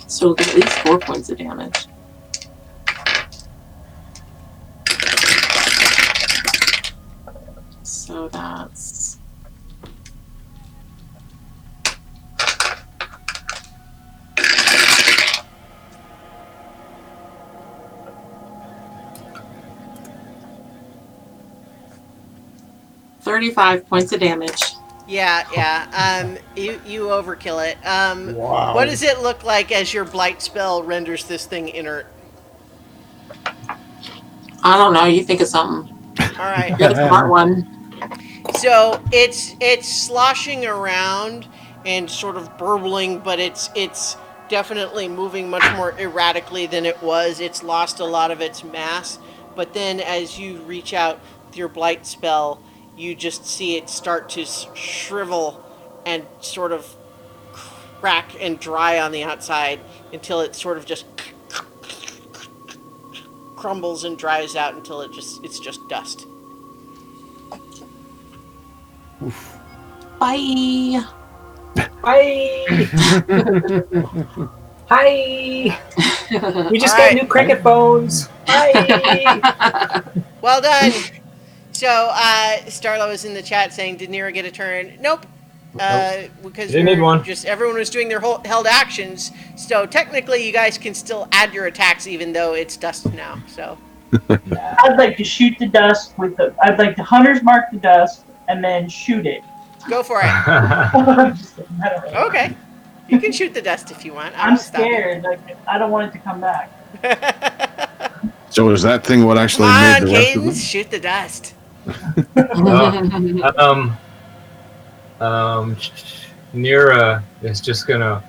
So we'll get at least 4 points of damage. So that's $35 points of damage. Yeah. You overkill it. Wow. What does it look like as your blight spell renders this thing inert? I don't know. You think of something. All right. You're the smart one. So it's sloshing around and sort of burbling, but it's definitely moving much more erratically than it was. It's lost a lot of its mass, but then as you reach out with your blight spell, you just see it start to shrivel and sort of crack and dry on the outside until it sort of just crumbles and dries out until it's just dust. Bye. Hi. Hi. We just All got right. new cricket phones. Hi. Well done. So, Starlo is in the chat saying, "Did Nira get a turn?" Nope. Because Didn't need one. just everyone was doing their held actions. So technically, you guys can still add your attacks, even though it's dust now. So. I'd like to shoot the dust with the. I'd like to hunter's mark the dust and then shoot it. Go for it. I'm just kidding, I don't know. Okay. You can shoot the dust if you want. I I'm won't stop you. scared. Like I don't want it to come back. So is that thing what actually Come made on, the rest of Cadence, them? shoot the dust. Nira is just gonna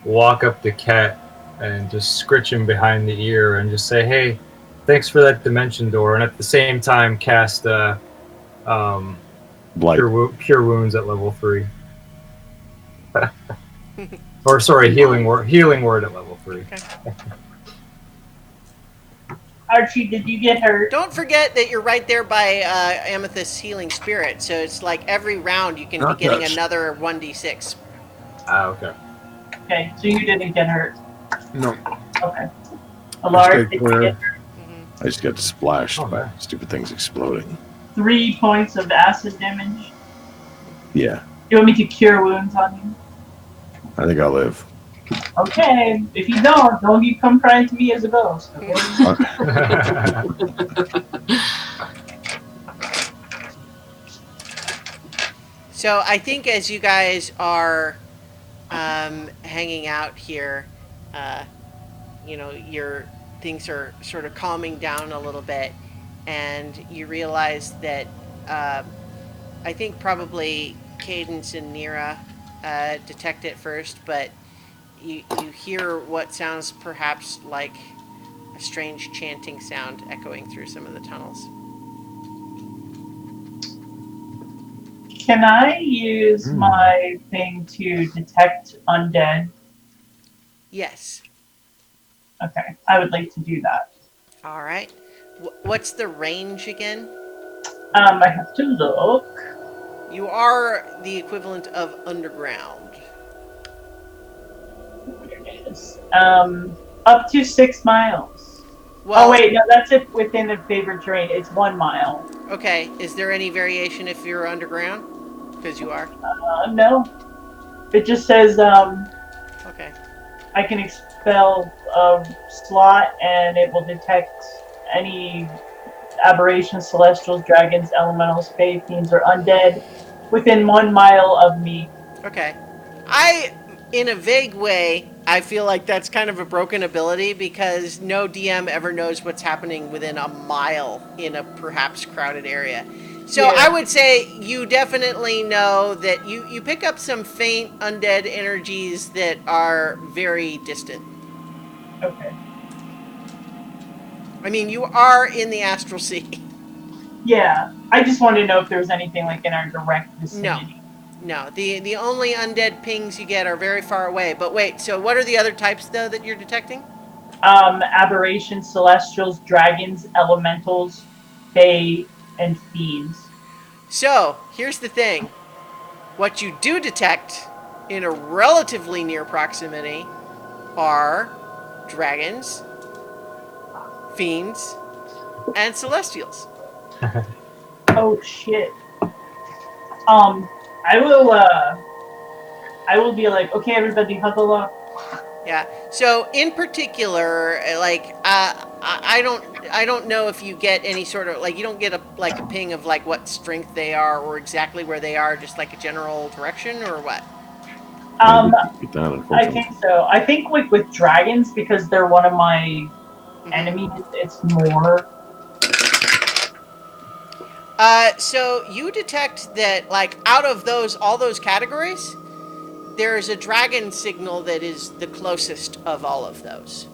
walk up to Cat and just scritch him behind the ear and just say, "Hey, thanks for that dimension door," and at the same time cast Blight. cure wounds at level 3. Or sorry, healing word at level 3. Okay. Archie, did you get hurt? Don't forget that you're right there by Amethyst's healing spirit, so it's like every round you can Not be getting touched. another 1d6. Ah, okay. Okay, so you didn't get hurt. No. Okay. Alar, stayed did you clear. get hurt? Mhm. I just got splashed Oh, by man. stupid things exploding. 3 points of acid damage. Yeah, You want me to cure wounds on you? I think I'll live. Okay. If you don't you come crying to me as a ghost. Okay? So I think as you guys are hanging out here, your things are sort of calming down a little bit, and you realize that I think probably Cadence and Nira detect it first, but you hear what sounds perhaps like a strange chanting sound echoing through some of the tunnels. Can I use my thing to detect undead? Yes. Okay, I would like to do that. All right. What's the range again? I have to look. You are the equivalent of underground. There it is. Up to 6 miles. Well, Oh wait, no, that's it within the favored terrain. It's 1 mile. okay. Is there any variation if you're underground? Because you are. No. It just says Okay. I can expel a slot and it will detect any aberrations, celestials, dragons, elementals, fae, fiends, or undead within 1 mile of me. Okay. In a vague way, I feel like that's kind of a broken ability because no DM ever knows what's happening within a mile in a perhaps crowded area. So Yeah. I would say you definitely know that you pick up some faint undead energies that are very distant. Okay. I mean, you are in the astral sea. Yeah. I just wanted to know if there was anything like in our direct vicinity. No, the only undead pings you get are very far away. But wait, so what are the other types though that you're detecting? Aberrations, celestials, dragons, elementals, fae, and fiends. So here's the thing: what you do detect in a relatively near proximity are dragons, fiends, and celestials. Oh shit. I will be like, okay, everybody, huddle up. Yeah. So in particular, like I don't know if you get any sort of like you don't get a ping of like what strength they are or exactly where they are, just like a general direction or what. Get that, I unfortunately. think so. I think with dragons, because they're one of my enemies, it's more. So you detect that like out of all those categories, there's a dragon signal that is the closest of all of those.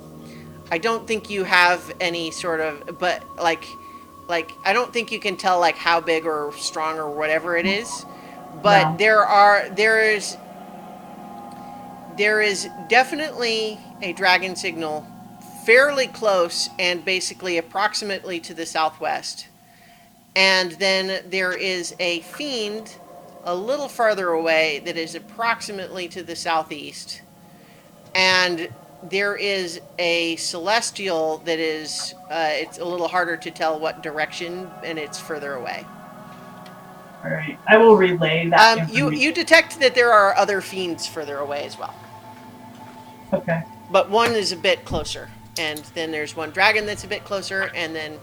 I don't think you have any sort of, but like I don't think you can tell like how big or strong or whatever it is. But No. there is definitely a dragon signal fairly close and basically approximately to the southwest. And then there is a fiend a little farther away that is approximately to the southeast. And there is a celestial that is, it's a little harder to tell what direction, and it's further away. All right, I will relay that. You detect that there are other fiends further away as well. Okay. But one is a bit closer, and then there's one dragon that's a bit closer, and then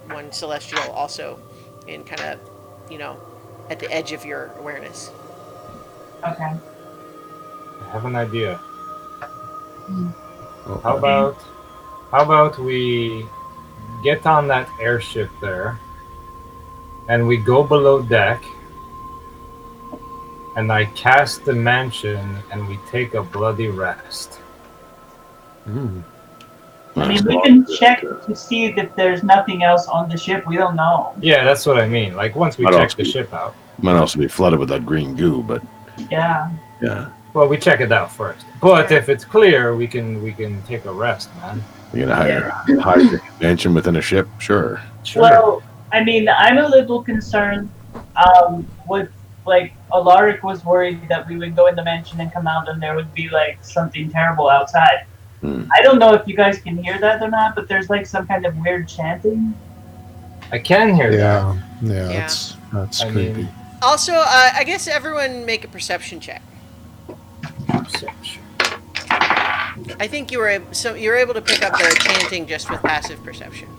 one celestial also in kind of, at the edge of your awareness. Okay. I have an idea. Oh, How about we get on that airship there, and we go below deck, and I cast the mansion, and we take a bloody rest. I mean, we can check to see if there's nothing else on the ship. We don't know. Yeah, that's what I mean. Like, once we check the ship out. Might also be flooded with that green goo, but Yeah. yeah. Well, we check it out first. But if it's clear, we can take a rest, man. You're gonna hide your mansion within a ship? Sure. Well, I mean, I'm a little concerned with, like, Alaric was worried that we would go in the mansion and come out and there would be, like, something terrible outside. I don't know if you guys can hear that or not, but there's, like, some kind of weird chanting. I can hear that. Yeah, that's creepy. Also, I guess everyone make a perception check. Perception. I think you were able to pick up the chanting just with passive perception.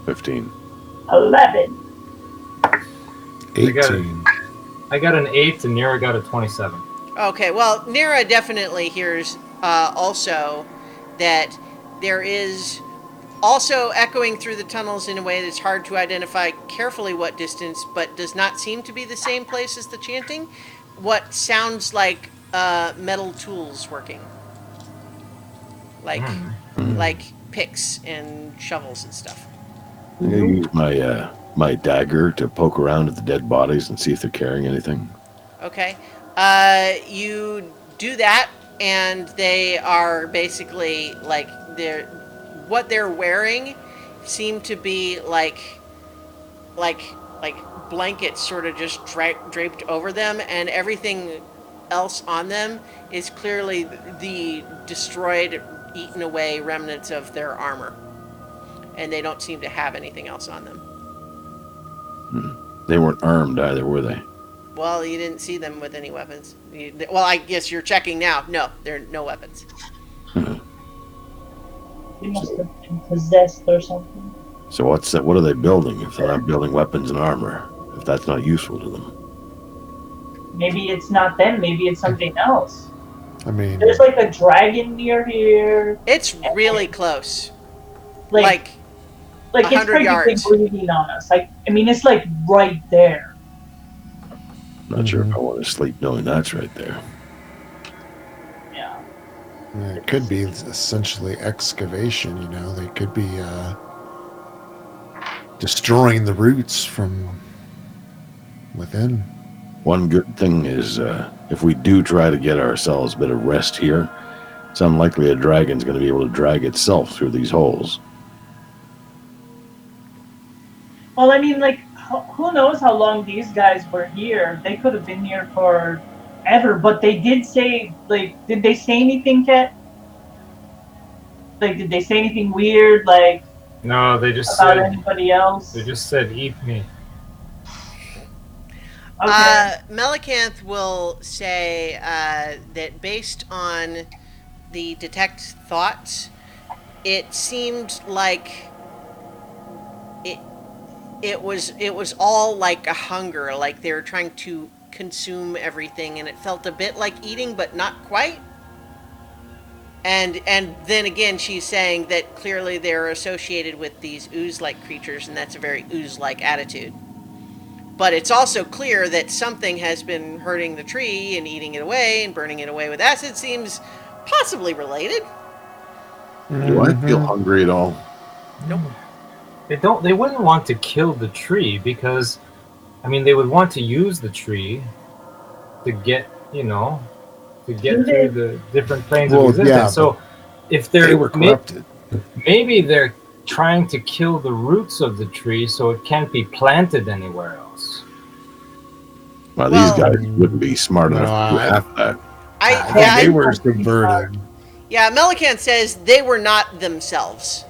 15. 11. 18. I got an 8 and Nira got a 27. Okay, well, Nira definitely hears also that there is also echoing through the tunnels in a way that's hard to identify carefully what distance, but does not seem to be the same place as the chanting, what sounds like metal tools working. Like picks and shovels and stuff. I'm gonna use my dagger to poke around at the dead bodies and see if they're carrying anything. Okay. You do that, and they are basically like what they're wearing seem to be like blankets sort of just draped over them, and everything else on them is clearly the destroyed, eaten away remnants of their armor, and they don't seem to have anything else on them. They weren't armed either, were they? Well, you didn't see them with any weapons. Well, I guess you're checking now. No, there are no weapons. They must have been possessed or something. So what's that? What are they building if they're not building weapons and armor? If that's not useful to them? Maybe it's not them. Maybe it's something else. I mean, There's like a dragon near here. It's really close. Like it's 100 practically yards. breathing on us. Like, I mean, it's like right there. Not sure if I want to sleep knowing that's right there. Yeah. it could be essentially excavation, They could be destroying the roots from within. One good thing is if we do try to get ourselves a bit of rest here, it's unlikely a dragon's going to be able to drag itself through these holes. Well, I mean, like, who knows how long these guys were here? They could have been here forever, but they did say, like, did they say anything, Kat? Like, did they say anything weird, like, No, they just about said anybody else? they just said eat me. Okay. Melicanth will say that based on the detect thoughts, it seemed like it was all like a hunger, like they were trying to consume everything, and it felt a bit like eating, but not quite. And then again, she's saying that clearly they're associated with these ooze-like creatures, and that's a very ooze-like attitude. But it's also clear that something has been hurting the tree and eating it away and burning it away with acid. Seems possibly related. Do I feel hungry at all? Nope. They wouldn't want to kill the tree because, I mean, they would want to use the tree to get, through the different planes of existence. Yeah, so if they were corrupted. maybe they're trying to kill the roots of the tree so it can't be planted anywhere else. Well, Well- these guys wouldn't be smart No, enough to do I- half that. They were subverted. Yeah, Melican says they were not themselves.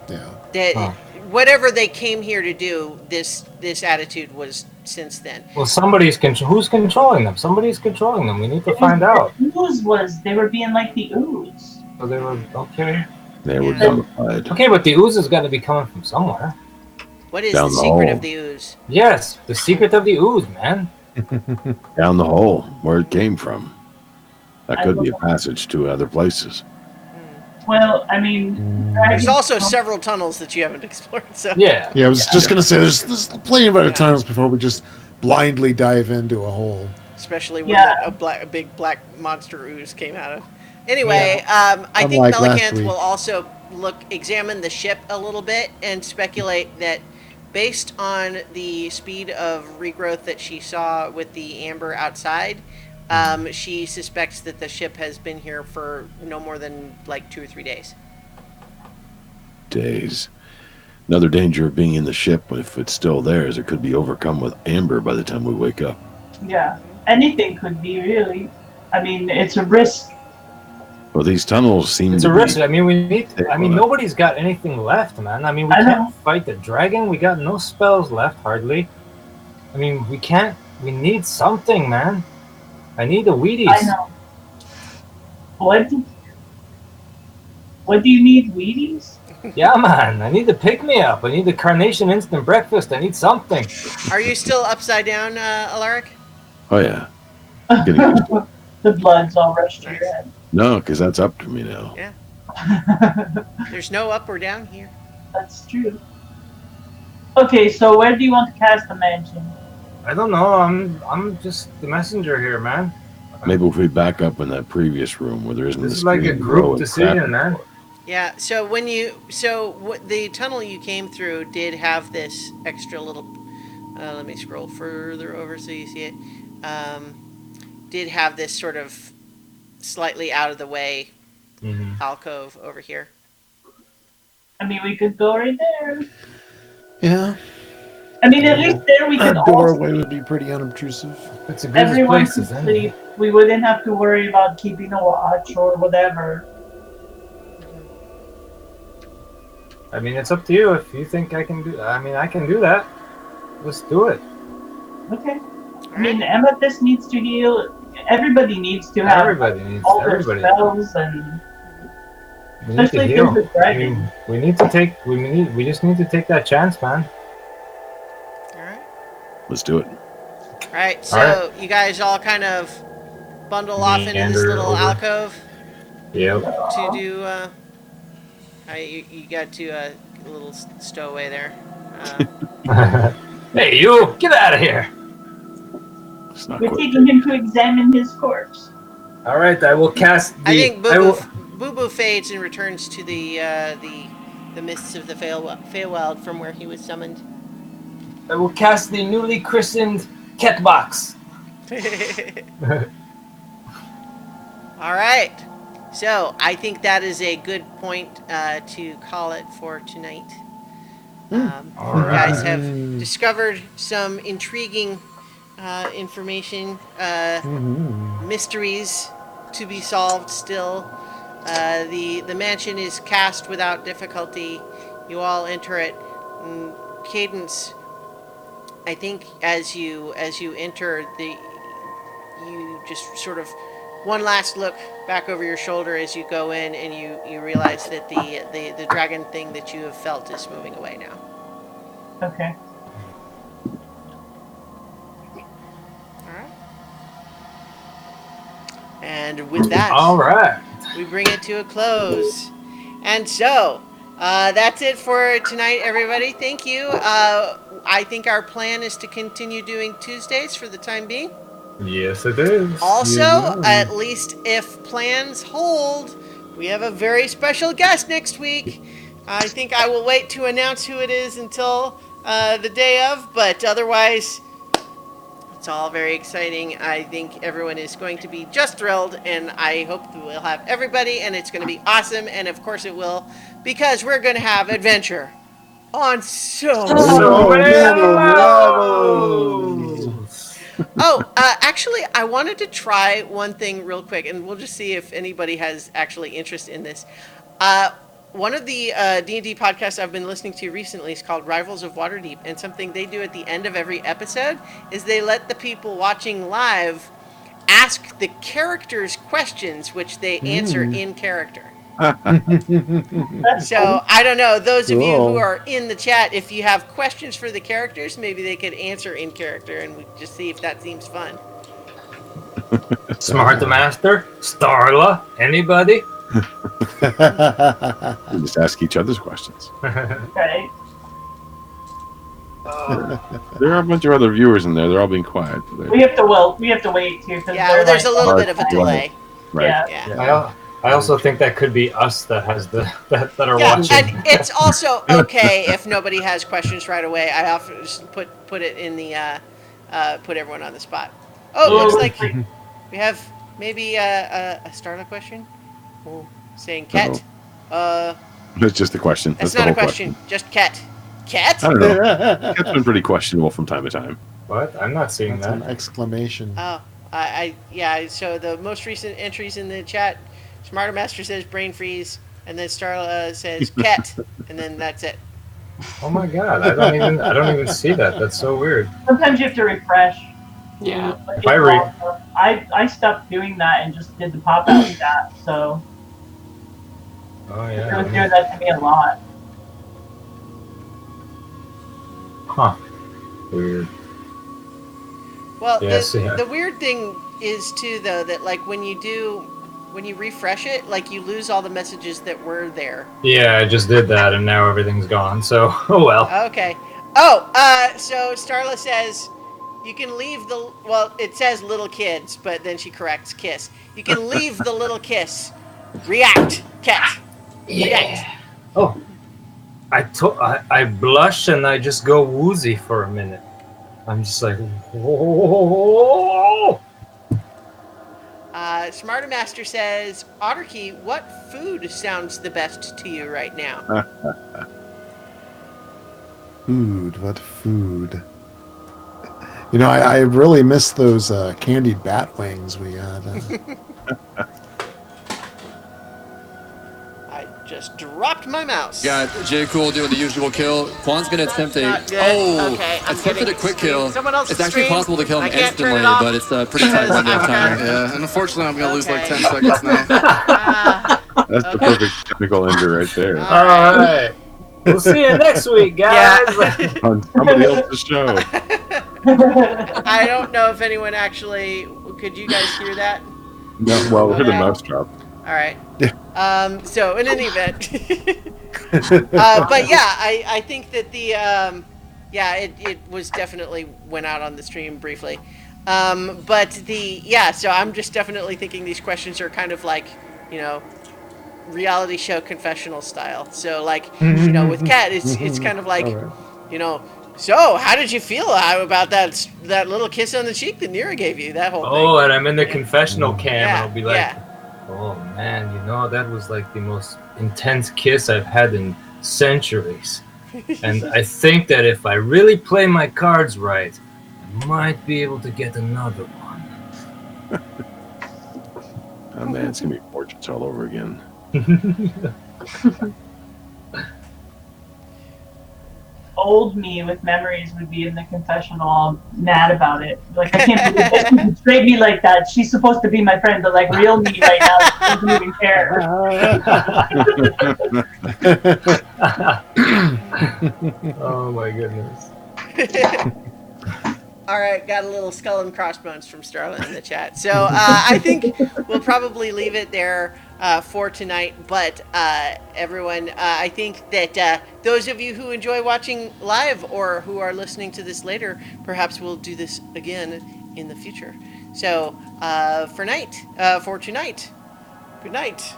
Yeah. That Huh. whatever they came here to do, this attitude was since then. Well, who's controlling them? Somebody's controlling them. We need to find out. The ooze was, they were being like the ooze. So they were okay. They were Yeah. dumbified. Okay, but the ooze has got to be coming from somewhere. What is Down the the secret hole. of the ooze? Yes, the secret of the ooze, man. Down the hole, where it came from. That I could be a love- passage to other places. Well, I mean, There's also several tunnels that you haven't explored. So Yeah. Yeah, I was just gonna say there's plenty of other tunnels before we just blindly dive into a hole. especially when Yeah. a big black monster ooze came out of. Anyway, I think Unlike last Melicanth week. will also examine the ship a little bit and speculate that based on the speed of regrowth that she saw with the amber outside, she suspects that the ship has been here for no more than like 2 or 3 days. Days. Another danger of being in the ship, if it's still there, is it could be overcome with amber by the time we wake up. yeah, anything could be really. I mean, it's a risk. Well, these tunnels seem It's to a be... risk. I mean, Well, nobody's got anything left, man. I mean, we I know. can't fight the dragon. We got no spells left, hardly. I mean, we can't. We need something, man. I need a Wheaties. I know. What? What do you need, Wheaties? Yeah, man. I need the pick me up. I need the carnation instant breakfast. I need something. Are you still upside down, Alaric? Oh, yeah. Getting used to it. The blood's all rushed to your head. No, because that's up to me now. There's no up or down here. That's true. Okay, so where do you want to cast the mansion? I don't know. I'm just the messenger here, man. Maybe if we back up in that previous room where there isn't This this is like a green row group and decision, crap. man. Yeah. So the tunnel you came through did have this extra little. Let me scroll further over so you see it. Did have this sort of slightly out of the way Mhm. alcove over here. I mean, we could go right there. Yeah. I mean, at least there we A could all doorway would be pretty unobtrusive. It's a good everyone place, could isn't sleep. it? We wouldn't have to worry about keeping a watch or whatever. I mean, it's up to you if you think I can do. I mean, I can do that. Let's do it. Okay. I mean, Amethyst needs to heal. Everybody needs to have Everybody needs. all their Everybody. spells and We need to especially heal. things with I dragon. mean, we need to take. We just need to take that chance, man. All right. Let's do it. All right. So you guys all kind of bundle off into this Meander little over. alcove Yep. to do. You got to a little stowaway there. Hey, you! Get out of here! It's not We're quick. taking him to examine his corpse. All right, I will cast the. I think I will- Boo Boo fades and returns to the mists of the Feywild from where he was summoned. I will cast the newly christened Ketbox. All right. So I think that is a good point to call it for tonight. All You guys right. have discovered some intriguing information, mysteries to be solved still. The mansion is cast without difficulty. You all enter it. Cadence, I think as you enter, you just sort of one last look back over your shoulder as you go in, and you realize that the dragon thing that you have felt is moving away now. Okay. All right. And with that, All right. we bring it to a close. And so, that's it for tonight, everybody. Thank you. I think our plan is to continue doing Tuesdays for the time being. Yes, it is. Also, at least if plans hold, we have a very special guest next week. I think I will wait to announce who it is until the day of, but otherwise, it's all very exciting. I think everyone is going to be just thrilled, and I hope that we'll have everybody, and it's going to be awesome, and of course it will, because we're going to have adventure on so So many many levels. Actually, I wanted to try one thing real quick, and we'll just see if anybody has actually interest in this. One of the D&D podcasts I've been listening to recently is called Rivals of Waterdeep, and something they do at the end of every episode is they let the people watching live ask the characters questions, which they answer in character. So I don't know, those of you who Cool. are in the chat, if you have questions for the characters, maybe they could answer in character, and we just see if that seems fun. Smart the Master, Starla, anybody? We just ask each other's questions. Right. There are a bunch of other viewers in there. They're all being quiet. We have to wait too. Yeah, there's a little bit of a delay. Right. Yeah. Yeah. I also think that could be us that has that are Yeah, watching. and it's also okay if nobody has questions right away. I often just put it in the put everyone on the spot. Oh, it looks like we have maybe a Starla question. Oh, saying Ket. That's just a question. That's the not a whole question. Just Ket. Ket? I don't know. It's been pretty questionable from time to time. What? I'm not seeing That's an that. exclamation. Oh, yeah. So the most recent entries in the chat, Smarter Master says brain freeze, and then Starla says Ket, and then that's it. Oh my god! I don't even see that. That's so weird. Sometimes you have to refresh. Yeah. Like, If I read- I stopped doing that and just did the pop out stat, so Oh it was yeah. doing that to me a lot. Huh. Weird. Well, Yes, yeah. the weird thing is too, though, that like when you refresh it, like you lose all the messages that were there. Yeah, I just did that, and now everything's gone. So, oh well. Okay. Oh, so Starla says you can leave the, well, it says little kids, but then she corrects kiss. You can leave the little kiss. React, Ket. React. Oh, I blush and I just go woozy for a minute. I'm just like, whoa. Smarter Master says, Otterkey, what food sounds the best to you right now? Food. What food? You know, I really miss those candied bat wings we had. I just dropped my mouse. Got J. Cool doing the usual kill. Quan's gonna attempt a Not good. Okay, I'm attempted getting a quick screen. kill. Someone else It's actually screen. possible to kill I him can't turn instantly, it off but it's a pretty tight window of time. Yeah, and unfortunately, I'm gonna lose like Okay. 10 seconds now. That's the Okay. perfect technical ender right there. All All right. We'll see you next week, guys. Yeah. On somebody else's show. I don't know if anyone actually, could you guys hear that? No, well, hear the Okay. mouse drop. All right. Yeah. So in any event, but yeah, I think that the it was definitely went out on the stream briefly, but so I'm just definitely thinking these questions are kind of like, you know, reality show confessional style. So like, you know, with Ket, it's kind of like, All right. you know, so how did you feel about that little kiss on the cheek that Nira gave you? That whole thing. Oh, and I'm in the confessional cam, and Yeah, I'll be like, yeah. oh man, you know, that was like the most intense kiss I've had in centuries. And I think that if I really play my cards right, I might be able to get another one. Oh man, it's gonna be portraits all over again. Old me with memories would be in the confessional all mad about it. Like, I can't believe that she betrayed me like that. She's supposed to be my friend, but like real me right now doesn't even care. Oh my goodness. All right, got a little skull and crossbones from Starla in the chat. So I think we'll probably leave it there for tonight. But everyone, I think that those of you who enjoy watching live or who are listening to this later, perhaps we'll do this again in the future. So for tonight, good night.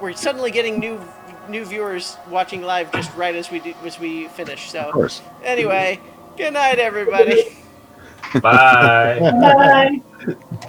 We're suddenly getting new viewers watching live just right as we finish. So Of course. anyway, good night, everybody. Bye. Bye.